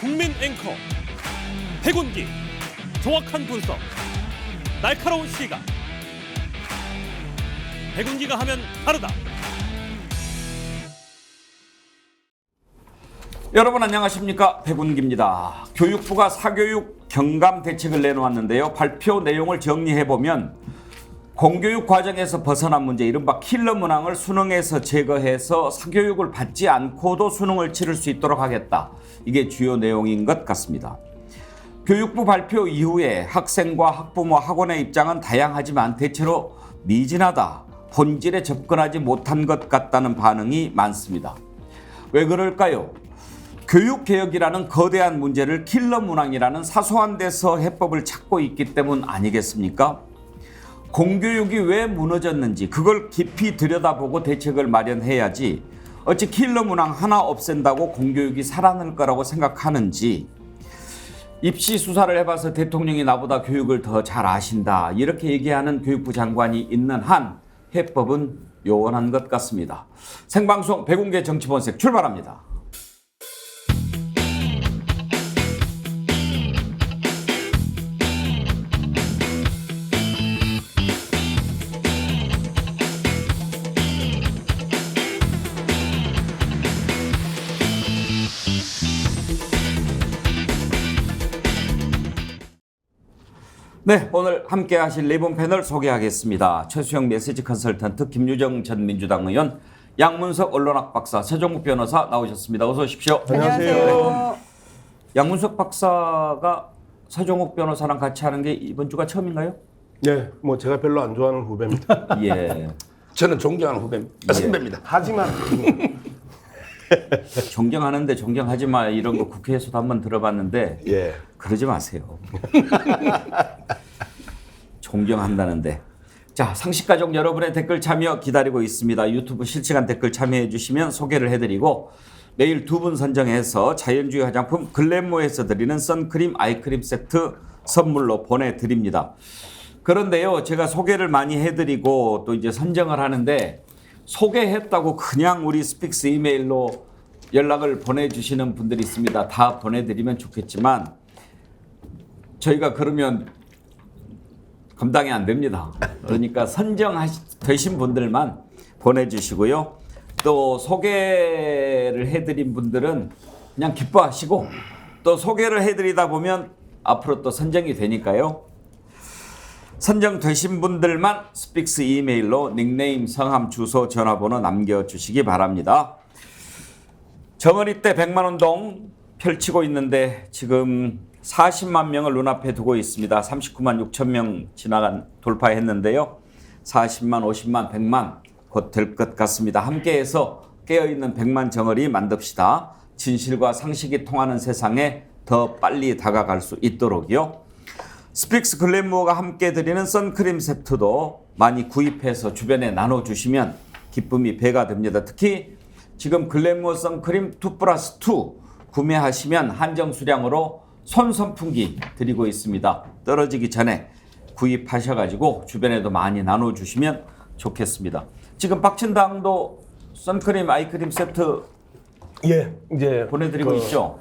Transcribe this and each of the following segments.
국민 앵커 백운기, 정확한 분석, 날카로운 시각. 백운기가 하면 다르다. 여러분 안녕하십니까, 백운기입니다. 교육부가 사교육 경감 대책을 내놓았는데요. 발표 내용을 정리해보면 공교육 과정에서 벗어난 문제, 이른바 킬러 문항을 수능에서 제거해서 사교육을 받지 않고도 수능을 치를 수 있도록 하겠다. 이게 주요 내용인 것 같습니다. 교육부 발표 이후에 학생과 학부모, 학원의 입장은 다양하지만 대체로 미진하다, 본질에 접근하지 못한 것 같다는 반응이 많습니다. 왜 그럴까요? 교육개혁이라는 거대한 문제를 킬러 문항이라는 사소한 데서 해법을 찾고 있기 때문 아니겠습니까? 공교육이 왜 무너졌는지 그걸 깊이 들여다보고 대책을 마련해야지, 어찌 킬러 문항 하나 없앤다고 공교육이 살아날 거라고 생각하는지, 입시 수사를 해봐서 대통령이 나보다 교육을 더 잘 아신다 이렇게 얘기하는 교육부 장관이 있는 한 해법은 요원한 것 같습니다. 생방송 백운기 정치본색 출발합니다. 네, 오늘 함께 하실 네 분 패널 소개하겠습니다. 최수영 메시지 컨설턴트, 김유정 전 민주당 의원, 양문석 언론학 박사, 최종국 변호사 나오셨습니다. 어서 오십시오. 안녕하세요. 양문석 박사가 최종국 변호사랑 같이 하는 게 이번 주가 처음인가요? 네, 뭐 제가 별로 안 좋아하는 후배입니다. 예. 저는 존경하는 후배입니다. 선배입니다. 하지만 존경하는데 존경하지 마 이런 거 국회에서도 한번 들어봤는데 예, 그러지 마세요. 존경한다는데. 자, 상식가족 여러분의 댓글 참여 기다리고 있습니다. 유튜브 실시간 댓글 참여해 주시면 소개를 해드리고 매일 두 분 선정해서 자연주의 화장품 글램모에서 드리는 선크림, 아이크림 세트 선물로 보내드립니다. 그런데요, 제가 소개를 많이 해드리고 또 이제 선정을 하는데 소개했다고 그냥 우리 스픽스 이메일로 연락을 보내주시는 분들이 있습니다. 다 보내드리면 좋겠지만 저희가 그러면 감당이 안 됩니다. 그러니까 선정되신 분들만 보내주시고요. 또 소개를 해드린 분들은 그냥 기뻐하시고 또 소개를 해드리다 보면 앞으로 또 선정이 되니까요. 선정되신 분들만 스픽스 이메일로 닉네임, 성함, 주소, 전화번호 남겨주시기 바랍니다. 정어리 때 100만 운동 펼치고 있는데 지금 40만 명을 눈앞에 두고 있습니다. 39만 6천 명 돌파했는데요. 40만, 50만, 100만 곧 될 것 같습니다. 함께해서 깨어있는 100만 정어리 만듭시다. 진실과 상식이 통하는 세상에 더 빨리 다가갈 수 있도록요. 스픽스 글램모어가 함께 드리는 선크림 세트도 많이 구입해서 주변에 나눠주시면 기쁨이 배가 됩니다. 특히 지금 글램모어 선크림 2+2 구매하시면 한정 수량으로 손 선풍기 드리고 있습니다. 떨어지기 전에 구입하셔가지고 주변에도 많이 나눠주시면 좋겠습니다. 지금 박친당도 선크림, 아이크림 세트 예, 이제 보내드리고 있죠?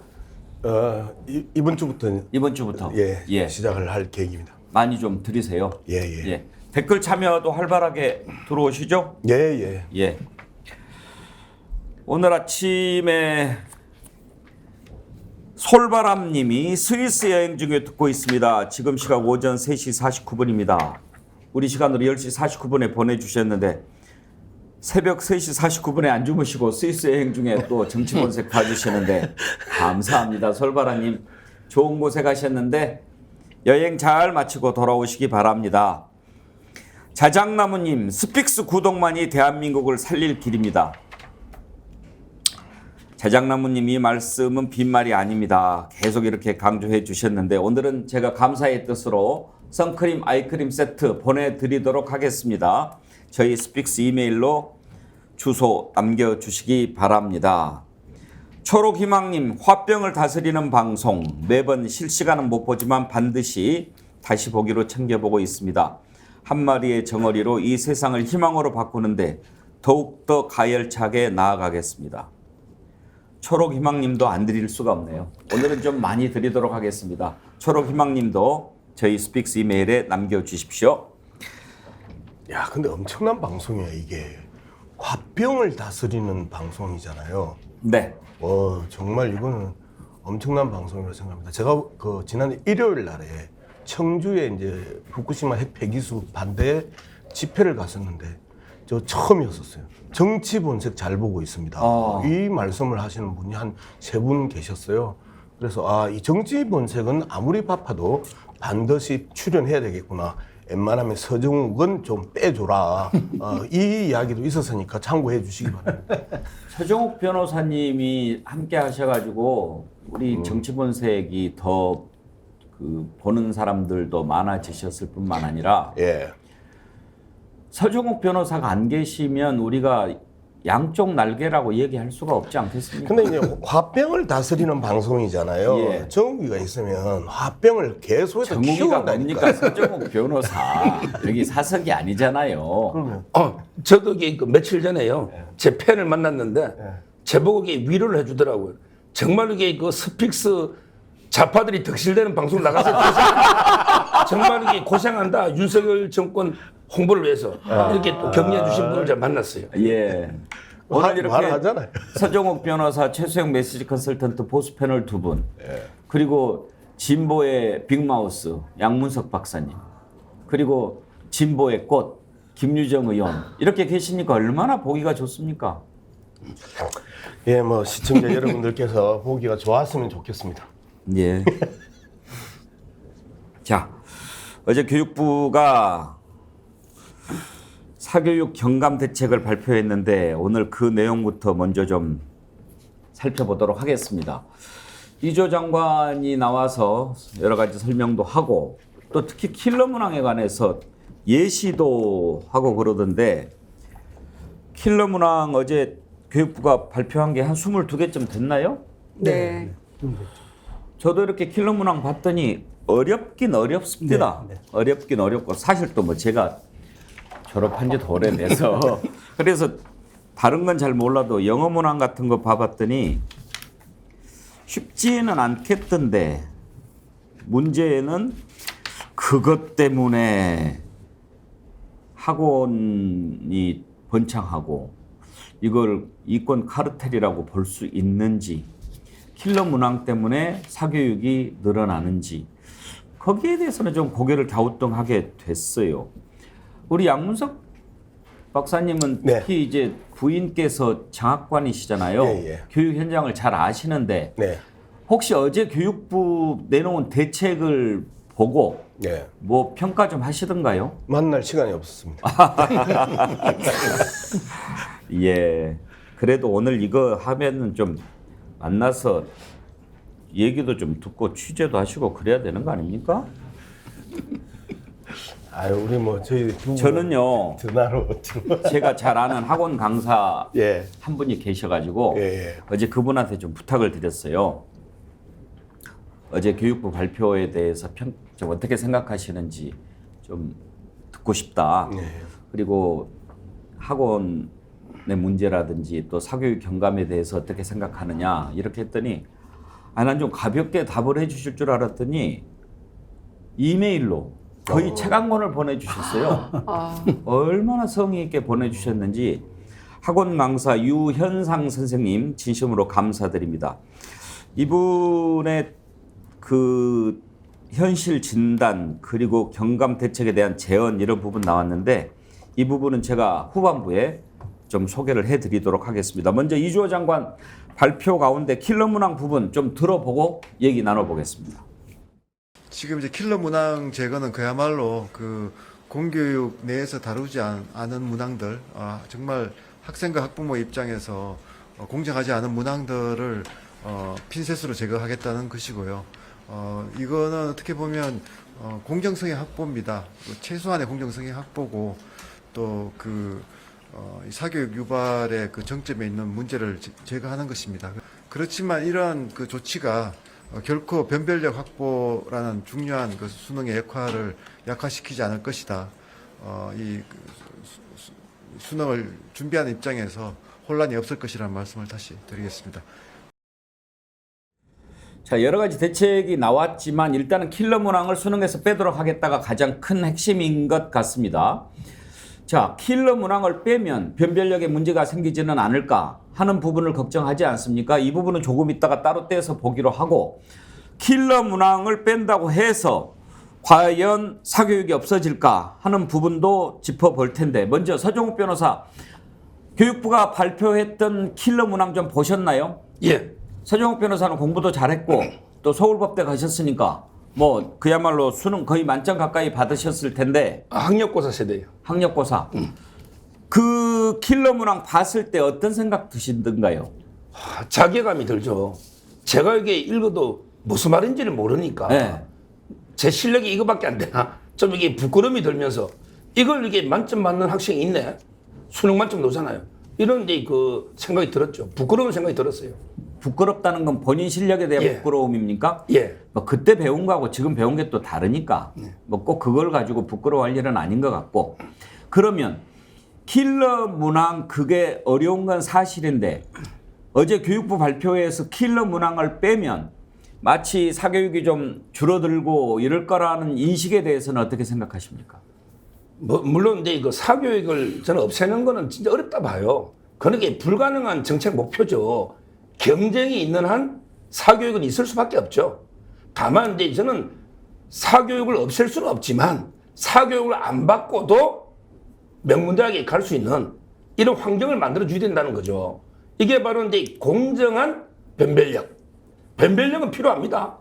이번 주부터 이번 주부터 예, 시작을 할 계획입니다. 많이 좀 드리세요. 예. 댓글 참여도 활발하게 들어오시죠? 예. 오늘 아침에 솔바람님이 스위스 여행 중에 듣고 있습니다. 지금 시각 오전 3시 49분입니다. 우리 시간으로 10시 49분에 보내주셨는데 새벽 3시 49분에 안 주무시고 스위스 여행 중에 또 정치본색 봐주시는데 감사합니다. 솔바라님 좋은 곳에 가셨는데 여행 잘 마치고 돌아오시기 바랍니다. 자작나무님, 스픽스 구독만이 대한민국을 살릴 길입니다. 자작나무님, 이 말씀은 빈말이 아닙니다. 계속 이렇게 강조해 주셨는데 오늘은 제가 감사의 뜻으로 선크림, 아이크림 세트 보내드리도록 하겠습니다. 저희 스픽스 이메일로 주소 남겨주시기 바랍니다. 초록희망님, 화병을 다스리는 방송 매번 실시간은 못 보지만 반드시 다시 보기로 챙겨보고 있습니다. 한 마리의 정어리로 이 세상을 희망으로 바꾸는데 더욱더 가열차게 나아가겠습니다. 초록희망님도 안 드릴 수가 없네요. 오늘은 좀 많이 드리도록 하겠습니다. 초록희망님도 저희 스픽스 이메일에 남겨주십시오. 야, 근데 엄청난 방송이야 이게. 화병을 다스리는 방송이잖아요. 네. 정말 이거는 엄청난 방송이라고 생각합니다. 제가 그 지난 일요일 날에 청주에 이제 후쿠시마 핵 폐기수 반대 집회를 갔었는데 저 처음이었었어요. 정치 본색 잘 보고 있습니다. 이 말씀을 하시는 분이 한 3분 계셨어요. 그래서 이 정치 본색은 아무리 바빠도 반드시 출연해야 되겠구나. 웬만하면 서정욱은 좀 빼줘라. 이 이야기도 있었으니까 참고해 주시기 바랍니다. 서정욱 변호사님이 함께 하셔가지고 우리 정치 본색이 더 보는 사람들도 많아지셨을 뿐만 아니라 예. 서정욱 변호사가 안 계시면 우리가 양쪽 날개라고 얘기할 수가 없지 않겠습니까? 근데 이제 화병을 다스리는 방송이잖아요. 예. 정우기가 있으면 화병을 계속해서 정우기가 키운다니까. 뭡니까? 서정욱 변호사 여기 사석이 아니잖아요. 저도 이게 그 며칠 전에요. 제 팬을 만났는데 제보고 이게 위로를 해주더라고요. 정말 이게 그 스픽스 좌파들이 덕실되는 방송 나가서 정말 이게 고생한다. 윤석열 정권 홍보를 위해서 이렇게 또 격려해 주신 분을 제가 만났어요. 예. 오늘 이렇게 말하잖아요. 서정욱 변호사, 최수영 메시지 컨설턴트 보수 패널 2분, 그리고 진보의 빅마우스 양문석 박사님, 그리고 진보의 꽃 김유정 의원 이렇게 계시니까 얼마나 보기가 좋습니까? 예, 뭐 시청자 여러분들께서 보기가 좋았으면 좋겠습니다. 예. 자, 어제 교육부가 사교육 경감 대책을 발표했는데 오늘 그 내용부터 먼저 좀 살펴보도록 하겠습니다. 이조 장관이 나와서 여러 가지 설명도 하고 또 특히 킬러 문항에 관해서 예시도 하고 그러던데 킬러 문항 어제 교육부가 발표한 게 한 22개쯤 됐나요? 네. 저도 이렇게 킬러 문항 봤더니 어렵긴 어렵습니다. 어렵긴 어렵고 사실 또 뭐 제가 졸업한 지도 오래돼서 그래서 다른 건 잘 몰라도 영어 문항 같은 거 봐봤더니 쉽지는 않겠던데 문제는 그것 때문에 학원이 번창하고 이걸 이권 카르텔이라고 볼 수 있는지 킬러 문항 때문에 사교육이 늘어나는지 거기에 대해서는 좀 고개를 갸우뚱하게 됐어요. 우리 양문석 박사님은 네. 특히 이제 부인께서 장학관이시잖아요. 예. 교육 현장을 잘 아시는데 네. 혹시 어제 교육부 내놓은 대책을 보고 네. 뭐 평가 좀 하시던가요? 만날 시간이 없었습니다. 예. 그래도 오늘 이거 하면은 좀 만나서 얘기도 좀 듣고 취재도 하시고 그래야 되는 거 아닙니까? 아유, 우리 뭐 저희 두 분 저는요. 전화로 제가 잘 아는 학원 강사 예. 한 분이 계셔가지고 예. 어제 그분한테 좀 부탁을 드렸어요. 어제 교육부 발표에 대해서 좀 어떻게 생각하시는지 좀 듣고 싶다. 그리고 학원의 문제라든지 또 사교육 경감에 대해서 어떻게 생각하느냐 이렇게 했더니 난 좀 가볍게 답을 해주실 줄 알았더니 이메일로 거의 책 한 권을 보내주셨어요. 얼마나 성의 있게 보내주셨는지 학원 강사 유현상 선생님 진심으로 감사드립니다. 이분의 그 현실 진단 그리고 경감 대책에 대한 제언 이런 부분 나왔는데 이 부분은 제가 후반부에 좀 소개를 해드리도록 하겠습니다. 먼저 이주호 장관 발표 가운데 킬러 문항 부분 좀 들어보고 얘기 나눠보겠습니다. 지금 이제 킬러 문항 제거는 그야말로 그 공교육 내에서 다루지 않은 문항들, 정말 학생과 학부모 입장에서 공정하지 않은 문항들을 핀셋으로 제거하겠다는 것이고요. 이거는 어떻게 보면 공정성의 확보입니다. 최소한의 공정성의 확보고 또 이 사교육 유발의 그 정점에 있는 문제를 제거하는 것입니다. 그렇지만 이러한 그 조치가 결코 변별력 확보라는 중요한 그 수능의 역할을 약화시키지 않을 것이다. 수능을 준비하는 입장에서 혼란이 없을 것이라는 말씀을 다시 드리겠습니다. 자, 여러 가지 대책이 나왔지만 일단은 킬러 문항을 수능에서 빼도록 하겠다가 가장 큰 핵심인 것 같습니다. 자, 킬러 문항을 빼면 변별력에 문제가 생기지는 않을까 하는 부분을 걱정하지 않습니까? 이 부분은 조금 있다가 따로 떼서 보기로 하고, 킬러 문항을 뺀다고 해서 과연 사교육이 없어질까 하는 부분도 짚어볼 텐데, 먼저 서정욱 변호사, 교육부가 발표했던 킬러 문항 좀 보셨나요? 예. 서정욱 변호사는 공부도 잘했고 또 서울법대 가셨으니까 뭐 그야말로 수능 거의 만점 가까이 받으셨을 텐데, 학력고사 세대예요. 학력고사. 그 킬러 문항 봤을 때 어떤 생각 드시던가요? 자괴감이 들죠. 제가 이게 읽어도 무슨 말인지를 모르니까 네. 제 실력이 이거밖에 안 되나? 좀 이게 부끄러움이 들면서 이걸 이게 만점 맞는 학생이 있네? 수능 만점 놓잖아요. 이런 이제 그 생각이 들었죠. 부끄러운 생각이 들었어요. 부끄럽다는 건 본인 실력에 대한 예. 부끄러움입니까? 예. 뭐 그때 배운 거하고 지금 배운 게 또 다르니까 뭐 꼭 그걸 가지고 부끄러워할 일은 아닌 것 같고, 그러면 킬러 문항 그게 어려운 건 사실인데 어제 교육부 발표에서 킬러 문항을 빼면 마치 사교육이 좀 줄어들고 이럴 거라는 인식에 대해서는 어떻게 생각하십니까? 뭐 물론 이제 그 사교육을 저는 없애는 거는 진짜 어렵다 봐요. 그러게 불가능한 정책 목표죠. 경쟁이 있는 한 사교육은 있을 수밖에 없죠. 다만 이제 저는 사교육을 없앨 수는 없지만 사교육을 안 받고도 명문대학에 갈 수 있는 이런 환경을 만들어 줘야 된다는 거죠. 이게 바로 이제 공정한 변별력. 변별력은 필요합니다.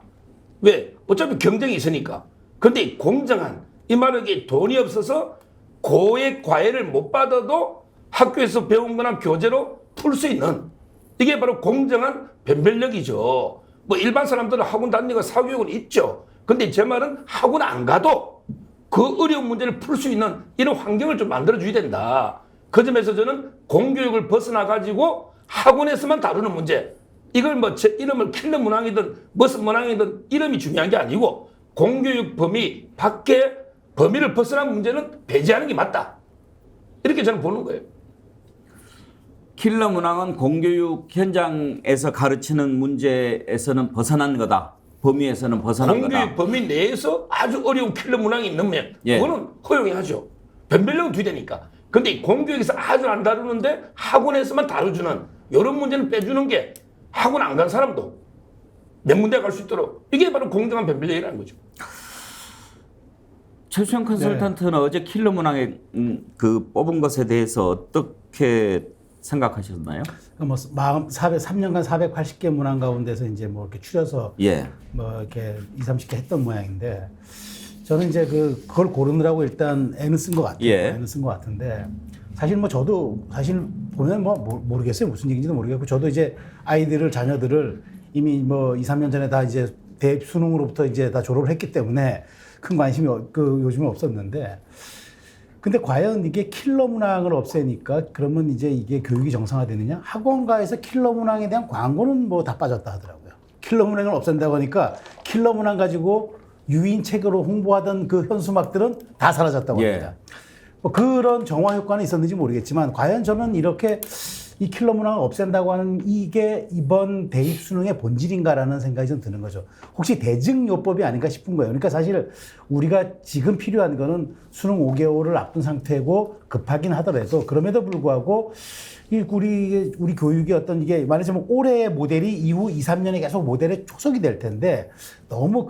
왜? 어차피 경쟁이 있으니까. 근데 공정한, 이 말은 이게 돈이 없어서 고액 과외를 못 받아도 학교에서 배운 거나 교재로 풀 수 있는, 이게 바로 공정한 변별력이죠. 뭐 일반 사람들은 학원 다니니까 사교육은 있죠. 근데 제 말은 학원 안 가도 그 어려운 문제를 풀 수 있는 이런 환경을 좀 만들어줘야 된다. 그 점에서 저는 공교육을 벗어나가지고 학원에서만 다루는 문제, 이걸 뭐 제 이름을 킬러 문항이든 무슨 문항이든 이름이 중요한 게 아니고 공교육 범위 밖에 범위를 벗어난 문제는 배제하는 게 맞다. 이렇게 저는 보는 거예요. 킬러 문항은 공교육 현장에서 가르치는 문제에서는 벗어난 거다. 범위에서는 벗어난 거다. 공교육 범위 내에서 아주 어려운 킬러 문항이 있는 예. 그거는 허용해야죠. 변별력은 뒤 되니까. 근데 공교육에서 아주 안 다루는데 학원에서만 다뤄주는 이런 문제는 빼주는 게 학원 안 간 사람도 명문대 갈 수 있도록, 이게 바로 공정한 변별력이라는 거죠. 최수영 컨설턴트는 어제 킬러 문항에 그 뽑은 것에 대해서 어떻게 생각하셨나요? 뭐 3년간 480개 문항 가운데서 이제 뭐 이렇게 추려서 예. 뭐 이렇게 20, 30개 했던 모양인데, 저는 이제 그걸 고르느라고 일단 애는 쓴 것 같아요. 예. 애는 쓴 것 같은데, 사실 뭐 저도 사실 보면 뭐 모르겠어요. 무슨 얘기인지도 모르겠고, 저도 이제 자녀들을 이미 뭐 2, 3년 전에 다 이제 대입 수능으로부터 이제 다 졸업을 했기 때문에 큰 관심이 요즘은 없었는데, 근데 과연 이게 킬러 문항을 없애니까 그러면 이제 이게 교육이 정상화되느냐? 학원가에서 킬러 문항에 대한 광고는 뭐 다 빠졌다 하더라고요. 킬러 문항을 없앤다고 하니까 킬러 문항 가지고 유인책으로 홍보하던 그 현수막들은 다 사라졌다고 합니다. 뭐 그런 정화 효과는 있었는지 모르겠지만, 과연 저는 이렇게 이 킬러 문항을 없앤다고 하는 이게 이번 대입 수능의 본질인가라는 생각이 좀 드는 거죠. 혹시 대증요법이 아닌가 싶은 거예요. 그러니까 사실 우리가 지금 필요한 거는 수능 5개월을 앞둔 상태고 급하긴 하더라도, 그럼에도 불구하고 우리 교육의 어떤 이게 말하자면 올해의 모델이 이후 2, 3년에 계속 모델에 초석이 될 텐데, 너무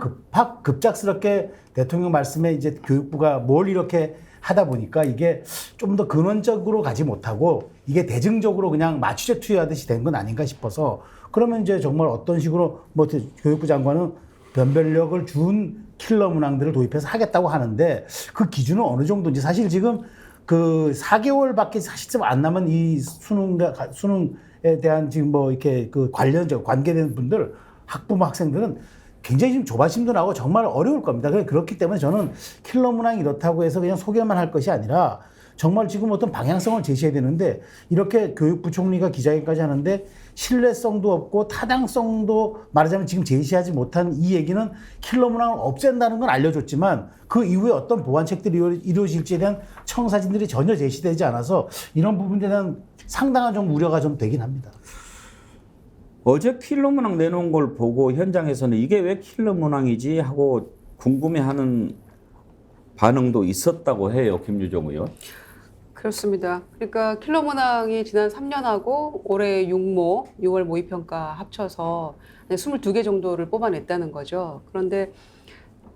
급작스럽게 대통령 말씀에 이제 교육부가 뭘 이렇게 하다 보니까 이게 좀 더 근원적으로 가지 못하고 이게 대증적으로 그냥 마취제 투여하듯이 된 건 아닌가 싶어서, 그러면 이제 정말 어떤 식으로 뭐 교육부 장관은 변별력을 준 킬러 문항들을 도입해서 하겠다고 하는데, 그 기준은 어느 정도인지, 사실 지금 그 4개월밖에 사실상 안 남은 이 수능에 대한 지금 뭐 이렇게 그 관계된 분들, 학부모 학생들은 굉장히 지금 조바심도 나고 정말 어려울 겁니다. 그렇기 때문에 저는 킬러 문항이 이렇다고 해서 그냥 소개만 할 것이 아니라 정말 지금 어떤 방향성을 제시해야 되는데, 이렇게 교육부 총리가 기자회견까지 하는데 신뢰성도 없고 타당성도 말하자면 지금 제시하지 못한 이 얘기는 킬러 문항을 없앤다는 건 알려줬지만 그 이후에 어떤 보완책들이 이루어질지에 대한 청사진들이 전혀 제시되지 않아서 이런 부분에 대한 상당한 좀 우려가 좀 되긴 합니다. 어제 킬러 문항 내놓은 걸 보고 현장에서는 이게 왜 킬러 문항이지 하고 궁금해하는 반응도 있었다고 해요. 김유정 의원. 그렇습니다. 그러니까 킬러 문항이 지난 3년하고 올해 6월 모의평가 합쳐서 22개 정도를 뽑아냈다는 거죠. 그런데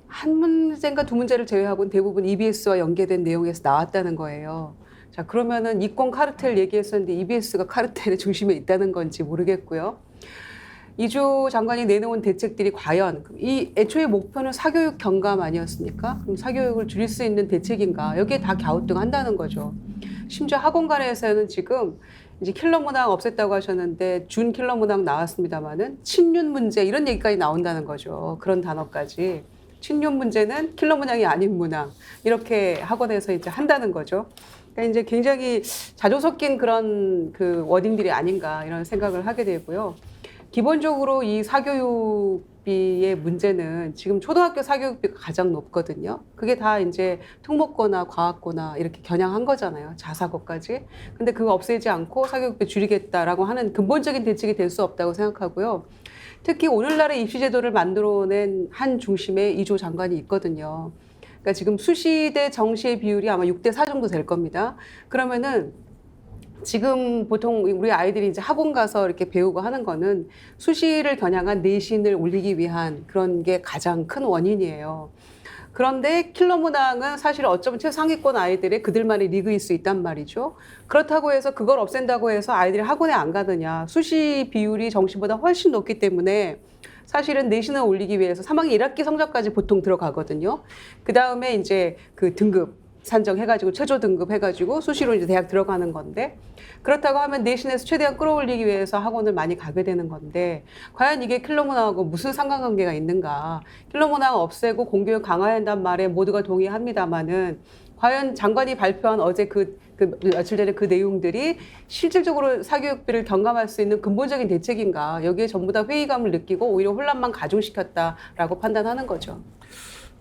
한 문제인가 두 문제를 제외하고는 대부분 EBS와 연계된 내용에서 나왔다는 거예요. 자, 그러면은 이권 카르텔 얘기했었는데 EBS가 카르텔의 중심에 있다는 건지 모르겠고요. 이조 장관이 내놓은 대책들이 과연 이 애초에 목표는 사교육 경감 아니었습니까? 그럼 사교육을 줄일 수 있는 대책인가? 여기에 다 갸우뚱한다는 거죠. 심지어 학원 간에서는 지금 이제 킬러 문항 없앴다고 하셨는데 준 킬러 문항 나왔습니다만은 친윤 문제 이런 얘기까지 나온다는 거죠. 그런 단어까지. 친윤 문제는 킬러 문항이 아닌 문항 이렇게 학원에서 이제 한다는 거죠. 그러니까 이제 굉장히 자조 섞인 그런 그 워딩들이 아닌가 이런 생각을 하게 되고요. 기본적으로 이 사교육비의 문제는 지금 초등학교 사교육비가 가장 높거든요. 그게 다 이제 특목고나 과학고나 이렇게 겨냥한 거잖아요. 자사고까지. 근데 그거 없애지 않고 사교육비 줄이겠다라고 하는 근본적인 대책이 될 수 없다고 생각하고요. 특히 오늘날의 입시제도를 만들어낸 한 중심에 이조 장관이 있거든요. 그러니까 지금 수시 대 정시의 비율이 아마 6대4 정도 될 겁니다. 그러면은 지금 보통 우리 아이들이 이제 학원 가서 이렇게 배우고 하는 거는 수시를 겨냥한 내신을 올리기 위한 그런 게 가장 큰 원인이에요. 그런데 킬러 문항은 사실 어쩌면 최상위권 아이들의 그들만의 리그일 수 있단 말이죠. 그렇다고 해서 그걸 없앤다고 해서 아이들이 학원에 안 가느냐. 수시 비율이 정시보다 훨씬 높기 때문에 사실은 내신을 올리기 위해서 3학년 1학기 성적까지 보통 들어가거든요. 그 다음에 이제 그 등급 산정해가지고 최저 등급 해가지고 수시로 이제 대학 들어가는 건데 그렇다고 하면 내신에서 최대한 끌어올리기 위해서 학원을 많이 가게 되는 건데 과연 이게 킬러 문항하고 무슨 상관관계가 있는가? 킬러 문항 없애고 공교육 강화해야 한다는 말에 모두가 동의합니다만은 과연 장관이 발표한 어제 며칠 전에 그 내용들이 실질적으로 사교육비를 경감할 수 있는 근본적인 대책인가? 여기에 전부 다 회의감을 느끼고 오히려 혼란만 가중시켰다라고 판단하는 거죠.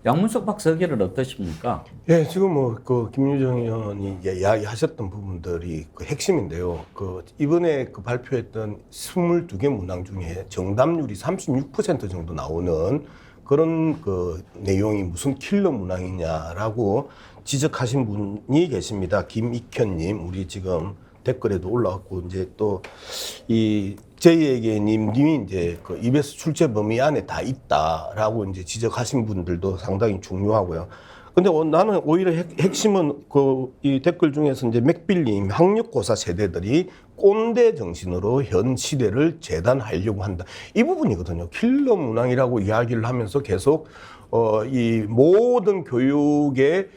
양문석 박사 의견은 어떠십니까? 예, 지금 뭐 그 김유정 의원이 이야기하셨던 부분들이 그 핵심인데요. 그 이번에 그 발표했던 22개 문항 중에 정답률이 36% 정도 나오는 그런 그 내용이 무슨 킬러 문항이냐라고 지적하신 분이 계십니다. 김익현님, 우리 지금 댓글에도 올라왔고 이제 또 이 제이에게님이 이제 그 EBS 출제 범위 안에 다 있다라고 이제 지적하신 분들도 상당히 중요하고요. 근데 나는 오히려 핵심은 그 이 댓글 중에서 이제 맥빌님 학력고사 세대들이 꼰대 정신으로 현 시대를 재단하려고 한다. 이 부분이거든요. 킬러 문항이라고 이야기를 하면서 계속 이 모든 교육의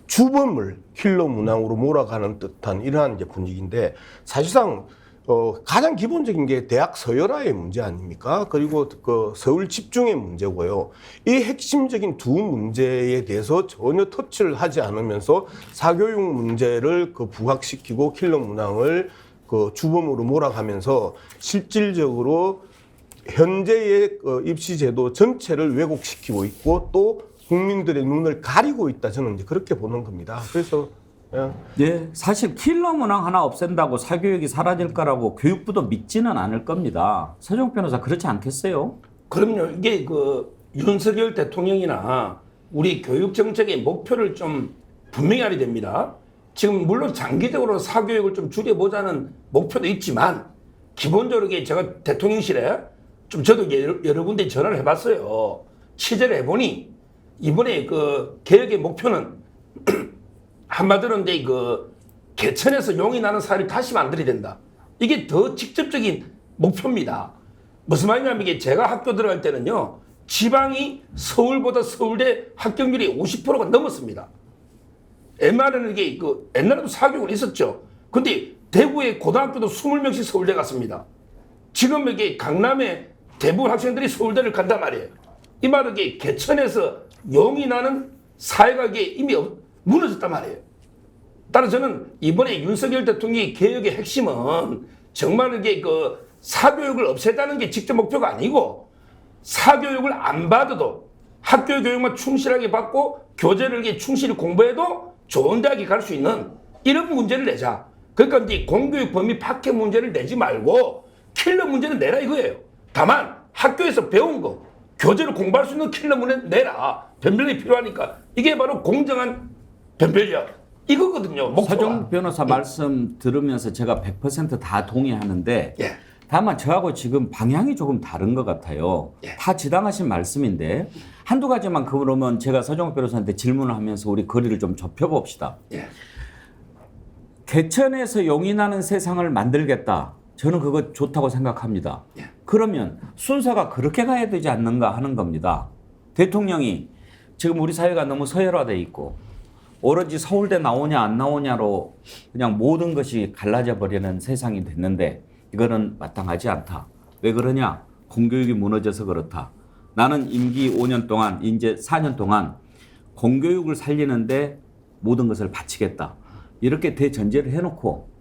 주범을 킬러 문항으로 몰아가는 듯한 이러한 이제 분위기인데 사실상 가장 기본적인 게 대학 서열화의 문제 아닙니까? 그리고 그 서울 집중의 문제고요. 이 핵심적인 두 문제에 대해서 전혀 터치를 하지 않으면서 사교육 문제를 그 부각시키고 킬러 문항을 그 주범으로 몰아가면서 실질적으로 현재의 입시 제도 전체를 왜곡시키고 있고 또 국민들의 눈을 가리고 있다. 저는 이제 그렇게 보는 겁니다. 그래서 예, 사실 킬러 문항 하나 없앤다고 사교육이 사라질 거라고 교육부도 믿지는 않을 겁니다. 서정 변호사 그렇지 않겠어요? 그럼요. 이게 그 윤석열 대통령이나 우리 교육 정책의 목표를 좀 분명히 알아야 됩니다. 지금 물론 장기적으로 사교육을 좀 줄여보자는 목표도 있지만 기본적으로 제가 대통령실에 좀 저도 여러 군데 전화를 해봤어요. 취재를 해보니 이번에 그 개혁의 목표는 한마디로 이제 그 개천에서 용이 나는 사회를 다시 만들어야 된다. 이게 더 직접적인 목표입니다. 무슨 말이냐면 이게 제가 학교 들어갈 때는요, 지방이 서울보다 서울대 합격률이 50%가 넘었습니다. 옛날에는 이게 그 옛날에도 사교육은 있었죠. 근데 대구의 고등학교도 20명씩 서울대 갔습니다. 지금 이게 강남에 대부분 학생들이 서울대를 간단 말이에요. 이 말은 이게 개천에서 용이 나는 사회가 이게 이미 무너졌단 말이에요. 따라서 저는 이번에 윤석열 대통령의 개혁의 핵심은 정말 이게 그 사교육을 없애자는 게 직접 목표가 아니고 사교육을 안 받아도 학교 교육만 충실하게 받고 교재를 이렇게 충실히 공부해도 좋은 대학에 갈 수 있는 이런 문제를 내자. 그러니까 이제 공교육 범위 파괴 문제를 내지 말고 킬러 문제는 내라 이거예요. 다만 학교에서 배운 거 교재로 공부할 수 있는 킬러 문항 내라. 변별력이 필요하니까 이게 바로 공정한 변별력 이거거든요. 목표가. 서정 변호사 말씀 들으면서 제가 100%다 동의하는데 예. 다만 저하고 지금 방향이 조금 다른 것 같아요. 예. 다 지당하신 말씀인데 한두 가지만 그러면 제가 서정 변호사한테 질문을 하면서 우리 거리를 좀 좁혀봅시다. 예. 개천에서 용이 나는 세상을 만들겠다. 저는 그거 좋다고 생각합니다. 예. 그러면 순서가 그렇게 가야 되지 않는가 하는 겁니다. 대통령이 지금 우리 사회가 너무 서열화돼 있고 오로지 서울대 나오냐 안 나오냐로 그냥 모든 것이 갈라져 버리는 세상이 됐는데 이거는 마땅하지 않다. 왜 그러냐? 공교육이 무너져서 그렇다. 나는 임기 5년 동안 이제 4년 동안 공교육을 살리는데 모든 것을 바치겠다. 이렇게 대전제를 해놓고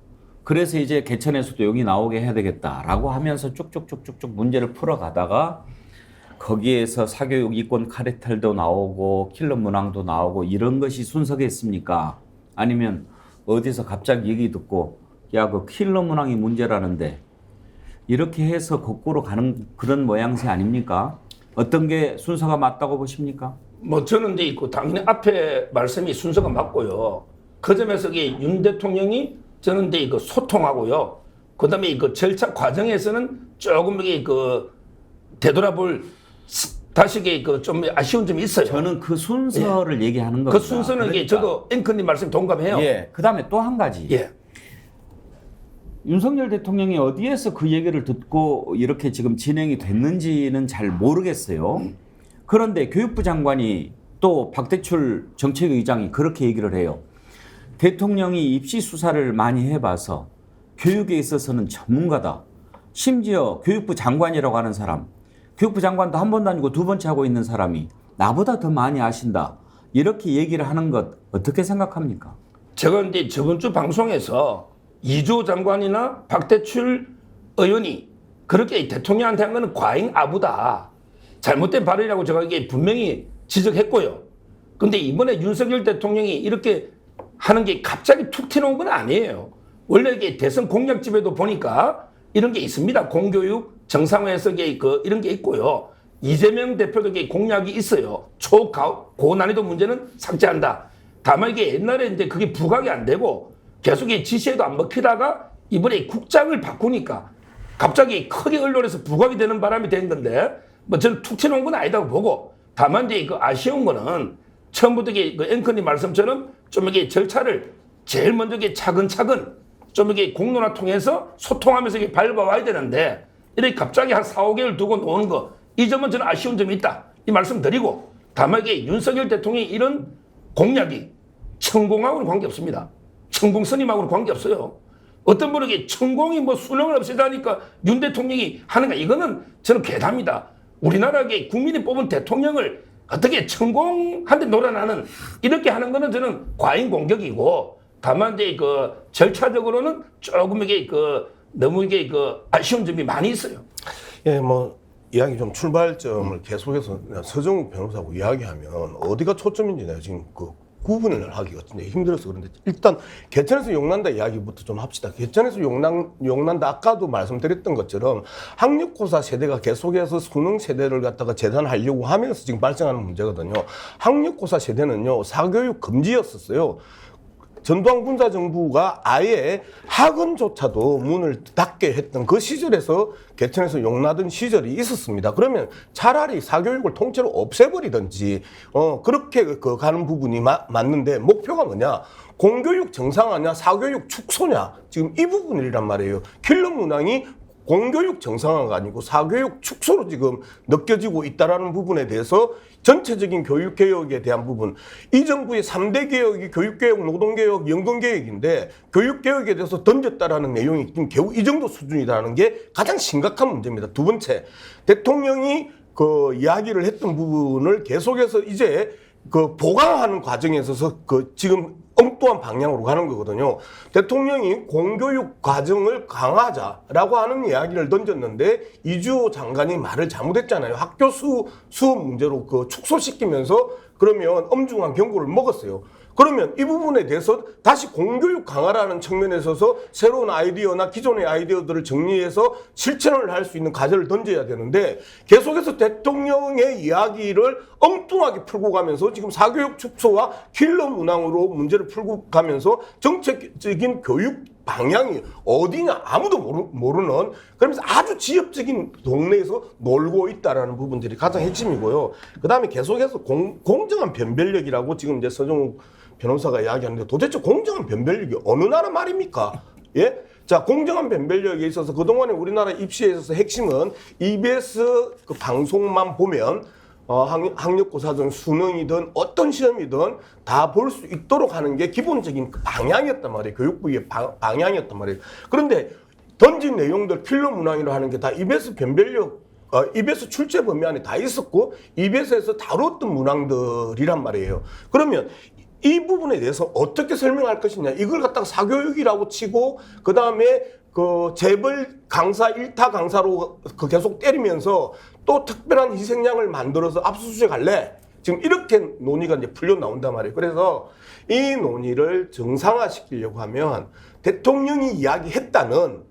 그래서 이제 개천에서도 용이 나오게 해야 되겠다라고 하면서 쭉쭉쭉쭉쭉 문제를 풀어가다가 거기에서 사교육 이권 카르텔도 나오고 킬러 문항도 나오고 이런 것이 순서겠습니까? 아니면 어디서 갑자기 얘기 듣고 야, 그 킬러 문항이 문제라는데 이렇게 해서 거꾸로 가는 그런 모양새 아닙니까? 어떤 게 순서가 맞다고 보십니까? 뭐 저는 데 있고 당연히 앞에 말씀이 순서가 맞고요. 그 점에서 윤 대통령이 저는 데 있고 소통하고요. 그다음에 이 절차 과정에서는 조금 이게 되돌아볼 다시 좀 아쉬운 점이 있어요. 저는 그 순서를 얘기하는 겁니다. 그 순서는 이게 저도 앵커님 말씀 동감해요. 예. 그다음에 또 한 가지. 예. 윤석열 대통령이 어디에서 그 얘기를 듣고 이렇게 지금 진행이 됐는지는 잘 모르겠어요. 그런데 교육부 장관이 또 박대출 정책의장이 그렇게 얘기를 해요. 대통령이 입시 수사를 많이 해봐서 교육에 있어서는 전문가다. 심지어 교육부 장관이라고 하는 사람, 교육부 장관도 한 번도 아니고 두 번째 하고 있는 사람이 나보다 더 많이 아신다. 이렇게 얘기를 하는 것 어떻게 생각합니까? 제가 이제 저번 주 방송에서 이조 장관이나 박대출 의원이 그렇게 대통령한테 한 거는 과잉 아부다. 잘못된 발언이라고 제가 이게 분명히 지적했고요. 근데 이번에 윤석열 대통령이 이렇게 하는 게 갑자기 툭 튀어나온 건 아니에요. 원래 이게 대선 공약집에도 보니까 이런 게 있습니다. 공교육 정상화에서 이런 게 있고요. 이재명 대표도 공약이 있어요. 고난이도 문제는 삭제한다. 다만 이게 옛날에 이제 그게 부각이 안 되고 계속 지시에도 안 먹히다가 이번에 국장을 바꾸니까 갑자기 크게 언론에서 부각이 되는 바람이 된 건데 뭐 저는 툭 튀어나온 건 아니다고 보고 다만 이제 아쉬운 거는 처음부터 앵커님 말씀처럼 좀 이게 절차를 제일 먼저 차근차근 좀 이게 공론화 통해서 소통하면서 밟아와야 되는데 이렇게 갑자기 한 4, 5개월 두고 노는 거 이 점은 저는 아쉬운 점이 있다. 이 말씀 드리고 다만 이게 윤석열 대통령이 이런 공약이 천공하고는 관계없습니다. 천공 스님하고는 관계없어요. 어떤 분에게 천공이 뭐 수능을 없애자니까 윤 대통령이 하는가 이거는 저는 괴담이다. 우리나라의 국민이 뽑은 대통령을 어떻게 천공한테 놀아나는 이렇게 하는 거는 저는 과잉 공격이고 다만 이제 절차적으로는 조금 이게 너무 이게 아쉬운 점이 많이 있어요. 예, 뭐 이야기 좀 출발점을 계속해서 서정욱 변호사하고 이야기하면 어디가 초점인지 내가 지금 구분을 하기가 굉장히 힘들어서 그런데 일단 개천에서 용난다 이야기부터 좀 합시다. 개천에서 용난다 아까도 말씀드렸던 것처럼 학력고사 세대가 계속해서 수능 세대를 갖다가 재단하려고 하면서 지금 발생하는 문제거든요. 학력고사 세대는요 사교육 금지였었어요. 전두환 군사정부가 아예 학원조차도 문을 닫게 했던 그 시절에서 개천에서 용나던 시절이 있었습니다. 그러면 차라리 사교육을 통째로 없애버리든지 그렇게 가는 부분이 맞는데 목표가 뭐냐? 공교육 정상화냐 사교육 축소냐? 지금 이 부분이란 말이에요. 킬러 문항이 공교육 정상화가 아니고 사교육 축소로 지금 느껴지고 있다는 부분에 대해서 전체적인 교육개혁에 대한 부분, 이 정부의 3대 개혁이 교육개혁, 노동개혁, 연금개혁인데 교육개혁에 대해서 던졌다라는 내용이 지금 겨우 이 정도 수준이라는 게 가장 심각한 문제입니다. 두 번째, 대통령이 이야기를 했던 부분을 계속해서 이제 보강하는 과정에 있어서 지금 엉뚱한 방향으로 가는 거거든요. 대통령이 공교육 과정을 강화하자라고 하는 이야기를 던졌는데 이주호 장관이 말을 잘못했잖아요. 학교 수업 문제로 축소시키면서 그러면 엄중한 경고를 먹었어요. 그러면 이 부분에 대해서 다시 공교육 강화라는 측면에 있어서 새로운 아이디어나 기존의 아이디어들을 정리해서 실천을 할 수 있는 과제를 던져야 되는데 계속해서 대통령의 이야기를 엉뚱하게 풀고 가면서 지금 사교육 축소와 킬러 문항으로 문제를 풀고 가면서 정책적인 교육 방향이 어디냐 아무도 모르는 그러면서 아주 지역적인 동네에서 놀고 있다라는 부분들이 가장 핵심이고요. 그다음에 계속해서 공정한 변별력이라고 지금 이제 서정욱 변호사가 이야기하는데 도대체 공정한 변별력이 어느 나라 말입니까? 예? 자, 공정한 변별력에 있어서 그동안에 우리나라 입시에 있어서 핵심은 EBS 그 방송만 보면 학력고사든 수능이든 어떤 시험이든 다 볼 수 있도록 하는 게 기본적인 방향이었단 말이에요. 교육부의 방향이었단 말이에요. 그런데 던진 내용들 필러 문항이라 하는 게 다 EBS 변별력 EBS 출제 범위 안에 다 있었고 EBS에서 다뤘던 문항들이란 말이에요. 그러면 이 부분에 대해서 어떻게 설명할 것이냐. 이걸 갖다가 사교육이라고 치고 그다음에 그 재벌 강사 1타 강사로 그 계속 때리면서 또 특별한 희생양을 만들어서 압수수색할래? 지금 이렇게 논의가 이제 풀려 나온단 말이에요. 그래서 이 논의를 정상화시키려고 하면 대통령이 이야기했다는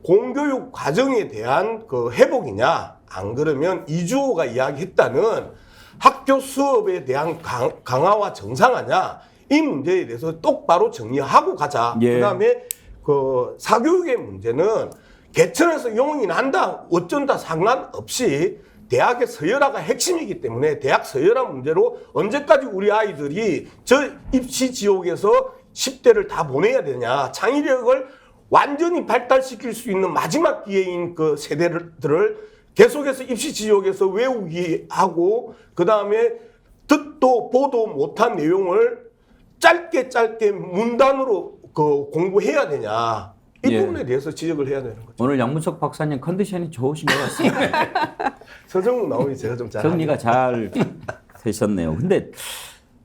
공교육 과정에 대한 그 회복이냐, 안 그러면 이주호가 이야기했다는 학교 수업에 대한 강화와 정상화냐, 이 문제에 대해서 똑바로 정리하고 가자. 예. 그다음에 그 사교육의 문제는 개천에서 용이 난다 어쩐다 상관없이 대학의 서열화가 핵심이기 때문에 대학 서열화 문제로 언제까지 우리 아이들이 저 입시 지옥에서 10대를 다 보내야 되냐. 창의력을 완전히 발달시킬 수 있는 마지막 기회인 그 세대들을 계속해서 입시 지옥에서 외우기 하고 그다음에 듣도 보도 못한 내용을 짧게 문단으로 그 공부해야 되냐. 이 예. 부분에 대해서 지적을 해야 되는 거죠. 오늘 양문석 박사님 컨디션이 좋으신 것 같습니다. 서정욱 나오니 제가 좀 잘. 정리가 잘 되셨네요. 근데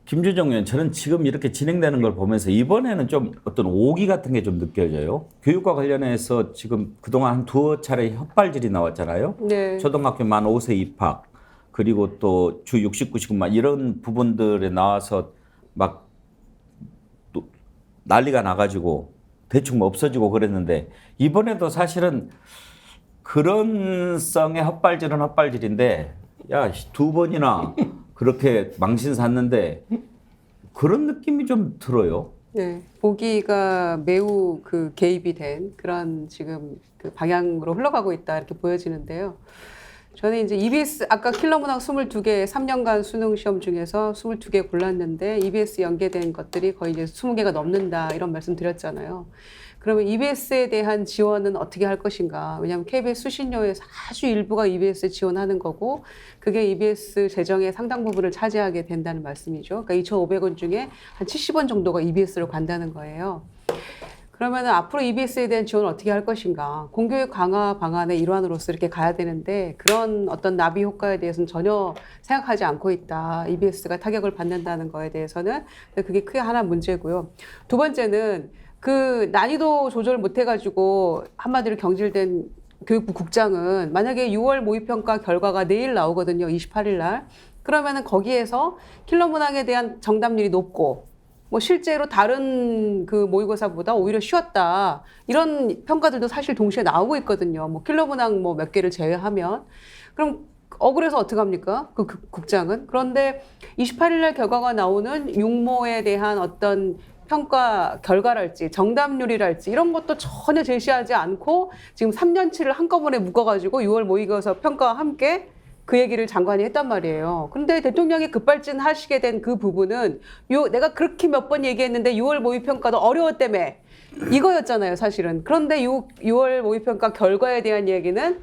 김주정 의원, 저는 지금 이렇게 진행되는 걸 보면서 이번에는 좀 어떤 오기 같은 게 좀 느껴져요. 교육과 관련해서 지금 그동안 한 두어 차례 헛발질이 나왔잖아요. 네. 초등학교 만 5세 입학, 그리고 또 주 69시간만 이런 부분들에 나와서 막 또 난리가 나가지고 대충 뭐 없어지고 그랬는데 이번에도 사실은 그런 성의 헛발질은 헛발질인데 야, 두 번이나 그렇게 망신 샀는데 그런 느낌이 좀 들어요. 네, 보기가 매우 그 개입이 된 그런 지금 그 방향으로 흘러가고 있다 이렇게 보여지는데요. 저는 이제 EBS 아까 킬러 문항 22개 3년간 수능 시험 중에서 22개 골랐는데 EBS 연계된 것들이 거의 이제 20개가 넘는다 이런 말씀 드렸잖아요. 그러면 EBS에 대한 지원은 어떻게 할 것인가? 왜냐하면 KBS 수신료에서 아주 일부가 EBS에 지원하는 거고 그게 EBS 재정의 상당 부분을 차지하게 된다는 말씀이죠. 그러니까 2,500원 중에 한 70원 정도가 EBS로 간다는 거예요. 그러면 앞으로 EBS에 대한 지원을 어떻게 할 것인가? 공교육 강화 방안의 일환으로서 이렇게 가야 되는데 그런 어떤 나비 효과에 대해서는 전혀 생각하지 않고 있다. EBS가 타격을 받는다는 거에 대해서는 그게 크게 하나 문제고요. 두 번째는 그 난이도 조절 못 해가지고 한마디로 경질된 교육부 국장은 만약에 6월 모의평가 결과가 내일 나오거든요. 28일 날. 그러면은 거기에서 킬러 문항에 대한 정답률이 높고 뭐 실제로 다른 그 모의고사보다 오히려 쉬웠다. 이런 평가들도 사실 동시에 나오고 있거든요. 뭐 킬러 문항 뭐 몇 개를 제외하면. 그럼 억울해서 어떡합니까? 그 국장은. 그런데 28일 날 결과가 나오는 육모에 대한 어떤 평가 결과랄지 정답률이랄지 이런 것도 전혀 제시하지 않고 지금 3년치를 한꺼번에 묶어가지고 6월 모의고사 평가와 함께 그 얘기를 장관이 했단 말이에요. 그런데 대통령이 급발진 하시게 된 그 부분은 내가 그렇게 몇 번 얘기했는데 6월 모의평가도 어려웠다며 이거였잖아요, 사실은. 그런데 6월 모의평가 결과에 대한 얘기는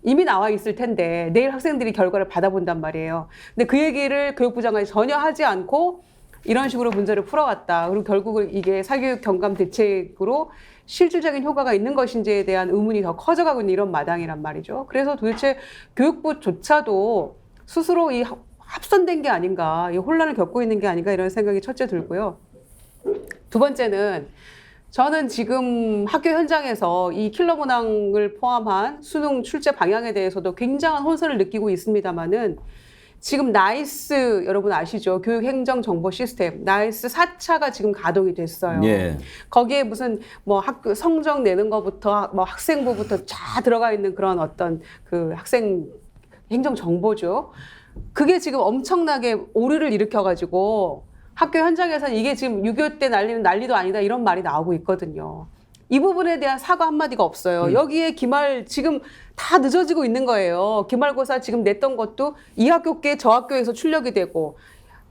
이미 나와 있을 텐데 내일 학생들이 결과를 받아본단 말이에요. 근데 그 얘기를 교육부 장관이 전혀 하지 않고 이런 식으로 문제를 풀어왔다. 그리고 결국은 이게 사교육 경감 대책으로 실질적인 효과가 있는 것인지에 대한 의문이 더 커져가고 있는 이런 마당이란 말이죠. 그래서 도대체 교육부조차도 스스로 이 합선된 게 아닌가, 이 혼란을 겪고 있는 게 아닌가 이런 생각이 첫째 들고요. 두 번째는 저는 지금 학교 현장에서 이 킬러 문항을 포함한 수능 출제 방향에 대해서도 굉장한 혼선을 느끼고 있습니다만은 지금 나이스 여러분 아시죠? 교육행정정보 시스템 나이스 4차가 지금 가동이 됐어요. 예. 거기에 무슨 뭐 학교 성적 내는 것부터 뭐 학생부부터 다 들어가 있는 그런 어떤 그 학생 행정 정보죠. 그게 지금 엄청나게 오류를 일으켜가지고 학교 현장에서는 이게 지금 6.25 때 난리는 난리도 아니다 이런 말이 나오고 있거든요. 이 부분에 대한 사과 한마디가 없어요. 여기에 기말 지금 다 늦어지고 있는 거예요. 기말고사 지금 냈던 것도 이 학교께 저 학교에서 출력이 되고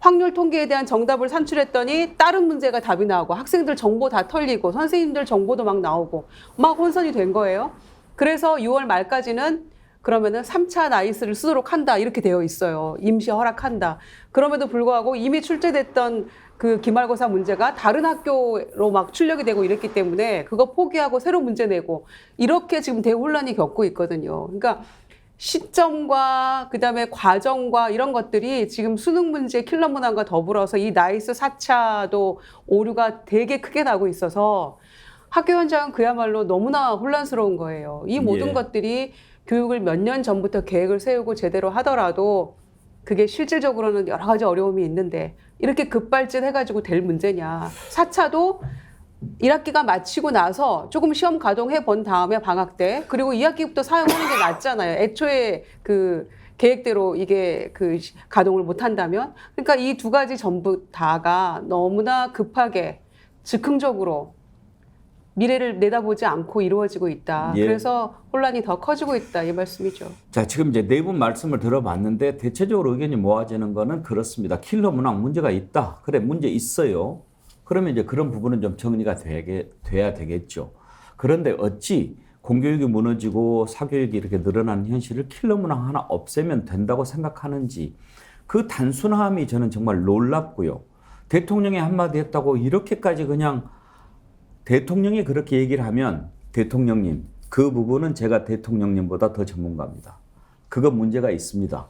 확률 통계에 대한 정답을 산출했더니 다른 문제가 답이 나오고 학생들 정보 다 털리고 선생님들 정보도 막 나오고 막 혼선이 된 거예요. 그래서 6월 말까지는 그러면은 3차 나이스를 쓰도록 한다 이렇게 되어 있어요. 임시 허락한다. 그럼에도 불구하고 이미 출제됐던 그 기말고사 문제가 다른 학교로 막 출력이 되고 이랬기 때문에 그거 포기하고 새로 문제 내고 이렇게 지금 대혼란이 겪고 있거든요. 그러니까 시점과 그다음에 과정과 이런 것들이 지금 수능 문제 킬러 문항과 더불어서 이 나이스 4차도 오류가 되게 크게 나고 있어서 학교 현장은 그야말로 너무나 혼란스러운 거예요. 이 모든 예. 것들이 교육을 몇 년 전부터 계획을 세우고 제대로 하더라도 그게 실질적으로는 여러 가지 어려움이 있는데 이렇게 급발진해가지고 될 문제냐. 4차도 1학기가 마치고 나서 조금 시험 가동해 본 다음에 방학 때 그리고 2학기부터 사용하는 게 낫잖아요. 애초에 그 계획대로 이게 그 가동을 못 한다면. 그러니까 이 두 가지 전부 다가 너무나 급하게 즉흥적으로 미래를 내다보지 않고 이루어지고 있다. 예. 그래서 혼란이 더 커지고 있다. 이 말씀이죠. 자, 지금 이제 네 분 말씀을 들어봤는데 대체적으로 의견이 모아지는 거는 그렇습니다. 킬러 문항 문제가 있다. 그래, 문제 있어요. 그러면 이제 그런 부분은 좀 정리가 돼야 되겠죠. 그런데 어찌 공교육이 무너지고 사교육이 이렇게 늘어나는 현실을 킬러 문항 하나 없애면 된다고 생각하는지 그 단순함이 저는 정말 놀랍고요. 대통령이 한마디 했다고 이렇게까지 그냥 대통령이 그렇게 얘기를 하면 대통령님, 그 부분은 제가 대통령님보다 더 전문가입니다. 그건 문제가 있습니다.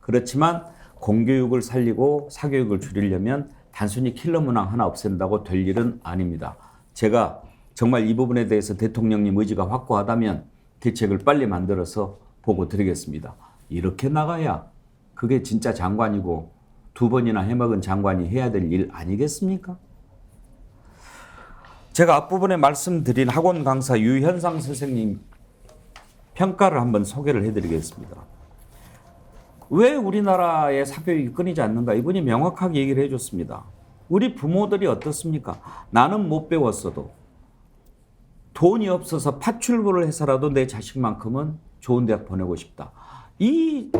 그렇지만 공교육을 살리고 사교육을 줄이려면 단순히 킬러 문항 하나 없앤다고 될 일은 아닙니다. 제가 정말 이 부분에 대해서 대통령님 의지가 확고하다면 대책을 빨리 만들어서 보고 드리겠습니다. 이렇게 나가야 그게 진짜 장관이고 2번이나 해먹은 장관이 해야 될 일 아니겠습니까? 제가 앞부분에 말씀드린 학원 강사 유현상 선생님 평가를 한번 소개를 해드리겠습니다. 왜 우리나라의 사교육이 끊이지 않는가? 이분이 명확하게 얘기를 해줬습니다. 우리 부모들이 어떻습니까? 나는 못 배웠어도 돈이 없어서 파출부를 해서라도 내 자식만큼은 좋은 대학 보내고 싶다. 이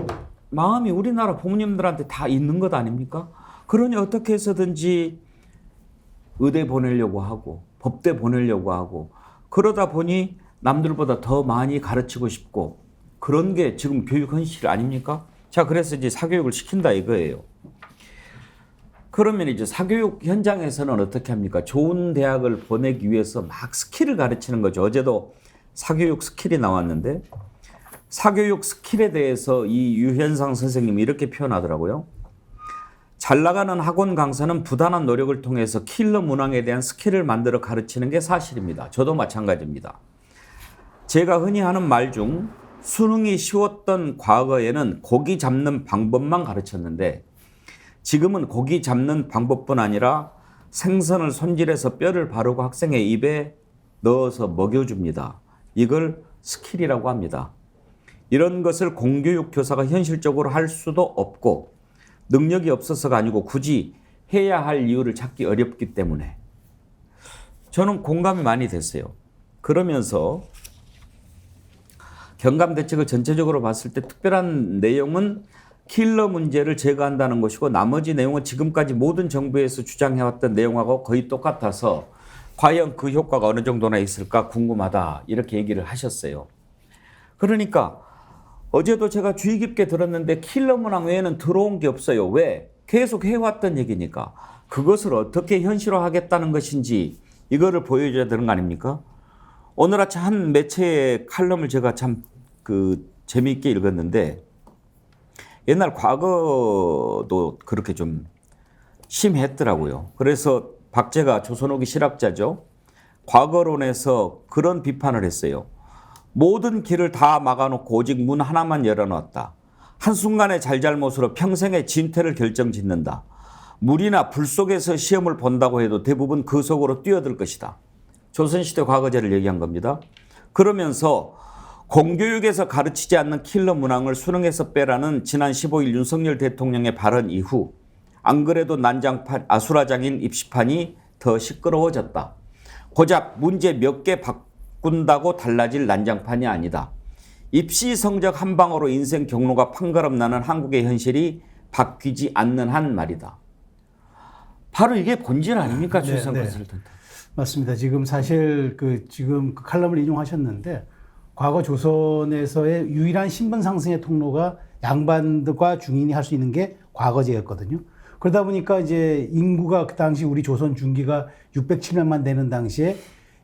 마음이 우리나라 부모님들한테 다 있는 것 아닙니까? 그러니 어떻게 해서든지 의대 보내려고 하고 법대 보내려고 하고 그러다 보니 남들보다 더 많이 가르치고 싶고 그런 게 지금 교육 현실 아닙니까? 자, 그래서 이제 사교육을 시킨다 이거예요. 그러면 이제 사교육 현장에서는 어떻게 합니까? 좋은 대학을 보내기 위해서 막 스킬을 가르치는 거죠. 어제도 사교육 스킬이 나왔는데 사교육 스킬에 대해서 이 유현상 선생님이 이렇게 표현하더라고요. 잘 나가는 학원 강사는 부단한 노력을 통해서 킬러 문항에 대한 스킬을 만들어 가르치는 게 사실입니다. 저도 마찬가지입니다. 제가 흔히 하는 말 중 수능이 쉬웠던 과거에는 고기 잡는 방법만 가르쳤는데 지금은 고기 잡는 방법뿐 아니라 생선을 손질해서 뼈를 바르고 학생의 입에 넣어서 먹여줍니다. 이걸 스킬이라고 합니다. 이런 것을 공교육 교사가 현실적으로 할 수도 없고 능력이 없어서가 아니고 굳이 해야 할 이유를 찾기 어렵기 때문에 저는 공감이 많이 됐어요. 그러면서 경감 대책을 전체적으로 봤을 때 특별한 내용은 킬러 문제를 제거한다는 것이고 나머지 내용은 지금까지 모든 정부에서 주장해왔던 내용하고 거의 똑같아서 과연 그 효과가 어느 정도나 있을까 궁금하다 이렇게 얘기를 하셨어요. 그러니까 어제도 제가 주의 깊게 들었는데 킬러 문항 외에는 들어온 게 없어요. 왜? 계속 해왔던 얘기니까. 그것을 어떻게 현실화하겠다는 것인지 이거를 보여줘야 되는 거 아닙니까? 오늘 아침 한 매체의 칼럼을 제가 참 재미있게 읽었는데 옛날 과거도 그렇게 좀 심했더라고요. 그래서 박제가 조선후기 실학자죠. 과거론에서 그런 비판을 했어요. 모든 길을 다 막아놓고 오직 문 하나만 열어놨다. 한순간의 잘잘못으로 평생의 진퇴를 결정짓는다. 물이나 불 속에서 시험을 본다고 해도 대부분 그 속으로 뛰어들 것이다. 조선시대 과거제를 얘기한 겁니다. 그러면서 공교육에서 가르치지 않는 킬러 문항을 수능에서 빼라는 지난 15일 윤석열 대통령의 발언 이후 안 그래도 난장판 아수라장인 입시판이 더 시끄러워졌다. 고작 문제 몇 개 바꾼다고 달라질 난장판이 아니다. 입시 성적 한 방으로 인생 경로가 판가름 나는 한국의 현실이 바뀌지 않는 한 말이다. 바로 이게 본질 아닙니까, 주성 컨설턴트? 맞습니다. 지금 사실 지금 그 칼럼을 인용하셨는데 과거 조선에서의 유일한 신분 상승의 통로가 양반과 중인이 할 수 있는 게 과거제였거든요. 그러다 보니까 이제 인구가 그 당시 우리 조선 중기가 607명만 되는 당시에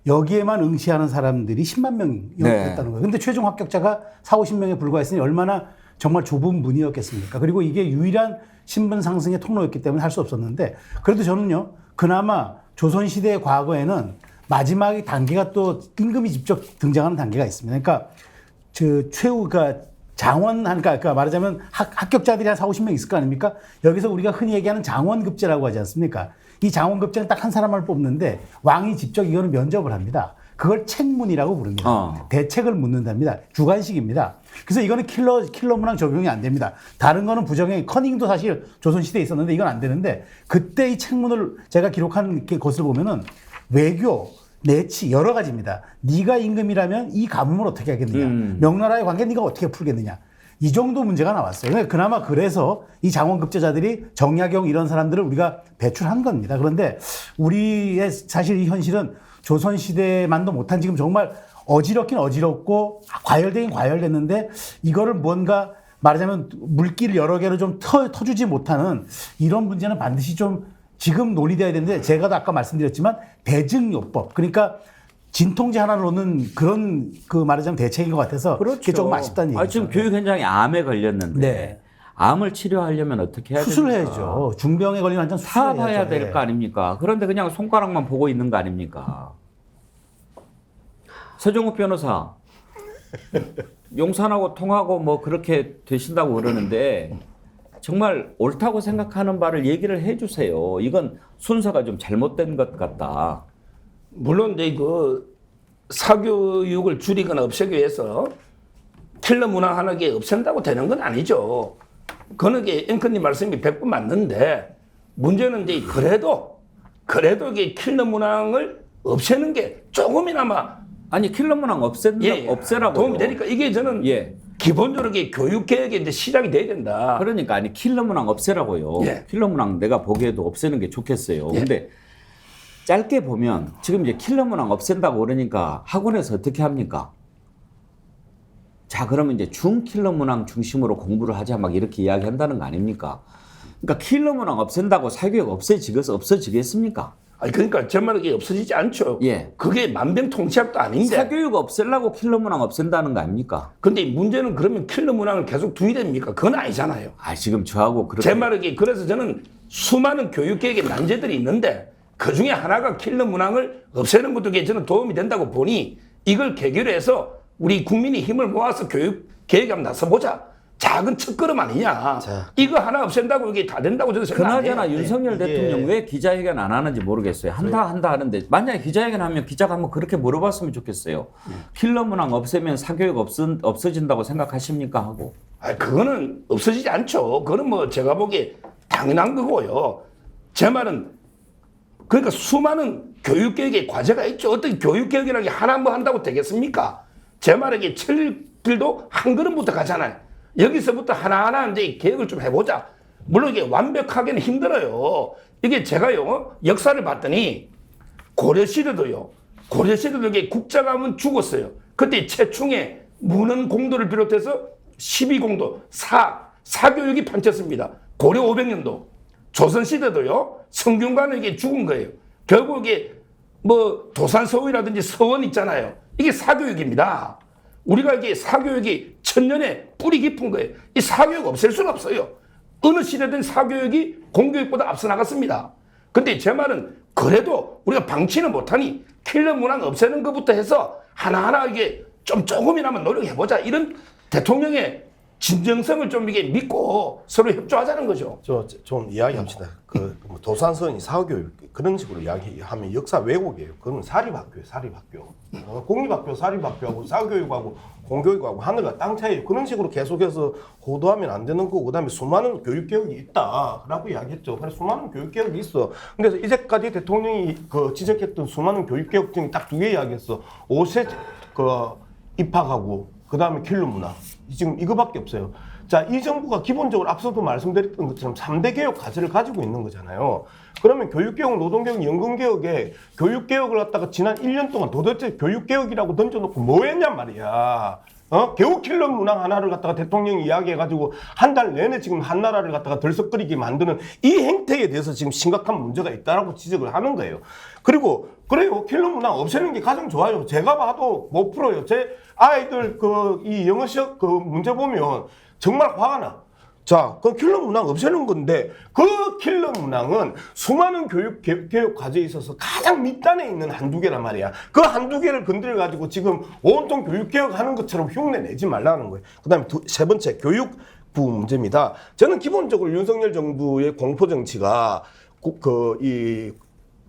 여기에만 응시하는 사람들이 10만 명이었다는 거예요. 근데 최종 합격자가 4, 50명에 불과했으니 얼마나 정말 좁은 문이었겠습니까? 그리고 이게 유일한 신분 상승의 통로였기 때문에 할 수 없었는데 그래도 저는요, 그나마 조선시대의 과거에는 마지막 단계가 또 임금이 직접 등장하는 단계가 있습니다. 그러니까 최후가 그러니까 말하자면 합격자들이 한 4, 50명 있을 거 아닙니까? 여기서 우리가 흔히 얘기하는 장원급제라고 하지 않습니까? 이 장원급제는 딱 한 사람을 뽑는데 왕이 직접 이거는 면접을 합니다. 그걸 책문이라고 부릅니다. 대책을 묻는답니다. 주관식입니다. 그래서 이거는 킬러 문항 적용이 안 됩니다. 다른 거는 부정행, 커닝도 사실 조선시대에 있었는데 이건 안 되는데 그때 이 책문을 제가 기록한 것을 보면은 외교, 내치 여러 가지입니다. 네가 임금이라면 이 가뭄을 어떻게 하겠느냐. 명나라의 관계 네가 어떻게 풀겠느냐. 이 정도 문제가 나왔어요. 그나마 그래서 이 장원급제자들이 정약용 이런 사람들을 우리가 배출한 겁니다. 그런데 우리의 사실 이 현실은 조선시대만도 못한 지금 정말 어지럽긴 어지럽고 과열되긴 과열됐는데 이거를 뭔가 말하자면 물길 여러 개로 좀 터주지 못하는 이런 문제는 반드시 좀 지금 논의돼야 되는데 제가 아까 말씀드렸지만 대증요법 그러니까 진통제 하나를 놓는 그런 말하자면 대책인 것 같아서 그게 조금 아쉽다는 얘기죠. 지금 교육 현장에 암에 걸렸는데 암을 치료하려면 어떻게 해야 됩니까? 수술해야죠. 중병에 걸리면 완전 수술해야죠. 사봐야 될 거 아닙니까? 그런데 그냥 손가락만 보고 있는 거 아닙니까? 서정욱 변호사 용산하고 통하고 뭐 그렇게 되신다고 그러는데 정말 옳다고 생각하는 바를 얘기를 해주세요. 이건 순서가 좀 잘못된 것 같다. 물론 이제 사교육을 줄이거나 없애기 위해서 킬러 문항 하나 게 없앤다고 되는 건 아니죠. 그는 앵커님 말씀이 100번 맞는데 문제는 이제 그래도 이게 킬러 문항을 없애는 게 조금이나마 아니 킬러 문항 없애라고 도움이 되니까 이게 저는 기본적으로 교육 계획에 이제 시작이 돼야 된다. 그러니까 아니 킬러 문항 없애라고요. 킬러 문항 내가 보기에도 없애는 게 좋겠어요. 근데 짧게 보면 지금 이제 킬러 문항 없앤다고 그러니까 학원에서 어떻게 합니까? 자 그러면 이제 중킬러 문항 중심으로 공부를 하자 막 이렇게 이야기한다는 거 아닙니까? 그러니까 킬러 문항 없앤다고 사교육 없어지겠습니까? 아니 그러니까 제 말은 이게 없어지지 않죠. 그게 만병통치약도 아닌데. 사교육 없애려고 킬러 문항 없앤다는 거 아닙니까? 근데 문제는 그러면 킬러 문항을 계속 두게 됩니까? 그건 아니잖아요. 지금 저하고 그렇게 제 말은 그래서 저는 수많은 교육 계획의 난제들이 있는데 그 중에 하나가 킬러 문항을 없애는 것도 저는 도움이 된다고 보니 이걸 계기로 해서 우리 국민이 힘을 모아서 교육 계획에 한번 나서보자. 작은 첫걸음 아니냐. 이거 하나 없앤다고 이게 다 된다고 저는 생각 안 해요. 그나저나 윤석열 대통령 왜 기자회견 안 하는지 모르겠어요. 한다 하는데 만약에 기자회견 하면 기자가 한번 그렇게 물어봤으면 좋겠어요. 킬러 문항 없애면 사교육 없어진다고 생각하십니까 하고. 그거는 없어지지 않죠. 그거는 뭐 제가 보기에 당연한 거고요. 제 말은 그러니까 수많은 교육계획의 과제가 있죠. 어떻게 교육계획이라는 게 하나 뭐 한다고 되겠습니까? 제 말에 체력들도 한 걸음부터 가잖아요. 여기서부터 하나하나 이제 계획을 좀 해보자. 물론 이게 완벽하게는 힘들어요. 이게 제가요, 역사를 봤더니 고려시대도 이게 국자감은 죽었어요. 그때 최충의 문헌 공도를 비롯해서 12공도, 사교육이 판쳤습니다. 고려 500년도. 조선시대도요, 성균관은 이게 죽은 거예요. 결국 이게 뭐 도산서원이라든지 서원 있잖아요. 이게 사교육입니다. 우리가 이게 사교육이 천년에 뿌리 깊은 거예요. 이 사교육 없앨 수는 없어요. 어느 시대든 사교육이 공교육보다 앞서 나갔습니다. 근데 제 말은 그래도 우리가 방치는 못하니 킬러 문항 없애는 것부터 해서 하나하나 이게 좀 조금이나마 노력해보자. 이런 대통령의 진정성을 좀 이게 믿고 서로 협조하자는 거죠. 좀 이야기합시다. 뭐 도산서니 사교육 그런 식으로 이야기하면 역사 왜곡이에요. 그건 사립학교예요, 사립학교. 공립학교, 사립학교하고 사교육하고 공교육하고 하늘과 땅 차이예요. 그런 식으로 계속해서 호도하면 안 되는 거고, 그다음에 수많은 교육개혁이 있다라고 이야기했죠. 그래서 수많은 교육개혁이 있어. 근데 이제까지 대통령이 지적했던 수많은 교육개혁 중에 딱 2개 이야기했어. 5세 입학하고 그다음에 킬러 문화. 지금 이거밖에 없어요. 자, 이 정부가 기본적으로 앞서도 말씀드렸던 것처럼 3대 개혁 과제를 가지고 있는 거잖아요. 그러면 교육개혁, 노동개혁, 연금개혁에 교육개혁을 갖다가 지난 1년 동안 도대체 교육개혁이라고 던져놓고 뭐 했냔 말이야. 개우 킬러 문항 하나를 갖다가 대통령이 이야기해가지고 한 달 내내 지금 한 나라를 갖다가 들썩거리게 만드는 이 행태에 대해서 지금 심각한 문제가 있다라고 지적을 하는 거예요. 그리고 그래요, 킬러 문항 없애는 게 가장 좋아요. 제가 봐도 못 풀어요. 제 아이들 이 영어 시험 문제 보면 정말 화가 나. 자, 그 킬러 문항 없애는 건데 그 킬러 문항은 수많은 교육 과제에 있어서 가장 밑단에 있는 한두 개란 말이야. 그 한두 개를 건드려 가지고 지금 온통 교육 개혁하는 것처럼 흉내 내지 말라는 거예요. 그다음에 세 번째 교육부 문제입니다. 저는 기본적으로 윤석열 정부의 공포 정치가 이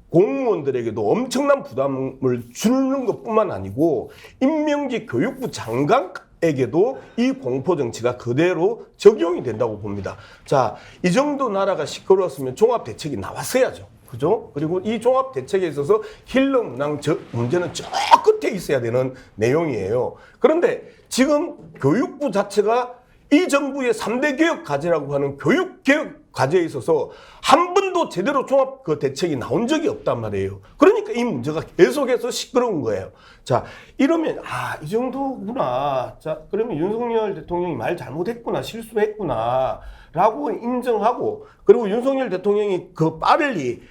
공무원들에게도 엄청난 부담을 주는 것뿐만 아니고 임명직 교육부 장관에게도 이 공포 정치가 그대로 적용이 된다고 봅니다. 자, 이 정도 나라가 시끄러웠으면 종합 대책이 나왔어야죠. 그죠? 그리고 이 종합 대책에 있어서 킬러 문항 문제는 저 끝에 있어야 되는 내용이에요. 그런데 지금 교육부 자체가 이 정부의 3대 개혁 과제라고 하는 교육 개혁 과제에 있어서 한 번도 제대로 종합 대책이 나온 적이 없단 말이에요. 그러니까 이 문제가 계속해서 시끄러운 거예요. 자, 이러면 이 정도구나. 자, 그러면 윤석열 대통령이 말 잘못했구나, 실수했구나 라고 인정하고, 그리고 윤석열 대통령이 빨리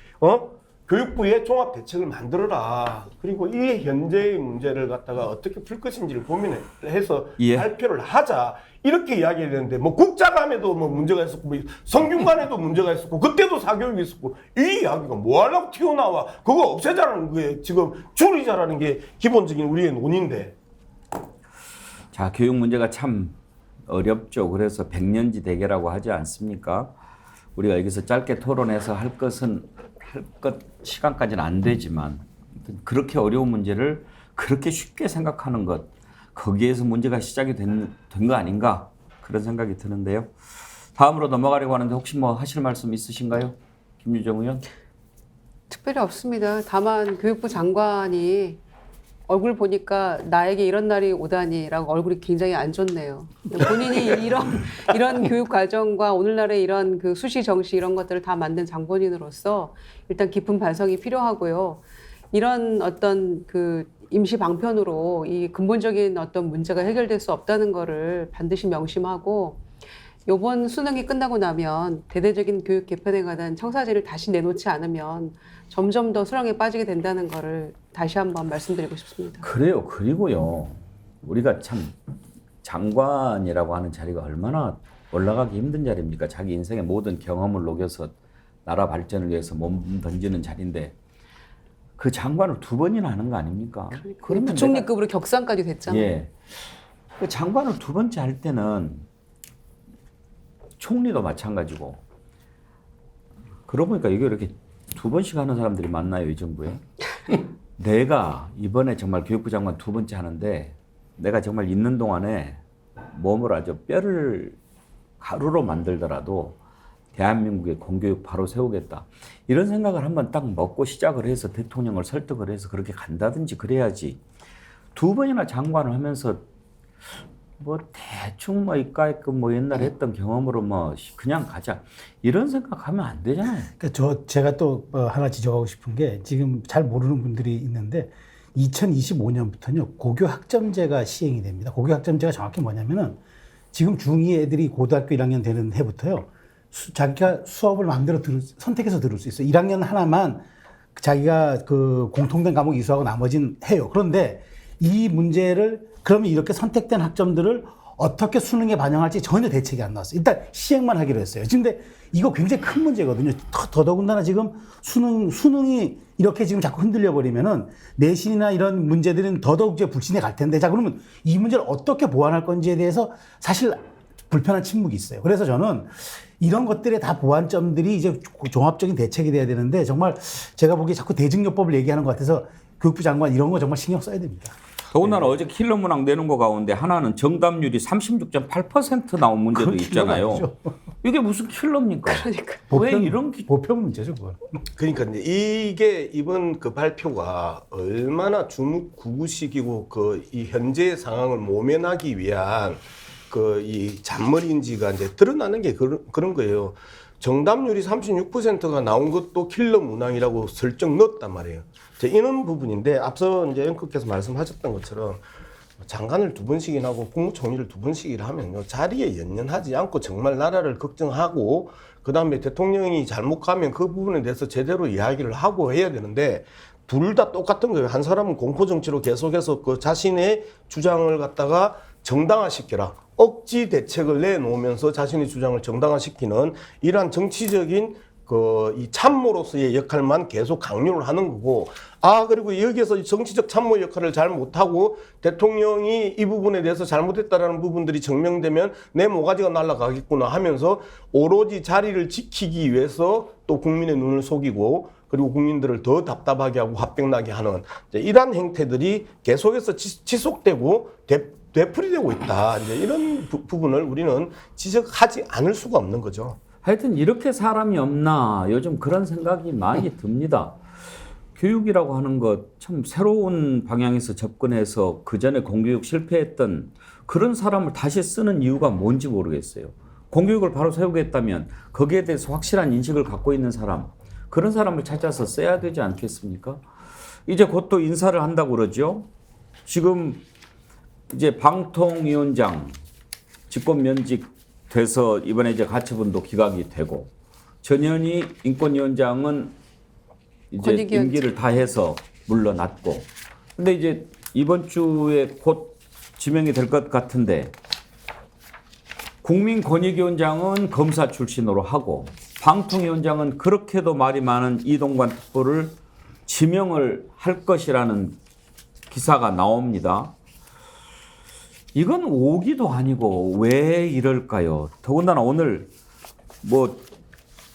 교육부의 종합 대책을 만들어라. 그리고 이 현재의 문제를 갖다가 어떻게 풀 것인지를 고민을 해서 발표를 하자. 이렇게 이야기해야 되는데, 뭐 국자감에도 뭐 문제가 있었고, 뭐 성균관에도 문제가 있었고, 그때도 사교육이 있었고, 이 이야기가 뭐 하려고 튀어나와? 그거 없애자는 게 지금 줄이자라는 게 기본적인 우리의 논의인데. 자, 교육 문제가 참 어렵죠. 그래서 백년지 대계라고 하지 않습니까? 우리가 여기서 짧게 토론해서 할 것 시간까지는 안 되지만, 그렇게 어려운 문제를 그렇게 쉽게 생각하는 것, 거기에서 문제가 시작이 된 거 아닌가, 그런 생각이 드는데요. 다음으로 넘어가려고 하는데 혹시 뭐 하실 말씀 있으신가요? 김유정 의원? 특별히 없습니다. 다만 교육부 장관이 얼굴 보니까 나에게 이런 날이 오다니라고 얼굴이 굉장히 안 좋네요. 본인이 이런 교육 과정과 오늘날의 이런 수시 정시 이런 것들을 다 만든 장본인으로서 일단 깊은 반성이 필요하고요. 이런 어떤 임시 방편으로 이 근본적인 어떤 문제가 해결될 수 없다는 거를 반드시 명심하고, 이번 수능이 끝나고 나면 대대적인 교육 개편에 관한 청사진을 다시 내놓지 않으면 점점 더 수렁에 빠지게 된다는 거를 다시 한번 말씀드리고 싶습니다. 그래요. 그리고요, 우리가 참 장관이라고 하는 자리가 얼마나 올라가기 힘든 자리입니까? 자기 인생의 모든 경험을 녹여서 나라 발전을 위해서 몸 던지는 자리인데 그 장관을 2번이나 하는 거 아닙니까? 그러니까 부총리급으로 격상까지 됐잖아요. 예. 그 장관을 2번째 할 때는 총리도 마찬가지고, 그러고 보니까 이게 이렇게 2번씩 하는 사람들이 많나요, 이 정부에? 내가 이번에 정말 교육부 장관 2번째 하는데 내가 정말 있는 동안에 몸을 아주 뼈를 가루로 만들더라도 대한민국의 공교육 바로 세우겠다, 이런 생각을 한번 딱 먹고 시작을 해서 대통령을 설득을 해서 그렇게 간다든지 그래야지, 2번이나 장관을 하면서 뭐 대충 뭐 이까이끔 뭐 옛날에 했던 경험으로 뭐 그냥 가자, 이런 생각하면 안 되잖아요. 그러니까 제가 또 하나 지적하고 싶은 게, 지금 잘 모르는 분들이 있는데 2025년부터는요 고교 학점제가 시행이 됩니다. 고교 학점제가 정확히 뭐냐면은 지금 중2 애들이 고등학교 1학년 되는 해부터요 자기가 수업을 마음대로 선택해서 들을 수 있어요. 1학년 하나만 자기가 공통된 과목 이수하고 나머지는 해요. 그런데 이 문제를 그러면 이렇게 선택된 학점들을 어떻게 수능에 반영할지 전혀 대책이 안 나왔어요. 일단 시행만 하기로 했어요. 근데 이거 굉장히 큰 문제거든요. 더더군다나 지금 수능이 이렇게 지금 자꾸 흔들려 버리면은 내신이나 이런 문제들은 더더욱 이제 불신에 갈 텐데, 자, 그러면 이 문제를 어떻게 보완할 건지에 대해서 사실 불편한 침묵이 있어요. 그래서 저는 이런 것들의 다 보완점들이 이제 종합적인 대책이 돼야 되는데 정말 제가 보기에 자꾸 대증요법을 얘기하는 것 같아서 교육부 장관 이런 거 정말 신경 써야 됩니다. 더군다나 어제 킬러 문항 내는 거 가운데 하나는 정답률이 36.8% 나온 문제도 그건 있잖아요. 킬러가 아니죠. 이게 무슨 킬러입니까? 왜 이런 보편 문제죠, 그건. 그러니까 이제 이게 이번 그 발표가 얼마나 주묵구구식이고 그 이 현재의 상황을 모면하기 위한 그 이 잔머리인지가 이제 드러나는 게 그런 거예요. 정답률이 36%가 나온 것도 킬러 문항이라고 설정 넣었단 말이에요. 이런 부분인데 앞서 이제 앵커께서 말씀하셨던 것처럼 장관을 2번씩이나 하고 국무총리를 2번씩이나 하면요 자리에 연연하지 않고 정말 나라를 걱정하고 그 다음에 대통령이 잘못 가면 그 부분에 대해서 제대로 이야기를 하고 해야 되는데 둘 다 똑같은 거예요. 한 사람은 공포 정치로 계속해서 그 자신의 주장을 갖다가 정당화시켜라. 억지 대책을 내놓으면서 자신의 주장을 정당화시키는 이러한 정치적인 이 참모로서의 역할만 계속 강요를 하는 거고, 그리고 여기에서 정치적 참모 역할을 잘 못하고 대통령이 이 부분에 대해서 잘못했다라는 부분들이 증명되면 내 모가지가 날아가겠구나 하면서 오로지 자리를 지키기 위해서 또 국민의 눈을 속이고 그리고 국민들을 더 답답하게 하고 화병나게 하는 이러한 행태들이 계속해서 지속되고 되풀이되고 있다. 이제 이런 부분을 우리는 지적하지 않을 수가 없는 거죠. 하여튼 이렇게 사람이 없나 요즘 그런 생각이 많이 듭니다. 교육이라고 하는 것 참 새로운 방향에서 접근해서 그전에 공교육 실패했던 그런 사람을 다시 쓰는 이유가 뭔지 모르겠어요. 공교육을 바로 세우겠다면 거기에 대해서 확실한 인식을 갖고 있는 사람, 그런 사람을 찾아서 써야 되지 않겠습니까? 이제 곧 또 인사를 한다고 그러죠. 지금 이제 방통위원장 직권 면직 돼서 이번에 이제 가처분도 기각이 되고 전현희 인권위원장은 이제 임기를 다해서 물러났고 근데 이제 이번 주에 곧 지명이 될 것 같은데 국민권익위원장은 검사 출신으로 하고 방통위원장은 그렇게도 말이 많은 이동관 특보를 지명을 할 것이라는 기사가 나옵니다. 이건 오기도 아니고 왜 이럴까요? 더군다나 오늘 뭐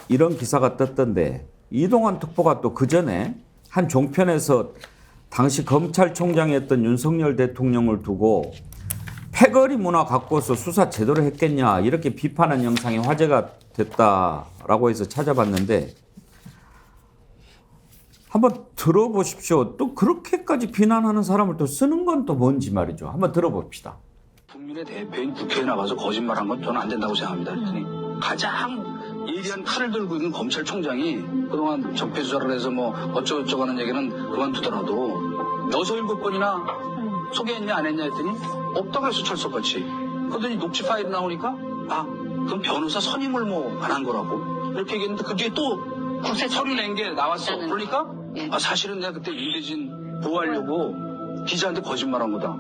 이런 기사가 떴던데 이동관 특보가 또 그전에 한 종편에서 당시 검찰총장이었던 윤석열 대통령을 두고 패거리 문화 갖고서 수사 제대로 했겠냐 이렇게 비판한 영상이 화제가 됐다라고 해서 찾아봤는데 한번 들어보십시오. 또 그렇게까지 비난하는 사람을 또 쓰는 건 또 뭔지 말이죠. 한번 들어봅시다. 국민의 대표인 국회에 나가서 거짓말한 건 저는 안 된다고 생각합니다. 그랬더니 가장 예리한 칼을 들고 있는 검찰총장이 그동안 적폐 수사를 해서 뭐 어쩌고저쩌고 하는 얘기는 그만두더라도 6-7번이나 소개했냐 안 했냐 했더니 없다고 해서 철석같이. 그러더니 녹취 파일이 나오니까 그럼 변호사 선임을 뭐 안 한 거라고 이렇게 얘기했는데 그 뒤에 또 국세 서류 낸 게 나왔어. 그러니까 사실은 내가 그때 윤대진 보호하려고 기자한테 거짓말한 거다.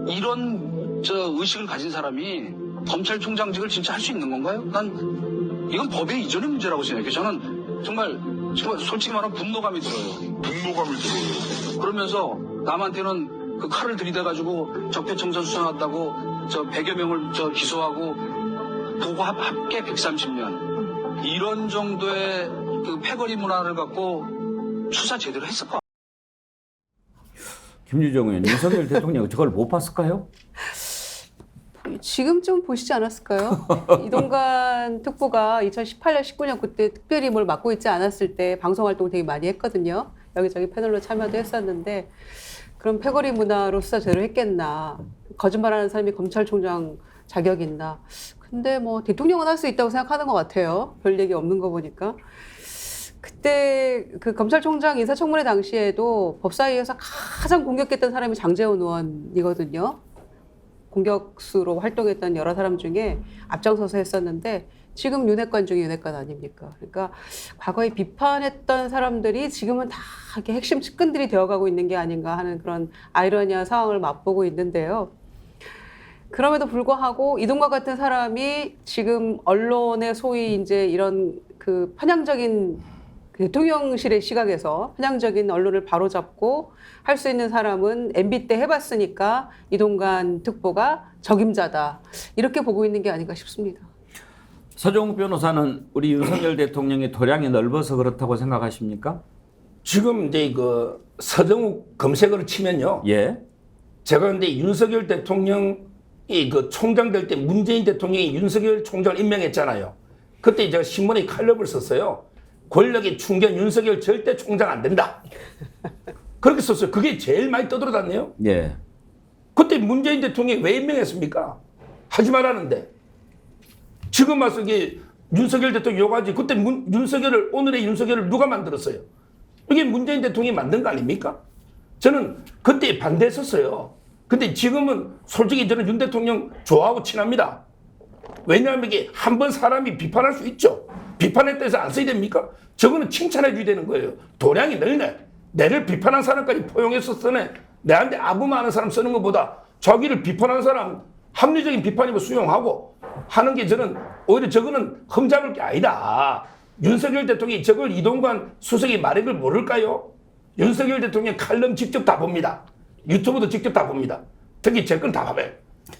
이런 의식을 가진 사람이 검찰총장직을 진짜 할 수 있는 건가요? 난 이건 법의 이전의 문제라고 생각해요. 저는 정말 솔직히 말하면 분노감이 들어요. 그러면서 남한테는 그 칼을 들이대가지고 적폐청산 수사한다고 100여 명을 기소하고 도고 합계 130년 이런 정도의 그 패거리 문화를 갖고 수사 제대로 했을까? 김유정 의원, 윤석열 대통령 저걸 못 봤을까요? 지금쯤 보시지 않았을까요? 이동관 특보가 2018년, 19년 그때 특별히 뭘 맡고 있지 않았을 때 방송 활동을 되게 많이 했거든요. 여기저기 패널로 참여도 했었는데 그럼 패거리 문화로 수사 제대로 했겠나. 거짓말하는 사람이 검찰총장 자격이 있나. 근데 뭐 대통령은 할 수 있다고 생각하는 것 같아요. 별 얘기 없는 거 보니까. 그때 그 검찰총장 인사청문회 당시에도 법사위에서 가장 공격했던 사람이 장제원 의원이거든요. 공격수로 활동했던 여러 사람 중에 앞장서서 했었는데 지금 윤핵관 중에 윤핵관 아닙니까? 그러니까 과거에 비판했던 사람들이 지금은 다 이렇게 핵심 측근들이 되어가고 있는 게 아닌가 하는 그런 아이러니한 상황을 맛보고 있는데요. 그럼에도 불구하고 이동관 같은 사람이 지금 언론의 소위 이제 이런 그 편향적인 그 대통령실의 시각에서 편향적인 언론을 바로잡고 할 수 있는 사람은 MB 때 해봤으니까 이동관 특보가 적임자다. 이렇게 보고 있는 게 아닌가 싶습니다. 서정욱 변호사는 우리 윤석열 대통령의 도량이 넓어서 그렇다고 생각하십니까? 지금 이제 그 서정욱 검색어를 치면요. 예. 제가 근데 윤석열 대통령이 그 총장 될 때 문재인 대통령이 윤석열 총장을 임명했잖아요. 그때 제가 신문에 칼럼을 썼어요. 권력의 충견 윤석열 절대 총장 안 된다. 그렇게 썼어요. 그게 제일 많이 떠들어다네요. 예. 그때 문재인 대통령이 왜 임명했습니까? 하지 말라는데. 지금 와서 이게 윤석열 대통령 요가지. 그때 윤석열을, 오늘의 윤석열을 누가 만들었어요? 이게 문재인 대통령이 만든 거 아닙니까? 저는 그때 반대했었어요. 근데 지금은 솔직히 저는 윤 대통령 좋아하고 친합니다. 왜냐하면 이게 한 번 사람이 비판할 수 있죠. 비판했다 해서 안 써야 됩니까? 저거는 칭찬해 줘야 되는 거예요. 도량이 넓네. 내를 비판한 사람까지 포용해서 쓰네. 내한테 아부만 하는 사람 쓰는 것보다 자기를 비판한 사람 합리적인 비판이면 수용하고 하는 게 저는 오히려 저거는 흠잡을 게 아니다. 윤석열 대통령이 저걸 이동관 수석이 말한 걸 모를까요? 윤석열 대통령 칼럼 직접 다 봅니다. 유튜브도 직접 다 봅니다. 특히 제 건 다 봐봐요.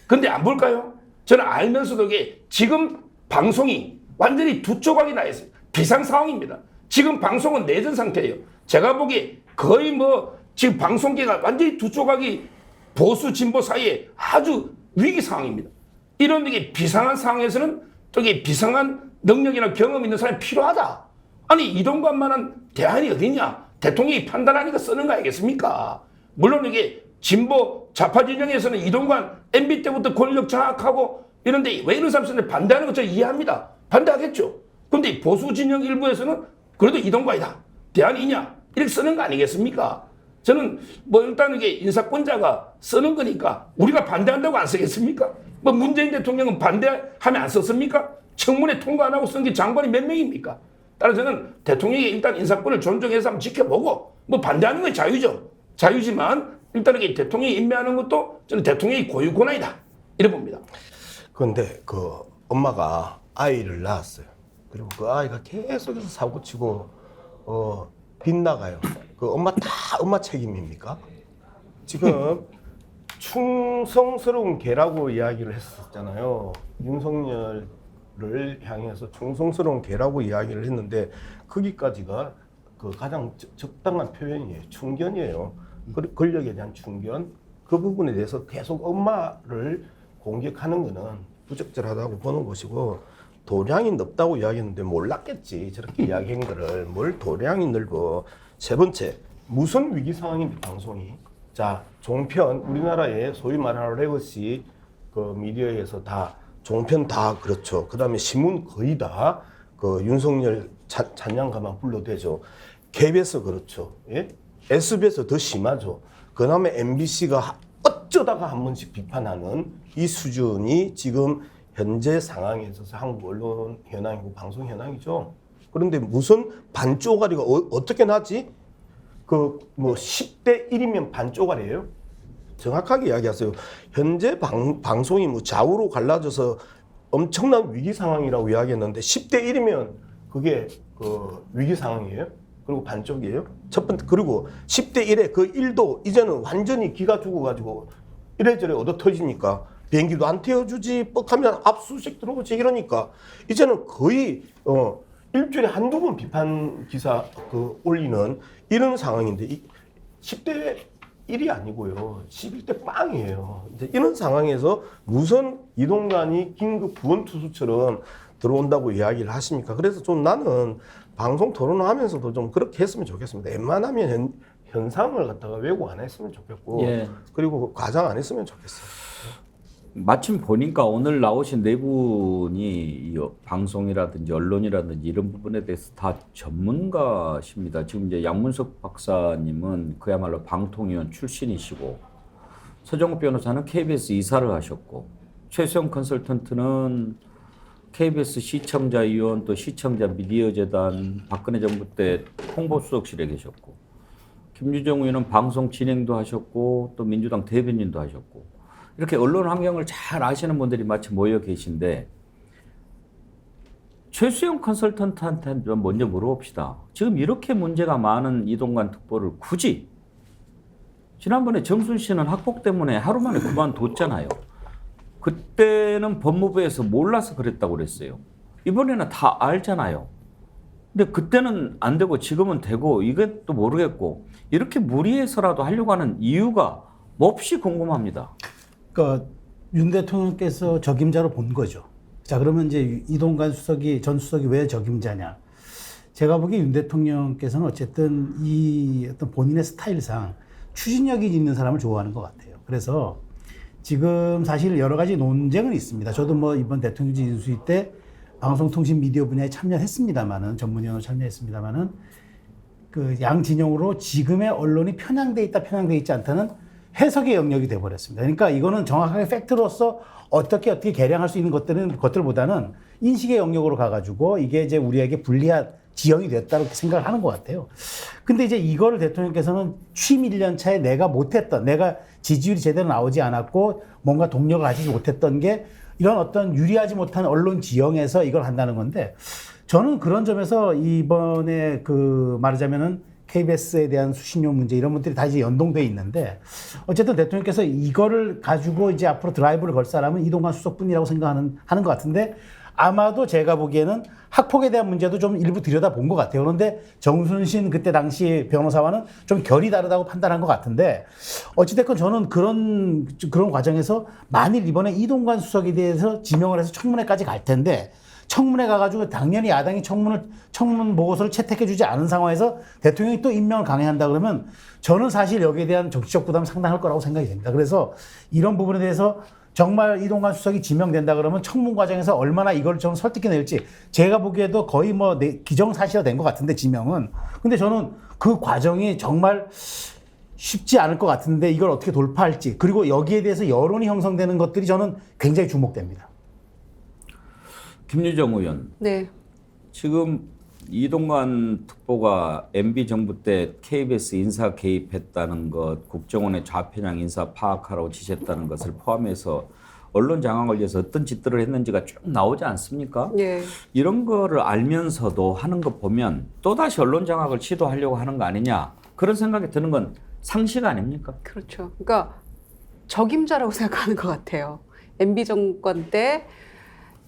근데 안 볼까요? 저는 알면서도 이게 지금 방송이 완전히 두 조각이 나 있어요. 비상 상황입니다. 지금 방송은 내전 상태예요. 제가 보기에 거의 뭐 지금 방송계가 완전히 두 조각이 보수 진보 사이에 아주 위기 상황입니다. 이런 게 비상한 상황에서는 저기 비상한 능력이나 경험 있는 사람이 필요하다. 아니 이동관만한 대안이 어디냐? 대통령이 판단하니까 쓰는 거 아니겠습니까? 물론 이게 진보 좌파 진영에서는 이동관 MB 때부터 권력 장악하고 이런데 왜 이런 사람 쓰는데 반대하는 거 저 이해합니다. 반대하겠죠. 근데 보수 진영 일부에서는 그래도 이동관이다. 대안이냐? 이렇게 쓰는 거 아니겠습니까? 저는 뭐 일단 이게 인사권자가 쓰는 거니까 우리가 반대한다고 안 쓰겠습니까? 뭐 문재인 대통령은 반대하면 안 썼습니까? 청문회 통과 안 하고 쓴 게 장관이 몇 명입니까? 따라서 저는 대통령이 일단 인사권을 존중해서 한번 지켜보고 뭐 반대하는 건 자유죠. 자유지만 일단 이게 대통령이 임명하는 것도 저는 대통령이 고유 권한이다. 이래 봅니다. 그런데 그 엄마가 아이를 낳았어요. 그리고 그 아이가 계속해서 사고치고 빗나가요. 그 엄마 다 엄마 책임입니까? 지금 충성스러운 개라고 이야기를 했었잖아요. 윤석열을 향해서 충성스러운 개라고 이야기를 했는데 거기까지가 그 가장 적당한 표현이에요. 충견이에요. 권력에 대한 충견. 그 부분에 대해서 계속 엄마를 공격하는 거는 부적절하다고 보는 것이고 도량이 넓다고 이야기했는데 몰랐겠지. 저렇게 이야기한 거를 뭘 도량이 넓어. 세 번째, 무슨 위기 상황입니까 방송이? 자, 종편 우리나라에 소위 말하는 레거시 그 미디어에서 다 종편 다 그렇죠. 그다음에 신문 거의 다 그 윤석열 찬양가만 불러대죠. KBS 그렇죠. 예? SBS 더 심하죠. 그다음에 MBC가 어쩌다가 한 번씩 비판하는 이 수준이 지금 현재 상황에 있어서 한국 언론 현황이고 방송 현황이죠. 그런데 무슨 반쪼가리가 어떻게 나지? 그 뭐 10대 1이면 반쪼가리예요? 정확하게 이야기하세요. 현재 방송이 뭐 좌우로 갈라져서 엄청난 위기 상황이라고 이야기했는데 10대 1이면 그게 그 위기 상황이에요? 그리고 반쪽이에요? 첫 번째, 그리고 10대 1에 그 1도 이제는 완전히 기가 죽어가지고 이래저래 얻어 터지니까 비행기도 안 태워주지, 뻑하면 압수수색 들어오지 이러니까 이제는 거의 일주일에 한두 번 비판 기사 그 올리는 이런 상황인데 10대 1이 아니고요. 11대 빵이에요. 이제 이런 상황에서 무슨 이동관이 긴급 구원 투수처럼 들어온다고 이야기를 하십니까? 그래서 좀 나는 방송 토론을 하면서도 좀 그렇게 했으면 좋겠습니다. 웬만하면 현상을 갖다가 왜곡 안 했으면 좋겠고, 예. 그리고 과장 안 했으면 좋겠어요. 마침 보니까 오늘 나오신 네 분이 이 방송이라든지 언론이라든지 이런 부분에 대해서 다 전문가십니다. 지금 이제 양문석 박사님은 그야말로 방통위원 출신이시고, 서정욱 변호사는 KBS 이사를 하셨고, 최수영 컨설턴트는 KBS 시청자위원 또 시청자 미디어재단 박근혜 정부 때 홍보수석실에 계셨고, 김유정 의원은 방송 진행도 하셨고 또 민주당 대변인도 하셨고, 이렇게 언론 환경을 잘 아시는 분들이 마치 모여 계신데 최수영 컨설턴트한테 먼저 물어봅시다. 지금 이렇게 문제가 많은 이동관 특보를 굳이 지난번에 정순 씨는 학폭 때문에 하루 만에 그만뒀잖아요. 그때는 법무부에서 몰라서 그랬다고 그랬어요. 이번에는 다 알잖아요. 근데 그때는 안 되고 지금은 되고 이것도 모르겠고 이렇게 무리해서라도 하려고 하는 이유가 몹시 궁금합니다. 그러니까 윤 대통령께서 적임자로 본 거죠. 자, 그러면 이제 이동관 수석이, 전 수석이 왜 적임자냐. 제가 보기에 윤 대통령께서는 어쨌든 이 어떤 본인의 스타일상 추진력이 있는 사람을 좋아하는 것 같아요. 그래서 지금 사실 여러 가지 논쟁은 있습니다. 저도 뭐 이번 대통령직 인수위 때 방송통신 미디어 분야에 참여했습니다만은, 전문위원으로 참여했습니다만은 그 양 진영으로 지금의 언론이 편향돼 있다, 편향돼 있지 않다는 해석의 영역이 돼버렸습니다. 그러니까 이거는 정확하게 팩트로서 어떻게 계량할 수 있는 것들보다는 인식의 영역으로 가가지고 이게 이제 우리에게 불리한 지형이 됐다고 생각을 하는 것 같아요. 근데 이제 이거를 대통령께서는 취임 1년 차에 내가 지지율이 제대로 나오지 않았고 뭔가 동력을 가지지 못했던 게 이런 어떤 유리하지 못한 언론 지형에서 이걸 한다는 건데, 저는 그런 점에서 이번에 그 말하자면은 KBS에 대한 수신료 문제 이런 것들이 다 이제 연동돼 있는데, 어쨌든 대통령께서 이거를 가지고 이제 앞으로 드라이브를 걸 사람은 이동관 수석뿐이라고 생각하는 것 같은데, 아마도 제가 보기에는 학폭에 대한 문제도 좀 일부 들여다본 것 같아요. 그런데 정순신 그때 당시 변호사와는 좀 결이 다르다고 판단한 것 같은데, 어찌됐건 저는 그런 과정에서 만일 이번에 이동관 수석에 대해서 지명을 해서 청문회까지 갈 텐데, 청문회 가가지고 당연히 야당이 청문 보고서를 채택해주지 않은 상황에서 대통령이 또 임명을 강행한다 그러면 저는 사실 여기에 대한 정치적 부담이 상당할 거라고 생각이 됩니다. 그래서 이런 부분에 대해서 정말 이동관 수석이 지명된다 그러면 청문 과정에서 얼마나 이걸 좀 설득해낼지, 제가 보기에도 거의 뭐 기정사실화된 것 같은데, 지명은. 근데 저는 그 과정이 정말 쉽지 않을 것 같은데 이걸 어떻게 돌파할지, 그리고 여기에 대해서 여론이 형성되는 것들이 저는 굉장히 주목됩니다. 김유정 의원. 네. 지금 이동관 특보가 MB 정부 때 KBS 인사 개입했다는 것, 국정원의 좌편향 인사 파악하라고 지시했다는 것을 포함해서 언론 장악을 위해서 어떤 짓들을 했는지가 쭉 나오지 않습니까? 네. 이런 거를 알면서도 하는 거 보면 또다시 언론 장악을 시도하려고 하는 거 아니냐, 그런 생각이 드는 건 상식 아닙니까? 그렇죠. 그러니까 적임자라고 생각하는 것 같아요. MB 정권 때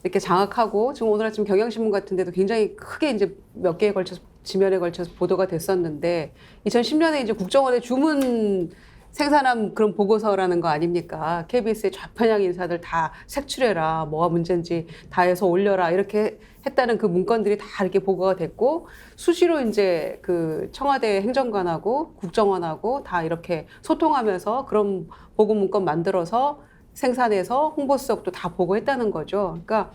이렇게 장악하고, 지금 오늘 아침 경향신문 같은 데도 굉장히 크게 이제 몇 개에 걸쳐서, 지면에 걸쳐서 보도가 됐었는데, 2010년에 이제 국정원의 주문 생산한 그런 보고서라는 거 아닙니까? KBS의 좌편향 인사들 다 색출해라, 뭐가 문제인지 다 해서 올려라, 이렇게 했다는 그 문건들이 다 이렇게 보고가 됐고, 수시로 이제 그 청와대 행정관하고 국정원하고 다 이렇게 소통하면서 그런 보고 문건 만들어서 생산해서 홍보수석도 다 보고했다는 거죠. 그러니까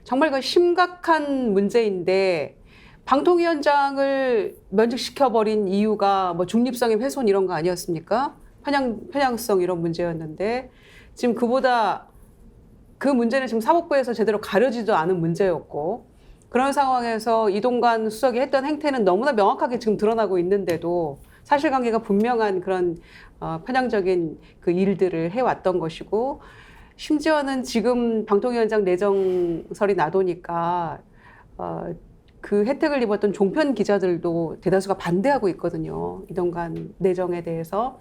정말 그 심각한 문제인데, 방통위원장을 면직시켜버린 이유가 뭐 중립성의 훼손 이런 거 아니었습니까? 편향성 이런 문제였는데, 지금 그 문제는 지금 사법부에서 제대로 가려지도 않은 문제였고, 그런 상황에서 이동관 수석이 했던 행태는 너무나 명확하게 지금 드러나고 있는데도 사실관계가 분명한 그런 편향적인 그 일들을 해왔던 것이고, 심지어는 지금 방통위원장 내정설이 나도니까 그 혜택을 입었던 종편 기자들도 대다수가 반대하고 있거든요. 이동관 내정에 대해서.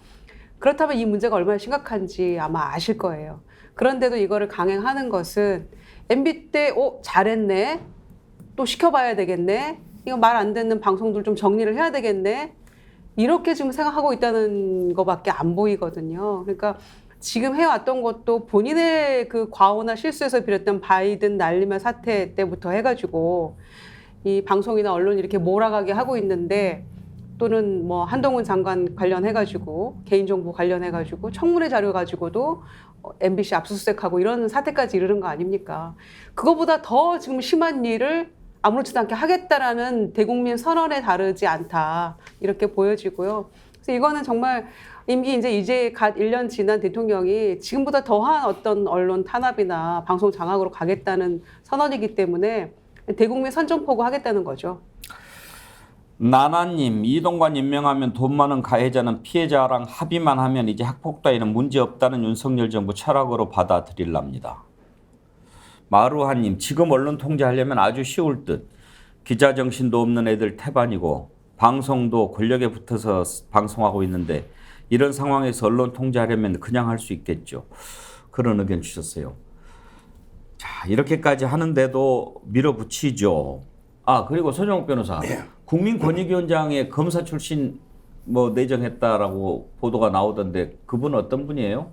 그렇다면 이 문제가 얼마나 심각한지 아마 아실 거예요. 그런데도 이거를 강행하는 것은 MB 때 잘했네, 또 시켜봐야 되겠네, 이거 말 안 듣는 방송들 좀 정리를 해야 되겠네, 이렇게 지금 생각하고 있다는 것밖에 안 보이거든요. 그러니까 지금 해왔던 것도 본인의 그 과오나 실수에서 비롯된 바이든 날리면 사태 때부터 해가지고 이 방송이나 언론이 이렇게 몰아가게 하고 있는데, 또는 뭐 한동훈 장관 관련해가지고, 개인정보 관련해가지고 청문회 자료 가지고도 MBC 압수수색하고 이런 사태까지 이르는 거 아닙니까? 그거보다 더 지금 심한 일을 아무렇지도 않게 하겠다라는 대국민 선언에 다르지 않다, 이렇게 보여지고요. 그래서 이거는 정말 임기 이제 갓 1년 지난 대통령이 지금보다 더한 어떤 언론 탄압이나 방송 장악으로 가겠다는 선언이기 때문에 대국민 선전포고 하겠다는 거죠. 나나님, 이동관 임명하면 돈 많은 가해자는 피해자랑 합의만 하면 이제 학폭 따위는 문제 없다는 윤석열 정부 철학으로 받아들일랍니다. 마루하님, 지금 언론 통제하려면 아주 쉬울 듯. 기자 정신도 없는 애들 태반이고 방송도 권력에 붙어서 방송하고 있는데 이런 상황에서 언론 통제하려면 그냥 할 수 있겠죠. 그런 의견 주셨어요. 자, 이렇게까지 하는데도 밀어붙이죠. 아, 그리고 손영욱 변호사, 국민권익위원장에 검사 출신 뭐 내정했다라고 보도가 나오던데 그분은 어떤 분이에요?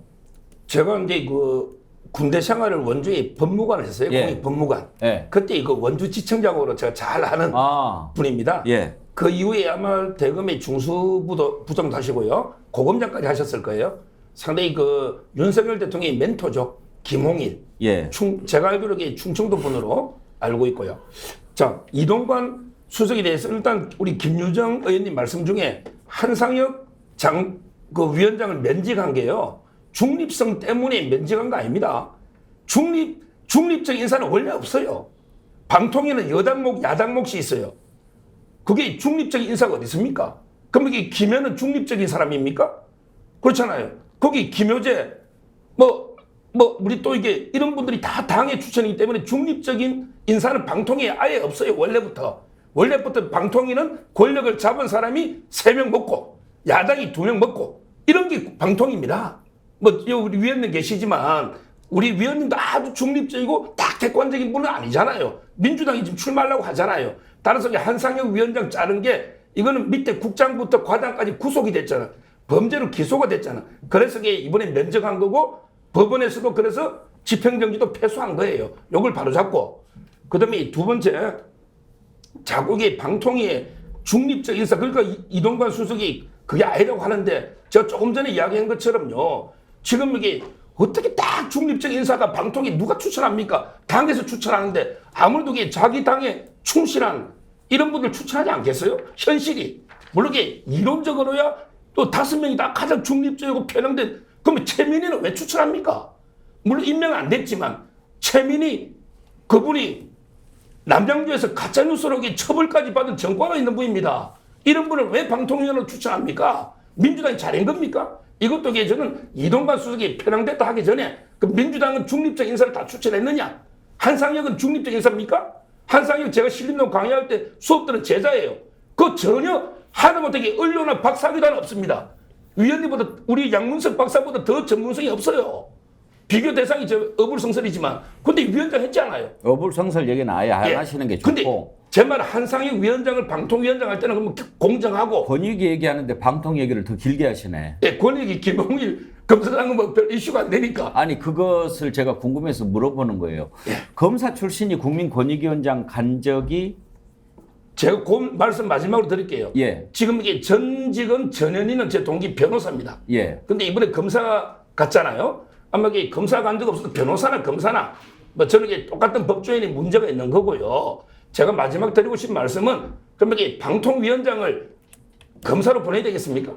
제가 이제 그 군대 생활을 원주에 법무관을 했어요. 예. 국립법무관. 예. 그때 그 원주지청장으로 제가 잘 아는 아, 분입니다. 예. 그 이후에 아마 대검의 중수부장 하시고요. 고검장까지 하셨을 거예요. 상당히 그 윤석열 대통령의 멘토죠. 김홍일. 예. 제가 알기로 충청도 분으로 알고 있고요. 자, 이동관 수석에 대해서 일단 우리 김유정 의원님 말씀 중에 한상혁 위원장을 면직한 게요. 중립성 때문에 면직한 거 아닙니다. 중립적 인사는 원래 없어요. 방통위는 여당 몫, 야당 몫이 있어요. 그게 중립적 인사가 어디 있습니까? 그럼 이게 김현은 중립적인 사람입니까? 그렇잖아요. 거기 김효재, 우리 또 이게 이런 분들이 다 당의 추천이기 때문에 중립적인 인사는 방통위에 아예 없어요. 원래부터 방통위는 권력을 잡은 사람이 3명 먹고 야당이 2명 먹고 이런 게 방통위입니다. 우리 위원님 계시지만 우리 위원님도 아주 중립적이고 딱 객관적인 분은 아니잖아요. 민주당이 지금 출마하려고 하잖아요. 따라서 한상혁 위원장 자른 게 이거는 밑에 국장부터 과장까지 구속이 됐잖아. 범죄로 기소가 됐잖아. 그래서 이번에 면직한 거고 법원에서도 그래서 집행정지도 패소한 거예요. 요걸 바로 잡고. 그 다음에 두 번째, 자국의 방통위의 중립적 인사, 그러니까 이동관 수석이 그게 아니라고 하는데 제가 조금 전에 이야기한 것처럼요. 지금 이게 어떻게 딱 중립적 인사가 방통위 누가 추천합니까? 당에서 추천하는데 아무래도 이게 자기 당에 충실한 이런 분들 추천하지 않겠어요? 현실이. 물론 이게 이론적으로야 또 5명이 다 가장 중립적이고 편향된, 그러면 최민희는 왜 추천합니까? 물론 임명은 안 됐지만 최민희 그분이 남양주에서 가짜뉴스로 처벌까지 받은 전과가 있는 분입니다. 이런 분을 왜 방통위원으로 추천합니까? 민주당이 잘한 겁니까? 이것도 저는 이동관 수석이 편향됐다 하기 전에 그 민주당은 중립적 인사를 다 추천했느냐? 한상혁은 중립적 인사입니까? 한상혁 제가 신림동 강의할 때 수업 들은 제자예요. 그 전혀 하다못해 언론학 박사기도는 없습니다. 위원님보다 우리 양문석 박사보다 더 전문성이 없어요. 비교 대상이 어불성설이지만 근데 위원장 했잖아요. 어불성설 얘기는 아예 안 하시는 게 좋고. 근데 제 말 한상혁 위원장을 방통위원장 할 때는 그러면 공정하고 권익위 얘기하는데 방통 얘기를 더 길게 하시네. 예, 권익위 김홍일 검사장은 뭐 별 이슈가 안 되니까. 아니 그것을 제가 궁금해서 물어보는 거예요. 검사 출신이 국민권익위원장 간 적이 제가 그 말씀 마지막으로 드릴게요. 예. 지금 이게 전직은 전현희는 제 동기 변호사입니다. 예. 근데 이번에 검사 갔잖아요. 아마 이게 검사 간 적 없어도 변호사나 검사나 뭐 저는 이게 똑같은 법조인이 문제가 있는 거고요. 제가 마지막 드리고 싶은 말씀은 그러면 이게 방통위원장을 검사로 보내야 되겠습니까?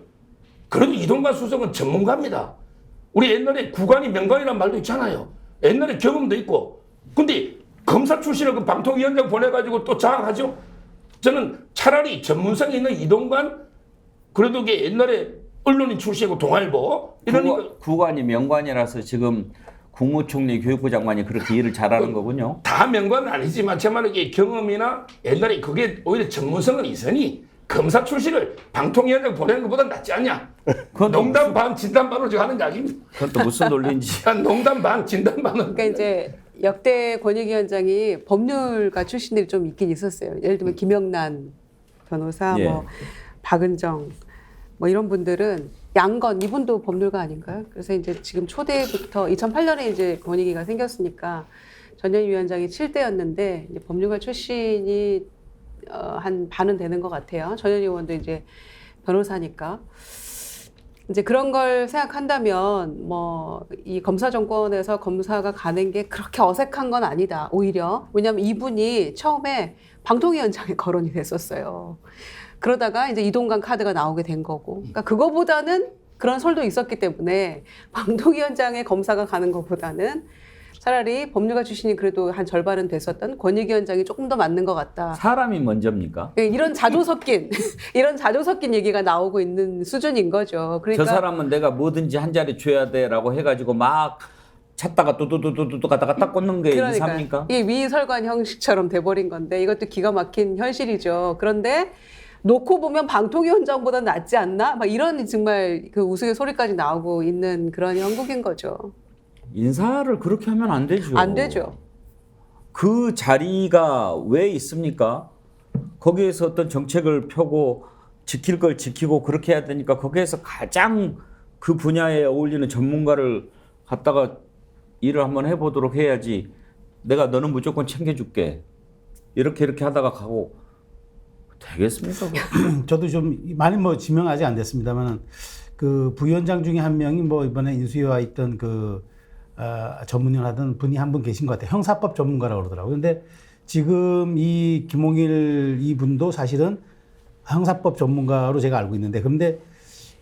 그래도 이동관 수석은 전문가입니다. 우리 옛날에 구관이 명관이라는 말도 있잖아요. 옛날에 경험도 있고. 근데 검사 출신을 그 방통위원장 보내가지고 또 장악하죠? 저는 차라리 전문성이 있는 이동관, 그래도 이게 옛날에 언론인 출신이고 동아일보 이러니까 구관이 명관이라서 지금 국무총리 교육부 장관이 그렇게 일을 잘하는 거군요. 다 명관은 아니지만 제 말은 이게 경험이나 옛날에 그게 오히려 전문성은 있으니 검사 출신을 방통위원장 보내는 것보다 낫지 않냐. 농담 반 진담 반으로 지금 하는 이야기입니다. 그건 또 무슨 논리인지. 농담 반 진담 반은. 그러니까 이제 역대 권익위원장이 법률가 출신들이 좀 있긴 있었어요. 예를 들면 김영란 변호사, 예. 뭐 박은정, 뭐 이런 분들은 양건 이분도 법률가 아닌가요? 그래서 이제 지금 초대부터 2008년에 이제 권익위가 생겼으니까 전현희 위원장이 7대였는데 이제 법률가 출신이 한 반은 되는 것 같아요. 전현희 의원도 이제 변호사니까. 이제 그런 걸 생각한다면 뭐 이 검사 정권에서 검사가 가는 게 그렇게 어색한 건 아니다. 오히려 왜냐하면 이분이 처음에 방통위원장에 거론이 됐었어요. 그러다가 이제 이동관 카드가 나오게 된 거고. 그러니까 그거보다는 그런 설도 있었기 때문에 방통위원장에 검사가 가는 것보다는 차라리 법률가 출신이 그래도 한 절반은 됐었던 권익위원장이 조금 더 맞는 것 같다. 사람이 먼저입니까? 이런 자조 섞인 이런 자조 섞인 얘기가 나오고 있는 수준인 거죠. 그러니까 저 사람은 내가 뭐든지 한 자리 줘야 돼라고 해가지고 막 찾다가 뚜두두두두 가다가 딱 꽂는 게 인사입니까? 이게 위설관 형식처럼 돼버린 건데 이것도 기가 막힌 현실이죠. 그런데 놓고 보면 방통위원장보다 낫지 않나? 막 이런 정말 그 우스갯소리까지 나오고 있는 그런 형국인 거죠. 인사를 그렇게 하면 안 되죠. 안 되죠. 그 자리가 왜 있습니까? 거기에서 어떤 정책을 펴고 지킬 걸 지키고 그렇게 해야 되니까 거기에서 가장 그 분야에 어울리는 전문가를 갖다가 일을 한번 해보도록 해야지. 내가 너는 무조건 챙겨줄게. 이렇게 하다가 가고 되겠습니까? 저도 좀 많이 뭐 지명하지 안 됐습니다만 그 부위원장 중에 한 명이 뭐 이번에 인수위와 있던 그 전문위원 하던 분이 한 분 계신 것 같아요. 형사법 전문가라고 그러더라고요. 근데 지금 이 김홍일 이분도 사실은 형사법 전문가로 제가 알고 있는데 그런데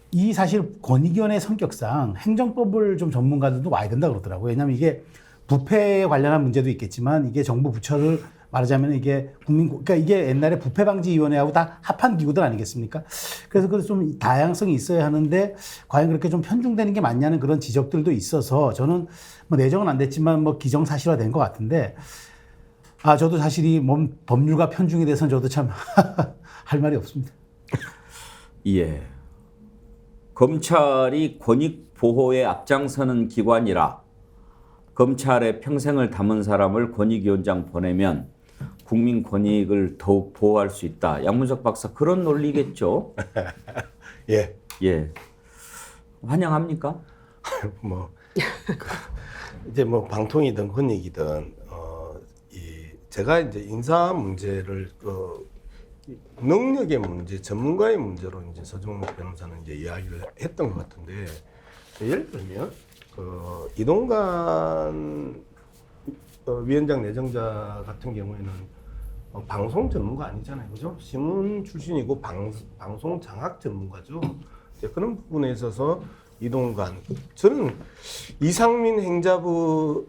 이 사실 권익위원회 성격상 행정법을 좀 전문가들도 와야 된다고 그러더라고요. 왜냐하면 이게 부패에 관련한 문제도 있겠지만 이게 정부 부처를 말하자면 이게 그러니까 이게 옛날에 부패방지위원회하고 다 합한 기구들 아니겠습니까? 그래서 좀 다양성이 있어야 하는데 과연 그렇게 좀 편중되는 게 맞냐는 그런 지적들도 있어서 저는 뭐 내정은 안 됐지만 뭐 기정사실화된 것 같은데 저도 사실 이 법률과 편중에 대해서는 저도 참 할 말이 없습니다. 예. 검찰이 권익 보호에 앞장서는 기관이라 검찰에 평생을 담은 사람을 권익위원장 보내면 국민 권익을 더욱 보호할 수 있다. 양문석 박사 그런 논리겠죠? 예. 예. 환영합니까? 뭐 이제 뭐 방통이든 권익이든 제가 이제 인사 문제를 능력의 문제, 전문가의 문제로 이제 서정록 변호사는 이제 이야기를 했던 것 같은데 예를 들면 이동관 위원장 내정자 같은 경우에는 방송 전문가 아니잖아요, 그죠? 신문 출신이고 방송 장악 전문가죠. 이제 그런 부분에 있어서 이동관, 저는 이상민 행자부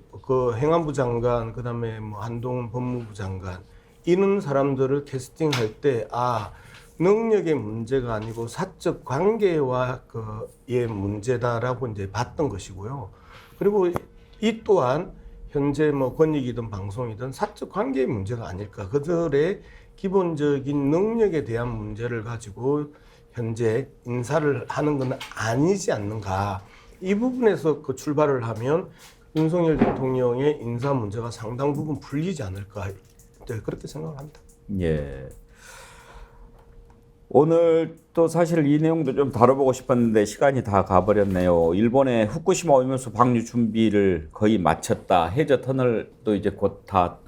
행안부 장관, 그다음에 뭐 한동훈 법무부 장관 이런 사람들을 캐스팅할 때 능력의 문제가 아니고 사적 관계와 의 문제다라고 이제 봤던 것이고요. 그리고 이 또한 현재 뭐 권익이든 방송이든 사적 관계의 문제가 아닐까. 그들의 기본적인 능력에 대한 문제를 가지고 현재 인사를 하는 건 아니지 않는가. 이 부분에서 출발을 하면 윤석열 대통령의 인사 문제가 상당 부분 풀리지 않을까. 네, 그렇게 생각을 합니다. 예. 오늘 또 사실 이 내용도 좀 다뤄보고 싶었는데 시간이 다 가버렸네요. 일본의 후쿠시마 오염수 방류 준비를 거의 마쳤다. 해저 터널도 이제 곧 다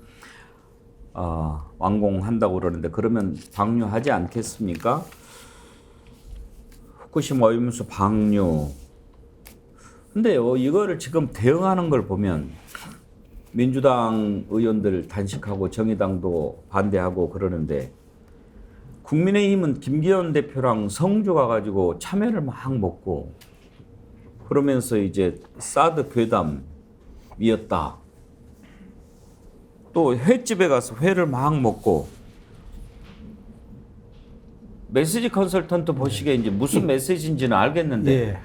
완공한다고 그러는데 그러면 방류하지 않겠습니까? 후쿠시마 오염수 방류. 근데요, 이거를 지금 대응하는 걸 보면 민주당 의원들 단식하고 정의당도 반대하고 그러는데 국민의힘은 김기현 대표랑 성주 가가지고 참외를 막 먹고 그러면서 이제 사드 괴담이었다. 또 횟집에 가서 회를 막 먹고 메시지 컨설턴트 보시기에 이제 무슨 메시지인지는 알겠는데 예.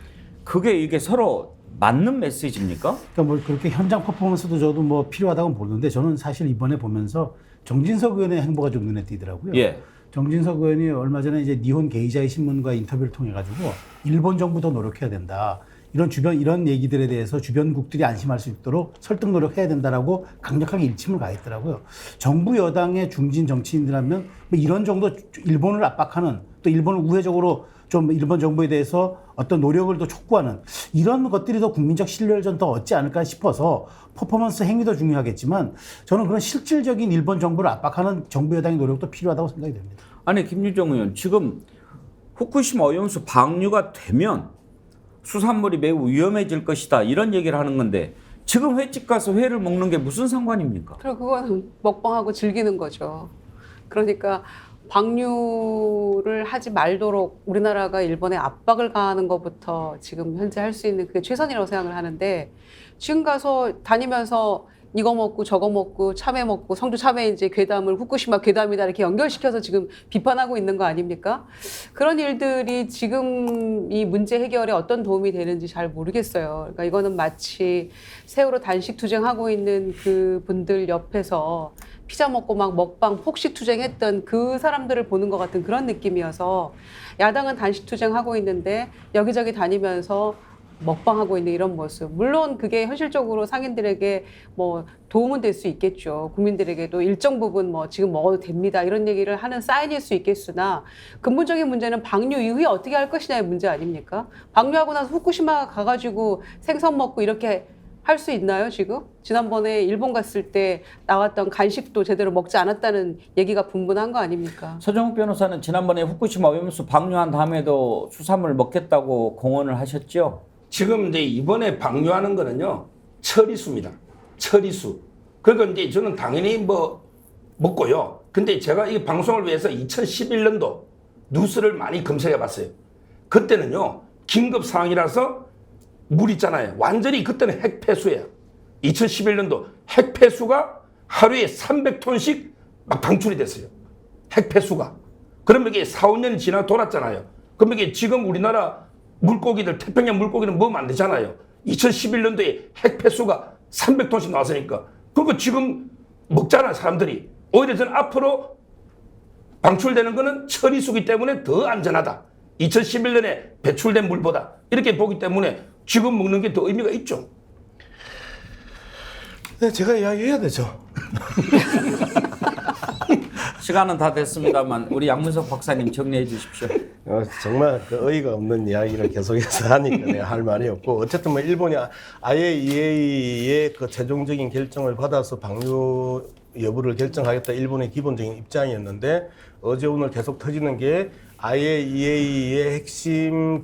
그게 이게 서로 맞는 메시지입니까? 그러니까 뭐 그렇게 현장 퍼포먼스도 저도 뭐 필요하다고 보는데 저는 사실 이번에 보면서 정진석 의원의 행보가 좀 눈에 띄더라고요. 예. 정진석 의원이 얼마 전에 이제 니혼 게이자이 신문과 인터뷰를 통해 가지고 일본 정부도 노력해야 된다. 이런 얘기들에 대해서 주변국들이 안심할 수 있도록 설득 노력해야 된다라고 강력하게 일침을 가했더라고요. 정부 여당의 중진 정치인들하면 뭐 이런 정도 일본을 압박하는 또 일본을 우회적으로 좀 일본 정부에 대해서 어떤 노력을 더 촉구하는 이런 것들이 더 국민적 신뢰를 좀 더 얻지 않을까 싶어서 퍼포먼스 행위도 중요하겠지만 저는 그런 실질적인 일본 정부를 압박하는 정부 여당의 노력도 필요하다고 생각이 됩니다. 아니 김유정 의원 지금 후쿠시마 오염수 방류가 되면 수산물이 매우 위험해질 것이다 이런 얘기를 하는 건데 지금 횟집 가서 회를 먹는 게 무슨 상관입니까? 그리고 그건 먹방하고 즐기는 거죠. 그러니까 방류를 하지 말도록 우리나라가 일본에 압박을 가하는 것부터 지금 현재 할 수 있는 그게 최선이라고 생각을 하는데 지금 가서 다니면서 이거 먹고 저거 먹고 참외 먹고 성주 참외 이제 괴담을 후쿠시마 괴담이다 이렇게 연결시켜서 지금 비판하고 있는 거 아닙니까? 그런 일들이 지금 이 문제 해결에 어떤 도움이 되는지 잘 모르겠어요. 그러니까 이거는 마치 세월호 단식 투쟁하고 있는 그 분들 옆에서 피자 먹고 막 먹방 폭식 투쟁했던 그 사람들을 보는 것 같은 그런 느낌이어서 야당은 단식 투쟁하고 있는데 여기저기 다니면서 먹방하고 있는 이런 모습. 물론 그게 현실적으로 상인들에게 뭐 도움은 될 수 있겠죠. 국민들에게도 일정 부분 뭐 지금 먹어도 됩니다. 이런 얘기를 하는 사인일 수 있겠으나 근본적인 문제는 방류 이후에 어떻게 할 것이냐의 문제 아닙니까? 방류하고 나서 후쿠시마 가가지고 생선 먹고 이렇게 할 수 있나요, 지금? 지난번에 일본 갔을 때 나왔던 간식도 제대로 먹지 않았다는 얘기가 분분한 거 아닙니까? 서정욱 변호사는 지난번에 후쿠시마 오염수 방류한 다음에도 수산물 먹겠다고 공언을 하셨죠? 지금 이제 이번에 방류하는 거는요, 처리수입니다. 처리수. 그러니까 이제 저는 당연히 뭐 먹고요. 근데 제가 이 방송을 위해서 2011년도 뉴스를 많이 검색해 봤어요. 그때는요, 긴급 상황이라서 물 있잖아요. 완전히 그때는 핵폐수예요. 2011년도 핵폐수가 하루에 300톤씩 막 방출이 됐어요. 핵폐수가. 그러면 이게 4, 5년이 지나 돌았잖아요. 그러면 이게 지금 우리나라 물고기들, 태평양 물고기는 먹으면 안 되잖아요. 2011년도에 핵폐수가 300톤씩 나왔으니까. 그러니까 지금 먹잖아요, 사람들이. 오히려 저는 앞으로 방출되는 거는 처리수기 때문에 더 안전하다. 2011년에 배출된 물보다. 이렇게 보기 때문에 지금 먹는 게 더 의미가 있죠. 네, 제가 이야기해야 되죠. 시간은 다 됐습니다만 우리 양문석 박사님 정리해 주십시오. 정말 그 어이가 없는 이야기를 계속해서 하니까 내가 할 말이 없고 어쨌든 뭐 일본이 IAEA의 그 최종적인 결정을 받아서 방류 여부를 결정하겠다 일본의 기본적인 입장이었는데 어제 오늘 계속 터지는 게 IAEA의 핵심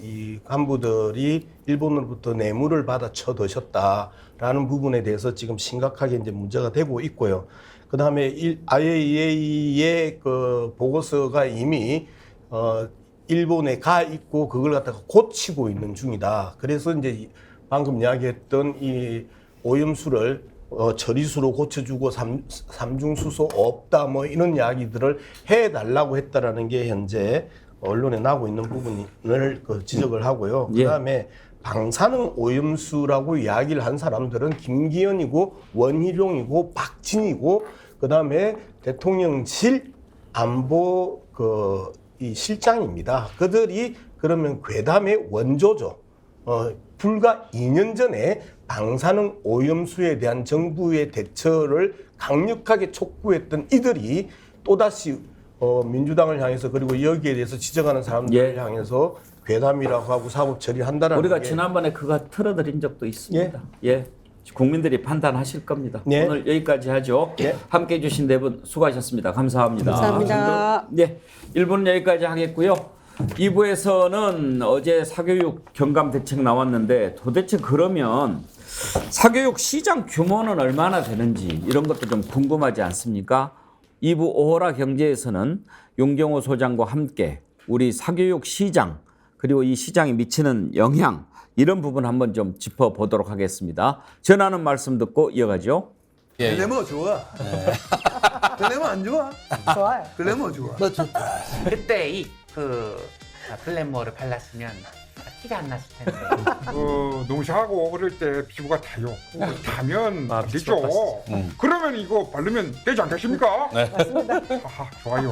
이 간부들이 일본으로부터 뇌물을 받아 쳐드셨다라는 부분에 대해서 지금 심각하게 이제 문제가 되고 있고요. 그 다음에 IAEA의 그 보고서가 이미 일본에 가 있고 그걸 갖다가 고치고 있는 중이다. 그래서 이제 방금 이야기했던 이 오염수를 처리수로 고쳐주고 삼중수소 없다 뭐 이런 이야기들을 해달라고 했다라는 게 현재 언론에 나오고 있는 부분을 지적을 하고요. 예. 그다음에 방사능 오염수라고 이야기를 한 사람들은 김기현이고 원희룡이고 박진이고 그다음에 대통령실 안보 이 실장입니다. 그들이 그러면 괴담의 원조죠. 불과 2년 전에 방사능 오염수에 대한 정부의 대처를 강력하게 촉구했던 이들이 또다시 민주당을 향해서 그리고 여기에 대해서 지적하는 사람들을 향해서 괴담이라고 하고 사법 처리한다라는 우리가 게 지난번에 그거 틀어드린 적도 있습니다. 예. 국민들이 판단하실 겁니다. 예. 오늘 여기까지 하죠. 예. 함께해 주신 네 분 수고하셨습니다. 감사합니다. 감사합니다. 네, 1부는 여기까지 하겠고요. 2부에서는 어제 사교육 경감 대책 나왔는데 도대체 그러면 사교육 시장 규모는 얼마나 되는지 이런 것도 좀 궁금하지 않습니까? 2부 오호라 경제에서는 용경호 소장과 함께 우리 사교육 시장 그리고 이 시장이 미치는 영향 이런 부분 한번 좀 짚어보도록 하겠습니다. 전하는 말씀 듣고 이어가죠. 글래머 좋아. 글래머 안 좋아? 좋아요. 글래머 좋아. 너 좋다. 그때 글래머를 발랐으면 티가 안 났을 텐데. 농사하고 그럴 때 피부가 타요. 타면 안 되죠. 그러면 이거 바르면 되지 않겠습니까? 네. 맞습니다. 아하, 좋아요.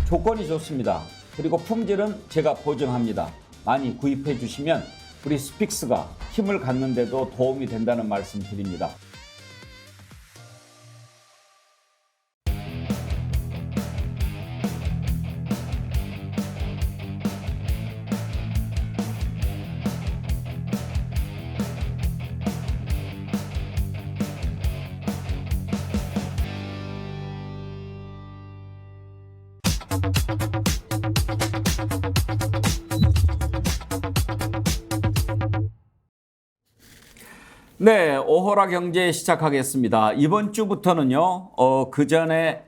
조건이 좋습니다. 그리고 품질은 제가 보증합니다. 많이 구입해 주시면 우리 스픽스가 힘을 갖는 데도 도움이 된다는 말씀 드립니다. 네, 오호라 경제 시작하겠습니다. 이번 주부터는요, 그 전에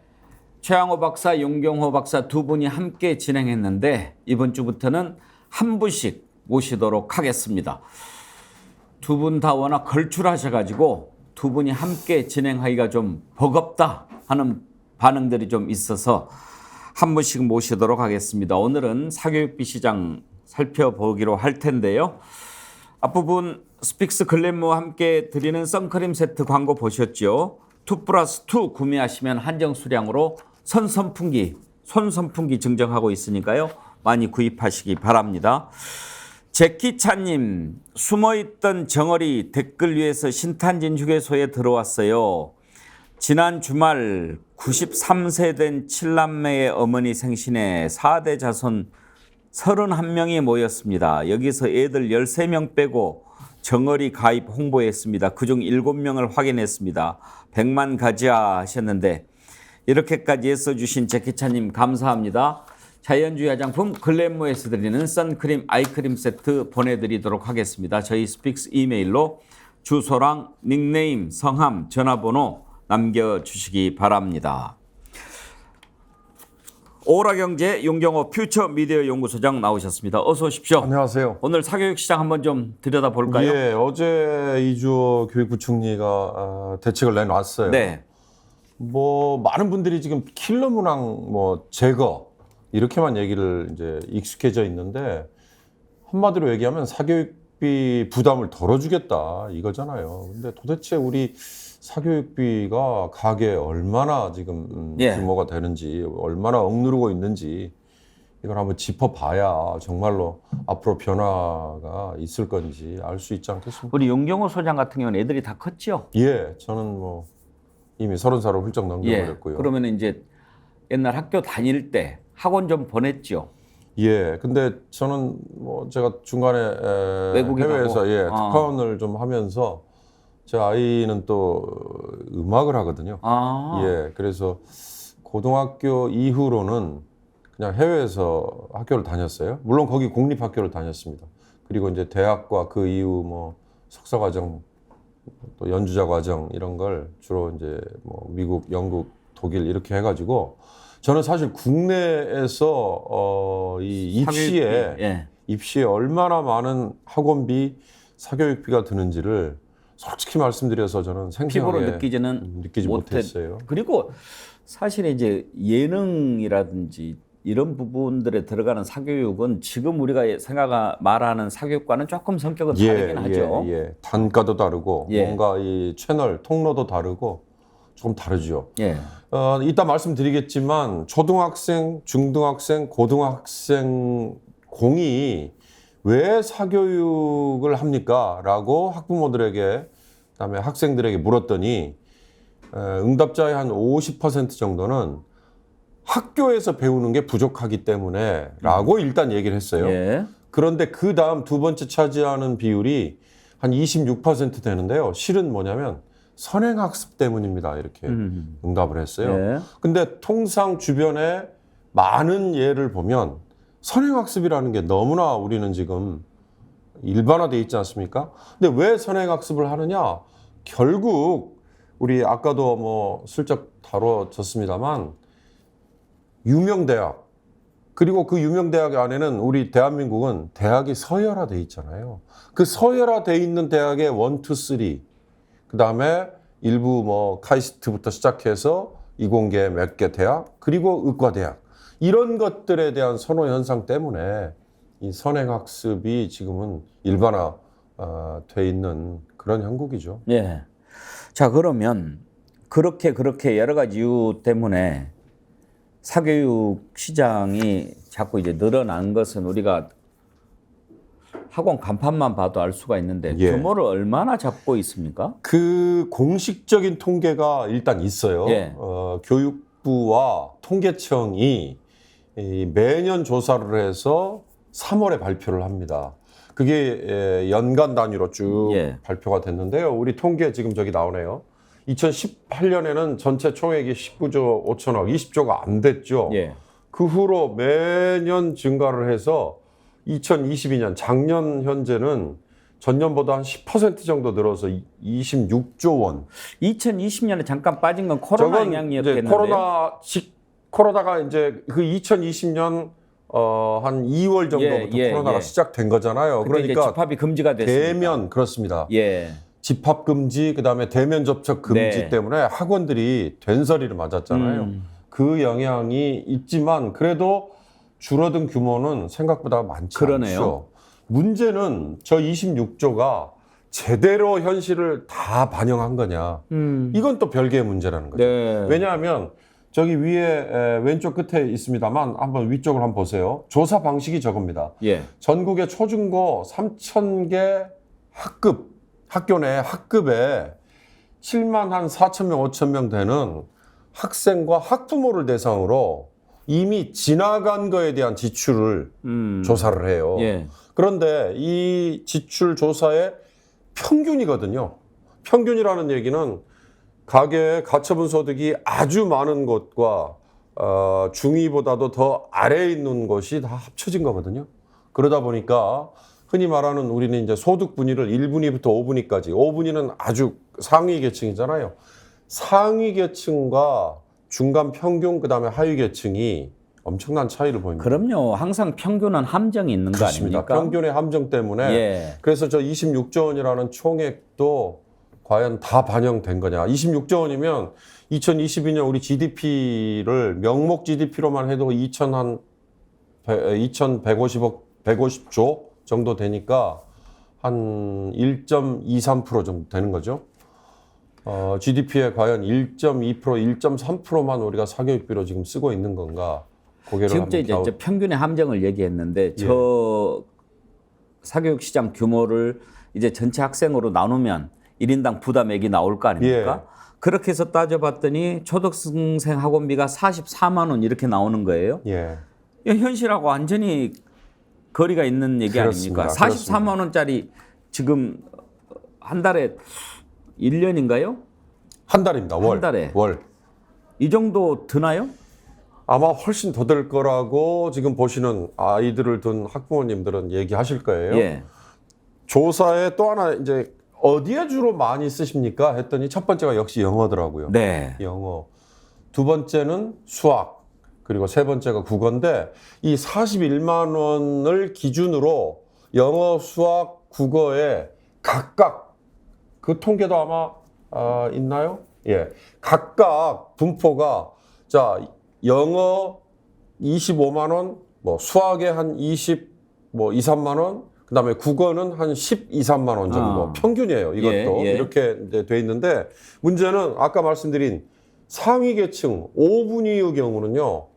최양호 박사, 용경호 박사 두 분이 함께 진행했는데 이번 주부터는 한 분씩 모시도록 하겠습니다. 두 분 다 워낙 걸출하셔가지고 두 분이 함께 진행하기가 좀 버겁다 하는 반응들이 좀 있어서 한 분씩 모시도록 하겠습니다. 오늘은 사교육비 시장 살펴보기로 할 텐데요. 앞부분 스픽스 글램모와 함께 드리는 선크림 세트 광고 보셨죠? 2+2 구매하시면 한정 수량으로 손선풍기 증정하고 있으니까요. 많이 구입하시기 바랍니다. 제키차님, 숨어있던 정어리 댓글 위에서 신탄진 휴게소에 들어왔어요. 지난 주말 93세 된 7남매의 어머니 생신에 4대 자손 31명이 모였습니다. 여기서 애들 13명 빼고 정어리 가입 홍보했습니다. 그중 7명을 확인했습니다. 100만 가지야 하셨는데 이렇게까지 애써주신 제키차님 감사합니다. 자연주의 화장품 글램모에서 드리는 선크림 아이크림 세트 보내드리도록 하겠습니다. 저희 스픽스 이메일로 주소랑 닉네임, 성함, 전화번호 남겨주시기 바랍니다. 오라경제 용경호 퓨처미디어 연구소장 나오셨습니다. 어서 오십시오. 안녕하세요. 오늘 사교육 시장 한번 좀 들여다볼까요? 예, 어제 이주호 교육부총리가 대책을 내놨어요. 네. 뭐 많은 분들이 지금 킬러 문항 뭐 제거 이렇게만 얘기를 이제 익숙해져 있는데 한마디로 얘기하면 사교육비 부담을 덜어주겠다 이거잖아요. 근데 도대체 우리 사교육비가 가계에 얼마나 지금 규모가 되는지, 얼마나 억누르고 있는지 이걸 한번 짚어봐야 정말로 앞으로 변화가 있을 건지 알 수 있지 않겠습니까? 우리 용경호 소장 같은 경우는 애들이 다 컸죠? 예, 저는 뭐 이미 30살을 훌쩍 넘겨버렸고요. 그러면 이제 옛날 학교 다닐 때 학원 좀 보냈죠? 예, 근데 저는 뭐 제가 중간에 해외에서 특파원을 좀 하면서 제 아이는 또 음악을 하거든요. 예, 그래서 고등학교 이후로는 그냥 해외에서 학교를 다녔어요. 물론 거기 공립학교를 다녔습니다. 그리고 이제 대학과 그 이후 뭐 석사과정, 또 연주자 과정 이런 걸 주로 이제 뭐 미국, 영국, 독일 이렇게 해가지고 저는 사실 국내에서 이 입시에 얼마나 많은 학원비, 사교육비가 드는지를 솔직히 말씀드려서 저는 생생하게 느끼지 못했어요. 그리고 사실 이제 예능이라든지 이런 부분들에 들어가는 사교육은 지금 우리가 말하는 사교육과는 조금 성격은 다르긴 하죠. 예. 단가도 다르고 뭔가 이 채널 통로도 다르고 조금 다르죠. 이따 말씀드리겠지만 초등학생, 중등학생, 고등학생 공이 왜 사교육을 합니까? 라고 학부모들에게 그다음에 학생들에게 물었더니 응답자의 한 50% 정도는 학교에서 배우는 게 부족하기 때문에 라고 일단 얘기를 했어요. 그런데 그 다음 두 번째 차지하는 비율이 한 26% 되는데요. 실은 뭐냐면 선행학습 때문입니다. 이렇게 응답을 했어요. 근데 통상 주변에 많은 예를 보면 선행학습이라는 게 너무나 우리는 지금 일반화되어 있지 않습니까? 근데 왜 선행학습을 하느냐? 결국 우리 아까도 뭐 슬쩍 다뤄졌습니다만 유명 대학 그리고 그 유명 대학 안에는 우리 대한민국은 대학이 서열화되어 있잖아요. 그 서열화되어 있는 대학의 1, 2, 3 그다음에 일부 뭐 카이스트부터 시작해서 이공계 몇 개 대학 그리고 의과대학 이런 것들에 대한 선호 현상 때문에 이 선행학습이 지금은 일반화돼 있는 그런 형국이죠. 예. 자, 그러면 그렇게 여러 가지 이유 때문에 사교육 시장이 자꾸 이제 늘어난 것은 우리가 학원 간판만 봐도 알 수가 있는데 규모를 얼마나 잡고 있습니까? 그 공식적인 통계가 일단 있어요. 교육부와 통계청이 매년 조사를 해서 3월에 발표를 합니다. 그게 연간 단위로 쭉 발표가 됐는데요. 우리 통계 지금 저기 나오네요. 2018년에는 전체 총액이 19조 5천억, 20조가 안 됐죠. 그 후로 매년 증가를 해서 2022년 작년 현재는 전년보다 한 10% 정도 늘어서 26조 원. 2020년에 잠깐 빠진 건 코로나 영향이었겠는데요. 코로나가 이제 그 2020년 한 2월 정도부터 코로나가 시작된 거잖아요. 그러니까 이제 집합이 금지가 됐습니다. 대면 그렇습니다. 집합 금지, 그다음에 대면 접촉 금지 네. 때문에 학원들이 된서리를 맞았잖아요. 그 영향이 있지만 그래도 줄어든 규모는 생각보다 많지 그러네요. 않죠. 문제는 저 26조가 제대로 현실을 다 반영한 거냐. 이건 또 별개의 문제라는 거죠. 네. 왜냐하면 저기 위에 왼쪽 끝에 있습니다만 한번 위쪽을 한번 보세요. 조사 방식이 저겁니다. 예. 전국의 초중고 3,000개 학교 내 학급에 7만 한 4,000명, 5,000명 되는 학생과 학부모를 대상으로 이미 지나간 거에 대한 지출을 조사를 해요. 예. 그런데 이 지출 조사의 평균이거든요. 평균이라는 얘기는 가계의 가처분 소득이 아주 많은 곳과 중위보다도 더 아래에 있는 곳이 다 합쳐진 거거든요. 그러다 보니까 흔히 말하는 우리는 이제 소득 분위를 1분위부터 5분위까지, 5분위는 아주 상위 계층이잖아요. 상위 계층과 중간 평균, 그다음에 하위 계층이 엄청난 차이를 보입니다. 그럼요. 항상 평균은 함정이 있는 거 그렇습니다. 아닙니까? 평균의 함정 때문에. 예. 그래서 저 26조 원이라는 총액도 과연 다 반영된 거냐. 26조 원이면 2022년 우리 GDP를 명목 GDP로만 해도 2,150조 정도 되니까 한 1.23% 정도 되는 거죠. GDP에 과연 1.2%, 1.3%만 우리가 사교육비로 지금 쓰고 있는 건가? 고개를 지금 한번 이제 평균의 함정을 얘기했는데 예. 저 사교육 시장 규모를 이제 전체 학생으로 나누면 1인당 부담액이 나올 거 아닙니까? 예. 그렇게 해서 따져봤더니 초등생 학원비가 44만 원 이렇게 나오는 거예요. 예. 현실하고 완전히 거리가 있는 얘기 그렇습니다. 아닙니까? 44만 원짜리 지금 한 달에 1년인가요? 한 달입니다. 월. 한 달에. 월. 이 정도 드나요? 아마 훨씬 더 될 거라고 지금 보시는 아이들을 둔 학부모님들은 얘기하실 거예요. 예. 조사에 또 하나 이제 어디에 주로 많이 쓰십니까? 했더니 첫 번째가 역시 영어더라고요. 네. 영어. 두 번째는 수학. 그리고 세 번째가 국어인데 이 41만 원을 기준으로 영어, 수학, 국어에 각각 그 통계도 아마 있나요? 예. 각각 분포가 자, 영어 25만 원, 뭐 수학에 한 2, 3만 원, 그다음에 국어는 한 12, 3만 원 정도 평균이에요. 이것도 예. 이렇게 이제 돼 있는데 문제는 아까 말씀드린 상위 계층 5분위의 경우는요.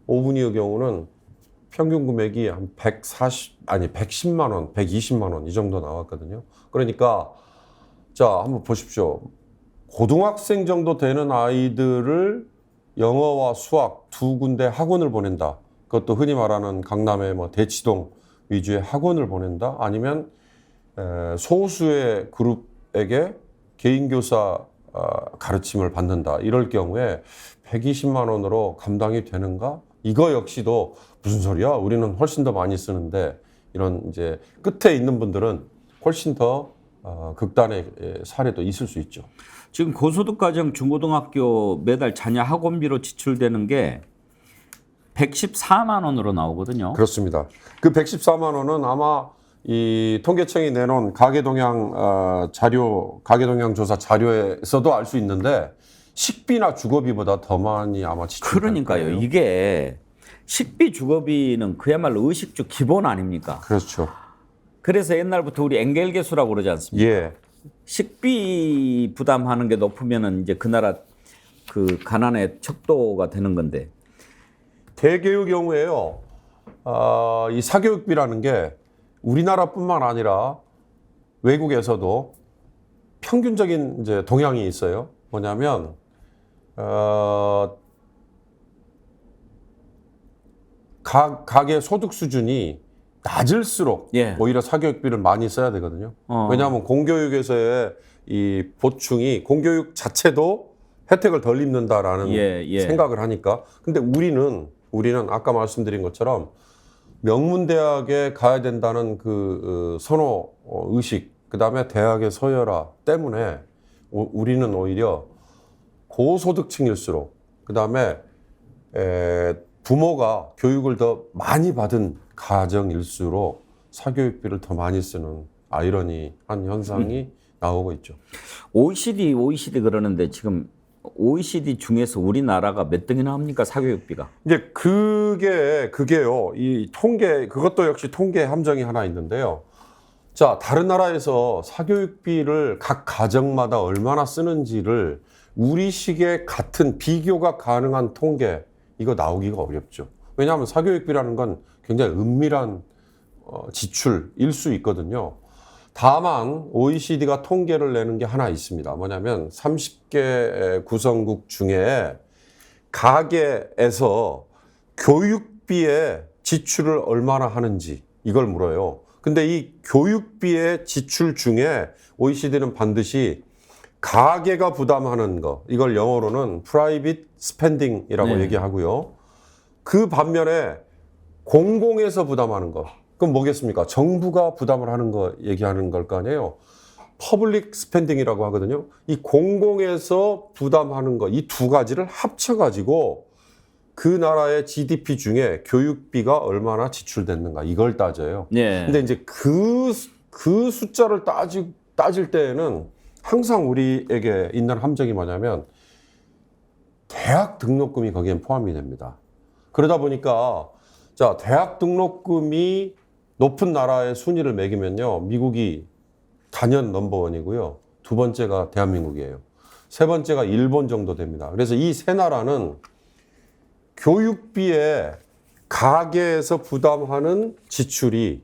5분위의 경우는 평균 금액이 한 110만 원, 120만 원 이 정도 나왔거든요. 그러니까 자, 한번 보십시오. 고등학생 정도 되는 아이들을 영어와 수학 두 군데 학원을 보낸다. 그것도 흔히 말하는 강남의 뭐 대치동 위주의 학원을 보낸다. 아니면 소수의 그룹에게 개인교사 가르침을 받는다. 이럴 경우에 120만 원으로 감당이 되는가? 이거 역시도 무슨 소리야? 우리는 훨씬 더 많이 쓰는데 이런 이제 끝에 있는 분들은 훨씬 더 극단의 사례도 있을 수 있죠. 지금 고소득 가정 중고등학교 매달 자녀 학원비로 지출되는 게 114만 원으로 나오거든요. 그렇습니다. 그 114만 원은 아마 이 통계청이 내놓은 가계동향 가계동향 조사 자료에서도 알 수 있는데 식비나 주거비보다 더 많이 아마 지출될 그러니까요. 거예요. 이게 식비 주거비는 그야말로 의식주 기본 아닙니까? 그렇죠. 그래서 옛날부터 우리 엥겔계수라고 그러지 않습니까? 예. 식비 부담하는 게 높으면은 이제 그 나라 그 가난의 척도가 되는 건데. 대개의 경우에요. 이 사교육비라는 게 우리나라뿐만 아니라 외국에서도 평균적인 이제 동향이 있어요. 뭐냐면 각의 소득 수준이 낮을수록 오히려 사교육비를 많이 써야 되거든요. 왜냐하면 공교육에서의 이 보충이 공교육 자체도 혜택을 덜 입는다라는 생각을 하니까. 근데 우리는 아까 말씀드린 것처럼 명문대학에 가야 된다는 그 선호 의식, 그다음에 대학의 서열화 때문에 우리는 오히려 고소득층일수록 그다음에 부모가 교육을 더 많이 받은 가정일수록 사교육비를 더 많이 쓰는 아이러니한 현상이 나오고 있죠. OECD 그러는데 지금 OECD 중에서 우리나라가 몇 등이나 합니까? 사교육비가? 이제 그게요. 이 통계, 그것도 역시 통계 함정이 하나 있는데요. 자, 다른 나라에서 사교육비를 각 가정마다 얼마나 쓰는지를 우리식의 같은 비교가 가능한 통계, 이거 나오기가 어렵죠. 왜냐하면 사교육비라는 건 굉장히 은밀한 지출일 수 있거든요. 다만 OECD가 통계를 내는 게 하나 있습니다. 뭐냐면 30개 구성국 중에 가계에서 교육비에 지출을 얼마나 하는지 이걸 물어요. 근데 이 교육비의 지출 중에 OECD는 반드시 가계가 부담하는 거, 이걸 영어로는 private spending이라고 얘기하고요. 그 반면에 공공에서 부담하는 거, 그럼 뭐겠습니까? 정부가 부담을 하는 거 얘기하는 걸 거 아니에요. 퍼블릭 스펜딩이라고 하거든요. 이 공공에서 부담하는 거, 이 두 가지를 합쳐가지고 그 나라의 GDP 중에 교육비가 얼마나 지출됐는가 이걸 따져요. 근데 이제 그 숫자를 따질 때에는 항상 우리에게 있는 함정이 뭐냐면 대학 등록금이 거기엔 포함이 됩니다. 그러다 보니까 자, 대학 등록금이 높은 나라의 순위를 매기면요. 미국이 단연 넘버원이고요. 두 번째가 대한민국이에요. 세 번째가 일본 정도 됩니다. 그래서 이 세 나라는 교육비에 가계에서 부담하는 지출이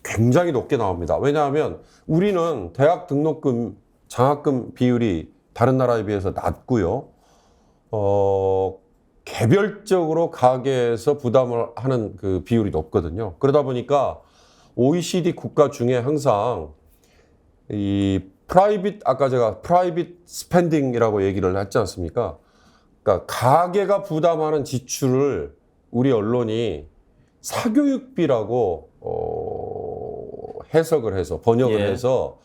굉장히 높게 나옵니다. 왜냐하면 우리는 대학 등록금, 장학금 비율이 다른 나라에 비해서 낮고요. 개별적으로 가계에서 부담을 하는 그 비율이 높거든요. 그러다 보니까 OECD 국가 중에 항상 이 아까 제가 프라이빗 스펜딩이라고 얘기를 했지 않습니까? 그러니까 가계가 부담하는 지출을 우리 언론이 사교육비라고 해석을 해서 번역을 해서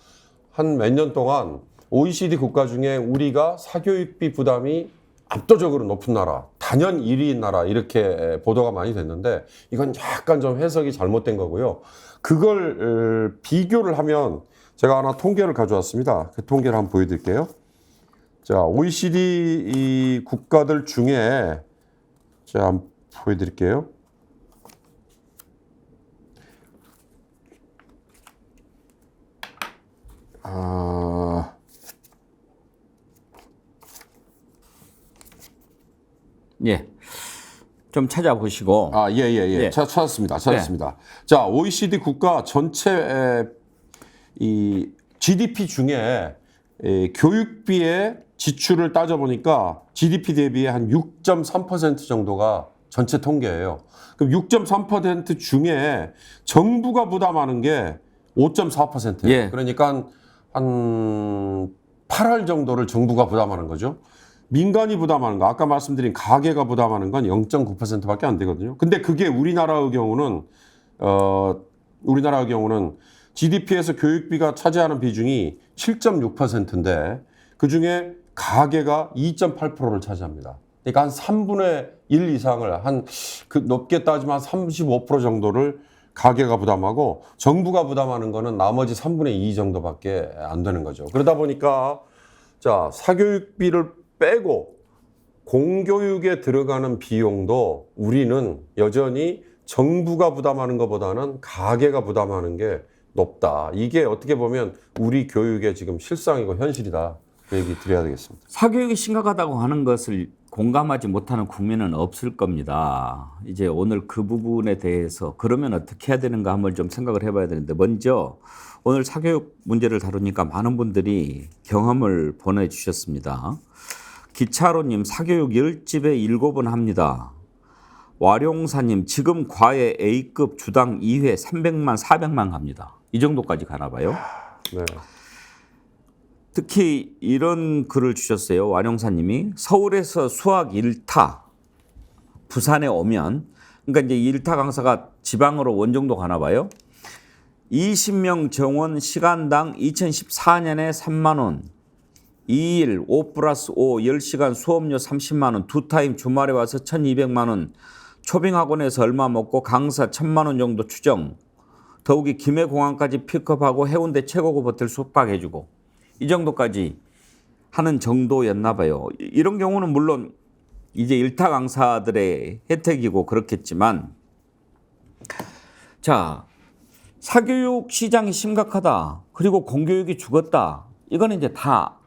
한 몇 년 동안 OECD 국가 중에 우리가 사교육비 부담이 압도적으로 높은 나라, 단연 1위인 나라 이렇게 보도가 많이 됐는데 이건 약간 좀 해석이 잘못된 거고요. 그걸 비교를 하면 제가 하나 통계를 가져왔습니다. 그 통계를 한번 보여드릴게요. 자, OECD 이 국가들 중에 제가 한번 보여드릴게요. 좀 찾아보시고. 찾았습니다. 자, OECD 국가 전체 이 GDP 중에 교육비의 지출을 따져보니까 GDP 대비에 한 6.3% 정도가 전체 통계예요. 그럼 6.3% 중에 정부가 부담하는 게 5.4%예요. 그러니까 한 8할 정도를 정부가 부담하는 거죠. 민간이 부담하는 거, 아까 말씀드린 가계가 부담하는 건 0.9%밖에 안 되거든요. 근데 그게 우리나라의 경우는 GDP에서 교육비가 차지하는 비중이 7.6%인데 그중에 가계가 2.8%를 차지합니다. 그러니까 한 3분의 1 이상을 높게 따지면 한 35% 정도를 가계가 부담하고 정부가 부담하는 거는 나머지 3분의 2 정도밖에 안 되는 거죠. 그러다 보니까 자, 사교육비를 빼고 공교육에 들어가는 비용도 우리는 여전히 정부가 부담하는 것보다는 가계가 부담하는 게 높다. 이게 어떻게 보면 우리 교육의 지금 실상이고 현실이다. 그 얘기 드려야 되겠습니다. 사교육이 심각하다고 하는 것을 공감하지 못하는 국민은 없을 겁니다. 이제 오늘 그 부분에 대해서 그러면 어떻게 해야 되는가 한번 좀 생각을 해봐야 되는데 먼저 오늘 사교육 문제를 다루니까 많은 분들이 경험을 보내주셨습니다. 기차로님 사교육 10집에 7번 합니다. 와룡사님 지금 과외 A급 주당 2회 300만 400만 갑니다. 이 정도까지 가나 봐요. 네. 특히 이런 글을 주셨어요. 와룡사님이 서울에서 수학 1타 부산에 오면 그러니까 이제 1타 강사가 지방으로 원정도 가나 봐요. 20명 정원 시간당 2014년에 3만 원. 2일 5+5 10시간 수업료 30만 원, 2타임 주말에 와서 1,200만 원, 초빙학원에서 얼마 먹고 강사 1,000만 원 정도 추정. 더욱이 김해공항까지 픽업하고 해운대 최고급 호텔 숙박해주고 이 정도까지 하는 정도였나 봐요. 이런 경우는 물론 이제 일타 강사들의 혜택이고 그렇겠지만 자, 사교육 시장이 심각하다. 그리고 공교육이 죽었다. 이거는 이제 다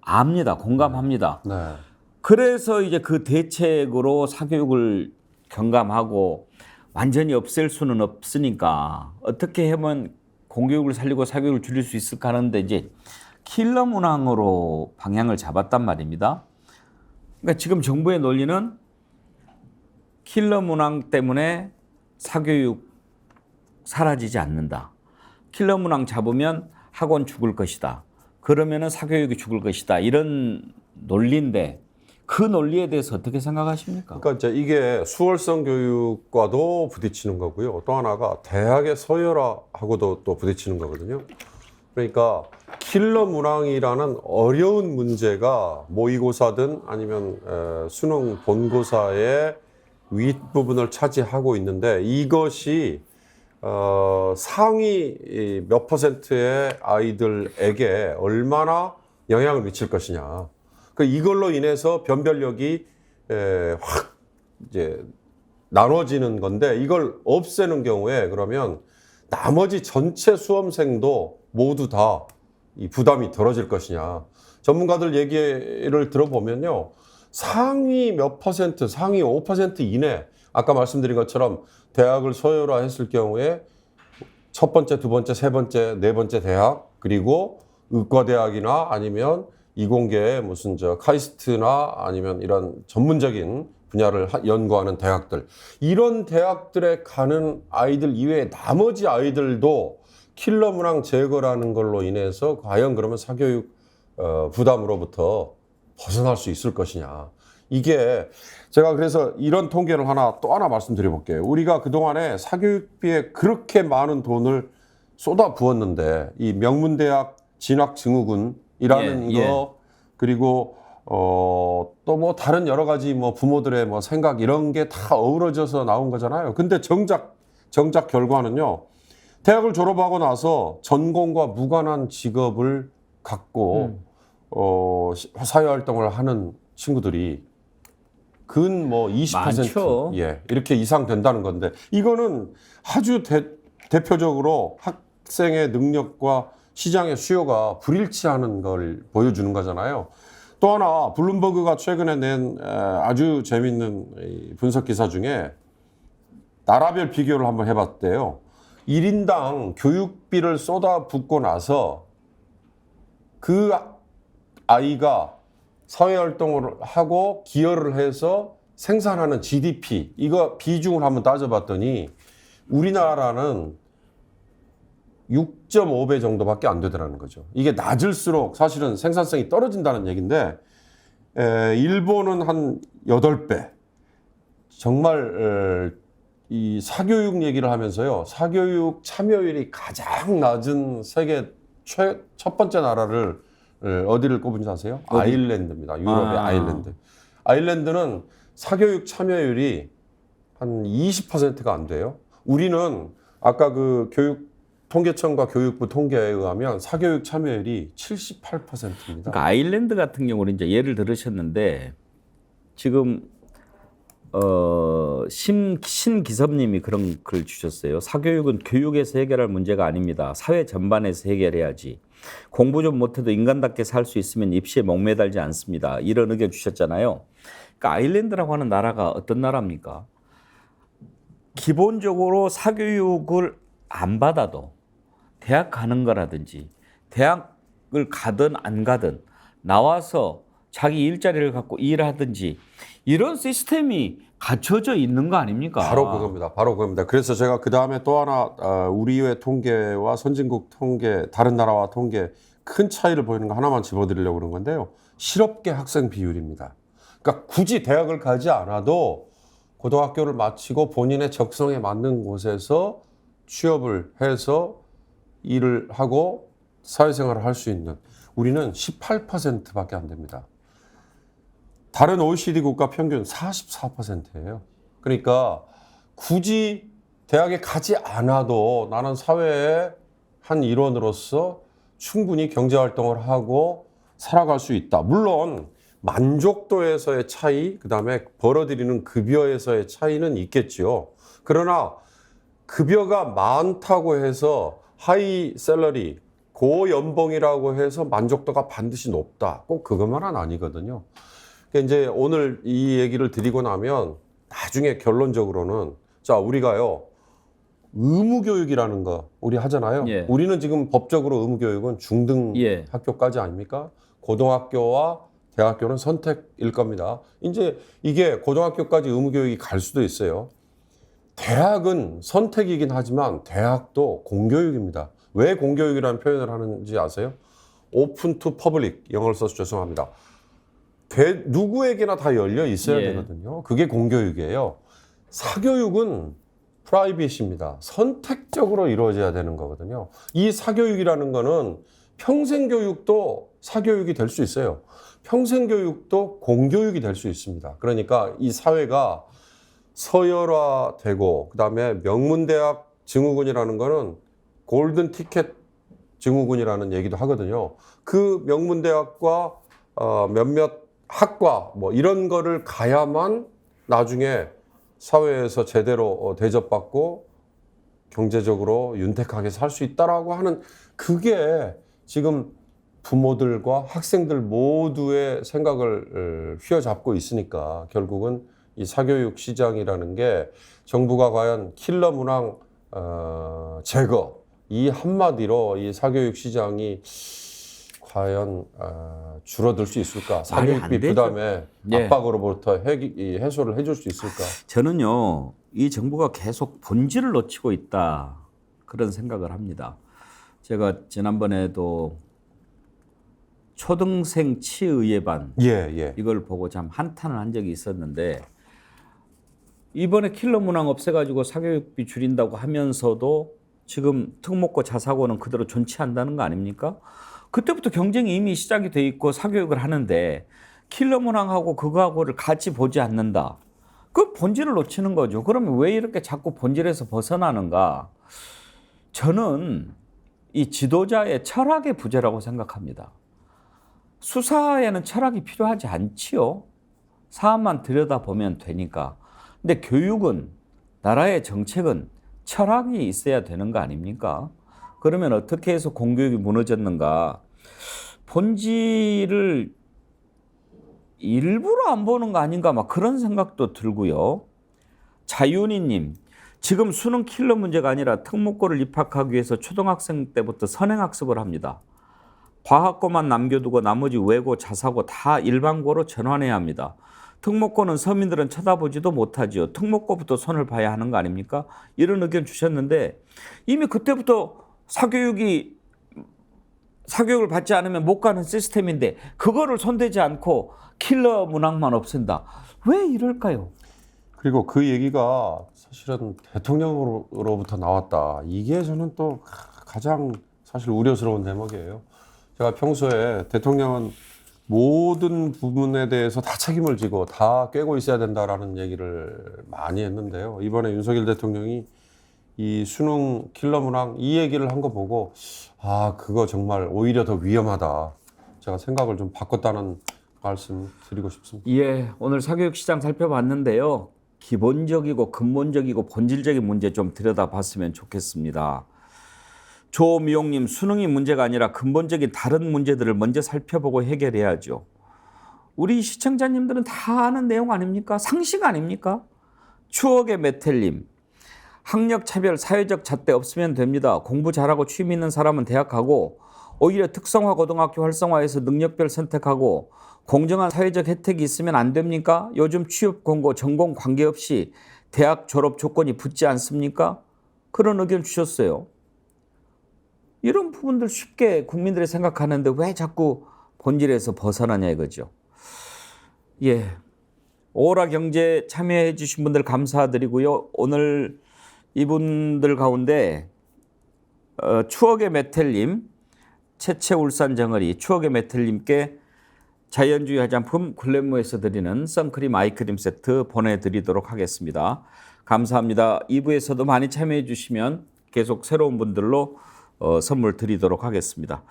압니다. 공감합니다. 네. 그래서 이제 그 대책으로 사교육을 경감하고 완전히 없앨 수는 없으니까 어떻게 하면 공교육을 살리고 사교육을 줄일 수 있을까 하는데 이제 킬러 문항으로 방향을 잡았단 말입니다. 그러니까 지금 정부의 논리는 킬러 문항 때문에 사교육 사라지지 않는다. 킬러 문항 잡으면 학원 죽을 것이다. 그러면은 사교육이 죽을 것이다. 이런 논리인데 그 논리에 대해서 어떻게 생각하십니까? 그러니까 이제 이게 수월성 교육과도 부딪히는 거고요. 또 하나가 대학의 서열화하고도 또 부딪히는 거거든요. 그러니까 킬러 문항이라는 어려운 문제가 모의고사든 아니면 수능 본고사의 윗부분을 차지하고 있는데 이것이 상위 몇 퍼센트의 아이들에게 얼마나 영향을 미칠 것이냐. 그 이걸로 인해서 변별력이 확 이제 나눠지는 건데 이걸 없애는 경우에 그러면 나머지 전체 수험생도 모두 다 이 부담이 덜어질 것이냐. 전문가들 얘기를 들어보면요. 상위 몇 퍼센트, 상위 5% 이내, 아까 말씀드린 것처럼 대학을 서열화했을 경우에 첫 번째, 두 번째, 세 번째, 네 번째 대학, 그리고 의과대학이나 아니면 이공계의 무슨 카이스트나 아니면 이런 전문적인 분야를 연구하는 대학들, 이런 대학들에 가는 아이들 이외에 나머지 아이들도 킬러 문항 제거라는 걸로 인해서 과연 그러면 사교육 부담으로부터 벗어날 수 있을 것이냐. 이게 제가 그래서 이런 통계를 또 하나 말씀드려 볼게요. 우리가 그동안에 사교육비에 그렇게 많은 돈을 쏟아 부었는데 이 명문대학 진학증후군이라는 거 그리고 또 뭐 다른 여러 가지 뭐 부모들의 뭐 생각 이런 게 다 어우러져서 나온 거잖아요. 근데 정작 결과는요. 대학을 졸업하고 나서 전공과 무관한 직업을 갖고 사회활동을 하는 친구들이 근 뭐 20% 이렇게 이상 된다는 건데 이거는 아주 대표적으로 학생의 능력과 시장의 수요가 불일치하는 걸 보여주는 거잖아요. 또 하나 블룸버그가 최근에 낸 아주 재밌는 분석 기사 중에 나라별 비교를 한번 해봤대요. 1인당 교육비를 쏟아붓고 나서 그 아이가 사회활동을 하고 기여를 해서 생산하는 GDP 이거 비중을 한번 따져봤더니 우리나라는 6.5배 정도밖에 안 되더라는 거죠. 이게 낮을수록 사실은 생산성이 떨어진다는 얘기인데 일본은 한 8배. 정말 이 사교육 얘기를 하면서요. 사교육 참여율이 가장 낮은 세계 첫 번째 나라를 어디를 꼽은지 아세요? 아일랜드입니다. 유럽의 아일랜드. 아일랜드는 사교육 참여율이 한 20%가 안 돼요. 우리는 아까 그 통계청과 교육부 통계에 의하면 사교육 참여율이 78%입니다. 그러니까 아일랜드 같은 경우는 이제 예를 들으셨는데 지금 신기섭님이 그런 글 주셨어요. 사교육은 교육에서 해결할 문제가 아닙니다. 사회 전반에서 해결해야지. 공부 좀 못해도 인간답게 살 수 있으면 입시에 목매달지 않습니다. 이런 의견 주셨잖아요. 그러니까 아일랜드라고 하는 나라가 어떤 나라입니까? 기본적으로 사교육을 안 받아도 대학 가는 거라든지 대학을 가든 안 가든 나와서 자기 일자리를 갖고 일하든지 이런 시스템이 갖춰져 있는 거 아닙니까? 바로 그겁니다. 그래서 제가 그 다음에 또 하나 우리의 통계와 선진국 통계, 다른 나라와 통계 큰 차이를 보이는 거 하나만 짚어드리려고 그런 건데요. 실업계 학생 비율입니다. 그러니까 굳이 대학을 가지 않아도 고등학교를 마치고 본인의 적성에 맞는 곳에서 취업을 해서 일을 하고 사회생활을 할 수 있는 우리는 18%밖에 안 됩니다. 다른 OECD 국가 평균 44%예요. 그러니까 굳이 대학에 가지 않아도 나는 사회의 한 일원으로서 충분히 경제활동을 하고 살아갈 수 있다. 물론 만족도에서의 차이, 그다음에 벌어들이는 급여에서의 차이는 있겠죠. 그러나 급여가 많다고 해서 하이 셀러리, 고연봉이라고 해서 만족도가 반드시 높다. 꼭 그것만은 아니거든요. 그러니까 이제 오늘 이 얘기를 드리고 나면 나중에 결론적으로는 자, 우리가요. 의무교육이라는 거 우리 하잖아요. 예. 우리는 지금 법적으로 의무교육은 중등 예. 학교까지 아닙니까? 고등학교와 대학교는 선택일 겁니다. 이제 이게 고등학교까지 의무교육이 갈 수도 있어요. 대학은 선택이긴 하지만 대학도 공교육입니다. 왜 공교육이라는 표현을 하는지 아세요? 오픈 투 퍼블릭, 영어를 써서 죄송합니다. 누구에게나 다 열려 있어야 예. 되거든요. 그게 공교육이에요. 사교육은 프라이빗입니다. 선택적으로 이루어져야 되는 거거든요. 이 사교육이라는 거는 평생교육도 사교육이 될 수 있어요. 평생교육도 공교육이 될 수 있습니다. 그러니까 이 사회가 서열화되고 그다음에 명문대학 증후군이라는 거는 골든 티켓 증후군이라는 얘기도 하거든요. 그 명문대학과 몇몇 학과 뭐 이런 거를 가야만 나중에 사회에서 제대로 대접받고 경제적으로 윤택하게 살 수 있다라고 하는 그게 지금 부모들과 학생들 모두의 생각을 휘어잡고 있으니까 결국은 이 사교육 시장이라는 게 정부가 과연 킬러 문항 제거 이 한마디로 이 사교육 시장이 과연 줄어들 수 있을까? 사교육비 부담에 예. 압박으로부터 해소를 해줄 수 있을까? 저는요, 이 정부가 계속 본질을 놓치고 있다 그런 생각을 합니다. 제가 지난번에도 초등생 치의예반 이걸 보고 참 한탄을 한 적이 있었는데 이번에 킬러 문항 없애가지고 사교육비 줄인다고 하면서도 지금 특목고 자사고는 그대로 존치한다는 거 아닙니까? 그때부터 경쟁이 이미 시작이 돼 있고 사교육을 하는데 킬러 문항하고 그거하고를 같이 보지 않는다. 그 본질을 놓치는 거죠. 그러면 왜 이렇게 자꾸 본질에서 벗어나는가? 저는 이 지도자의 철학의 부재라고 생각합니다. 수사에는 철학이 필요하지 않지요. 사안만 들여다보면 되니까. 근데 교육은, 나라의 정책은 철학이 있어야 되는 거 아닙니까? 그러면 어떻게 해서 공교육이 무너졌는가? 본질을 일부러 안 보는 거 아닌가 막 그런 생각도 들고요. 자윤이님, 지금 수능 킬러 문제가 아니라 특목고를 입학하기 위해서 초등학생 때부터 선행학습을 합니다. 과학고만 남겨두고 나머지 외고, 자사고 다 일반고로 전환해야 합니다. 특목고는 서민들은 쳐다보지도 못하지요. 특목고부터 손을 봐야 하는 거 아닙니까? 이런 의견 주셨는데 이미 그때부터 사교육을 받지 않으면 못 가는 시스템인데 그거를 손대지 않고 킬러 문항만 없앤다. 왜 이럴까요? 그리고 그 얘기가 사실은 대통령으로부터 나왔다. 이게 저는 또 가장 사실 우려스러운 대목이에요. 제가 평소에 대통령은 모든 부분에 대해서 다 책임을 지고 다 꿰고 있어야 된다라는 얘기를 많이 했는데요. 이번에 윤석열 대통령이 이 수능 킬러 문항 이 얘기를 한 거 보고 그거 정말 오히려 더 위험하다. 제가 생각을 좀 바꿨다는 말씀 드리고 싶습니다. 예, 오늘 사교육 시장 살펴봤는데요. 기본적이고 근본적이고 본질적인 문제 좀 들여다봤으면 좋겠습니다. 조미용님, 수능이 문제가 아니라 근본적인 다른 문제들을 먼저 살펴보고 해결해야죠. 우리 시청자님들은 다 아는 내용 아닙니까? 상식 아닙니까? 추억의 메텔님, 학력차별, 사회적 잣대 없으면 됩니다. 공부 잘하고 취미 있는 사람은 대학 가고 오히려 특성화 고등학교 활성화해서 능력별 선택하고 공정한 사회적 혜택이 있으면 안 됩니까? 요즘 취업 공고, 전공 관계없이 대학 졸업 조건이 붙지 않습니까? 그런 의견 주셨어요. 이런 부분들 쉽게 국민들이 생각하는데 왜 자꾸 본질에서 벗어나냐 이거죠. 예, 오라 경제 참여해 주신 분들 감사드리고요. 오늘 이분들 가운데 추억의 메텔님, 채채울산 정어리, 추억의 메텔님께 자연주의 화장품 글램모에서 드리는 선크림 아이크림 세트 보내드리도록 하겠습니다. 감사합니다. 2부에서도 많이 참여해 주시면 계속 새로운 분들로 선물 드리도록 하겠습니다.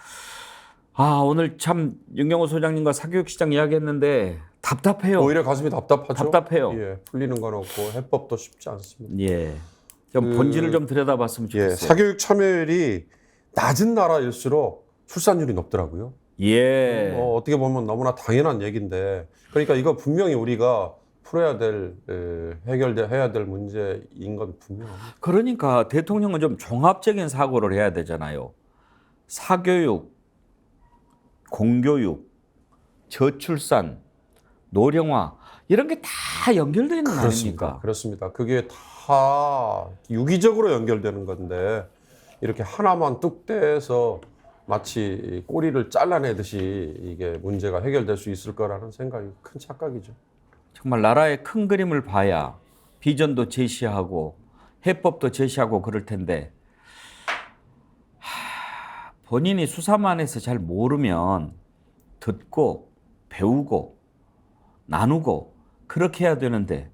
오늘 참 윤경호 소장님과 사교육시장 이야기했는데 답답해요. 오히려 가슴이 답답하죠. 답답해요. 예, 풀리는 건 없고 해법도 쉽지 않습니다. 예, 좀 본질을 좀 들여다봤으면 좋겠어요. 예, 사교육 참여율이 낮은 나라일수록 출산율이 높더라고요. 예. 어떻게 보면 너무나 당연한 얘기인데, 그러니까 이거 분명히 우리가 풀어야 될, 해야 될 문제인 건 분명합니다. 그러니까 대통령은 좀 종합적인 사고를 해야 되잖아요. 사교육, 공교육, 저출산, 노령화 이런 게 다 연결되는 거 아닙니까? 그렇습니다. 그게 다 유기적으로 연결되는 건데 이렇게 하나만 뚝 떼서 마치 꼬리를 잘라내듯이 이게 문제가 해결될 수 있을 거라는 생각이 큰 착각이죠. 정말 나라의 큰 그림을 봐야 비전도 제시하고 해법도 제시하고 그럴 텐데 본인이 수사만 해서 잘 모르면 듣고 배우고 나누고 그렇게 해야 되는데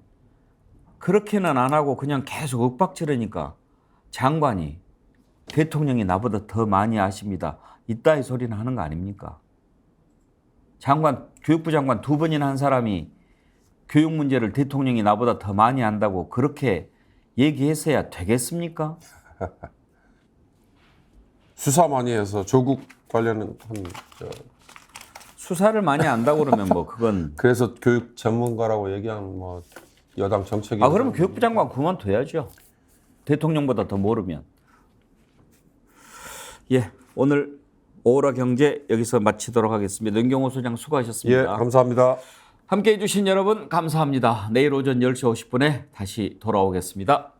그렇게는 안 하고 그냥 계속 윽박지르니까 장관이 대통령이 나보다 더 많이 아십니다. 이따위 소리는 하는 거 아닙니까? 장관, 교육부 장관 2번이나 한 사람이 교육 문제를 대통령이 나보다 더 많이 한다고 그렇게 얘기했어야 되겠습니까? 수사 많이 해서 조국 관련한 수사를 많이 안다고 그러면 뭐 그건 그래서 교육 전문가라고 얘기하는 뭐 여당 정책이 그러면 교육부 장관 그만둬야죠. 대통령보다 더 모르면. 예, 오늘 오라 경제 여기서 마치도록 하겠습니다. 윤경호 소장 수고하셨습니다. 예, 감사합니다. 함께해 주신 여러분 감사합니다. 내일 오전 10시 50분에 다시 돌아오겠습니다.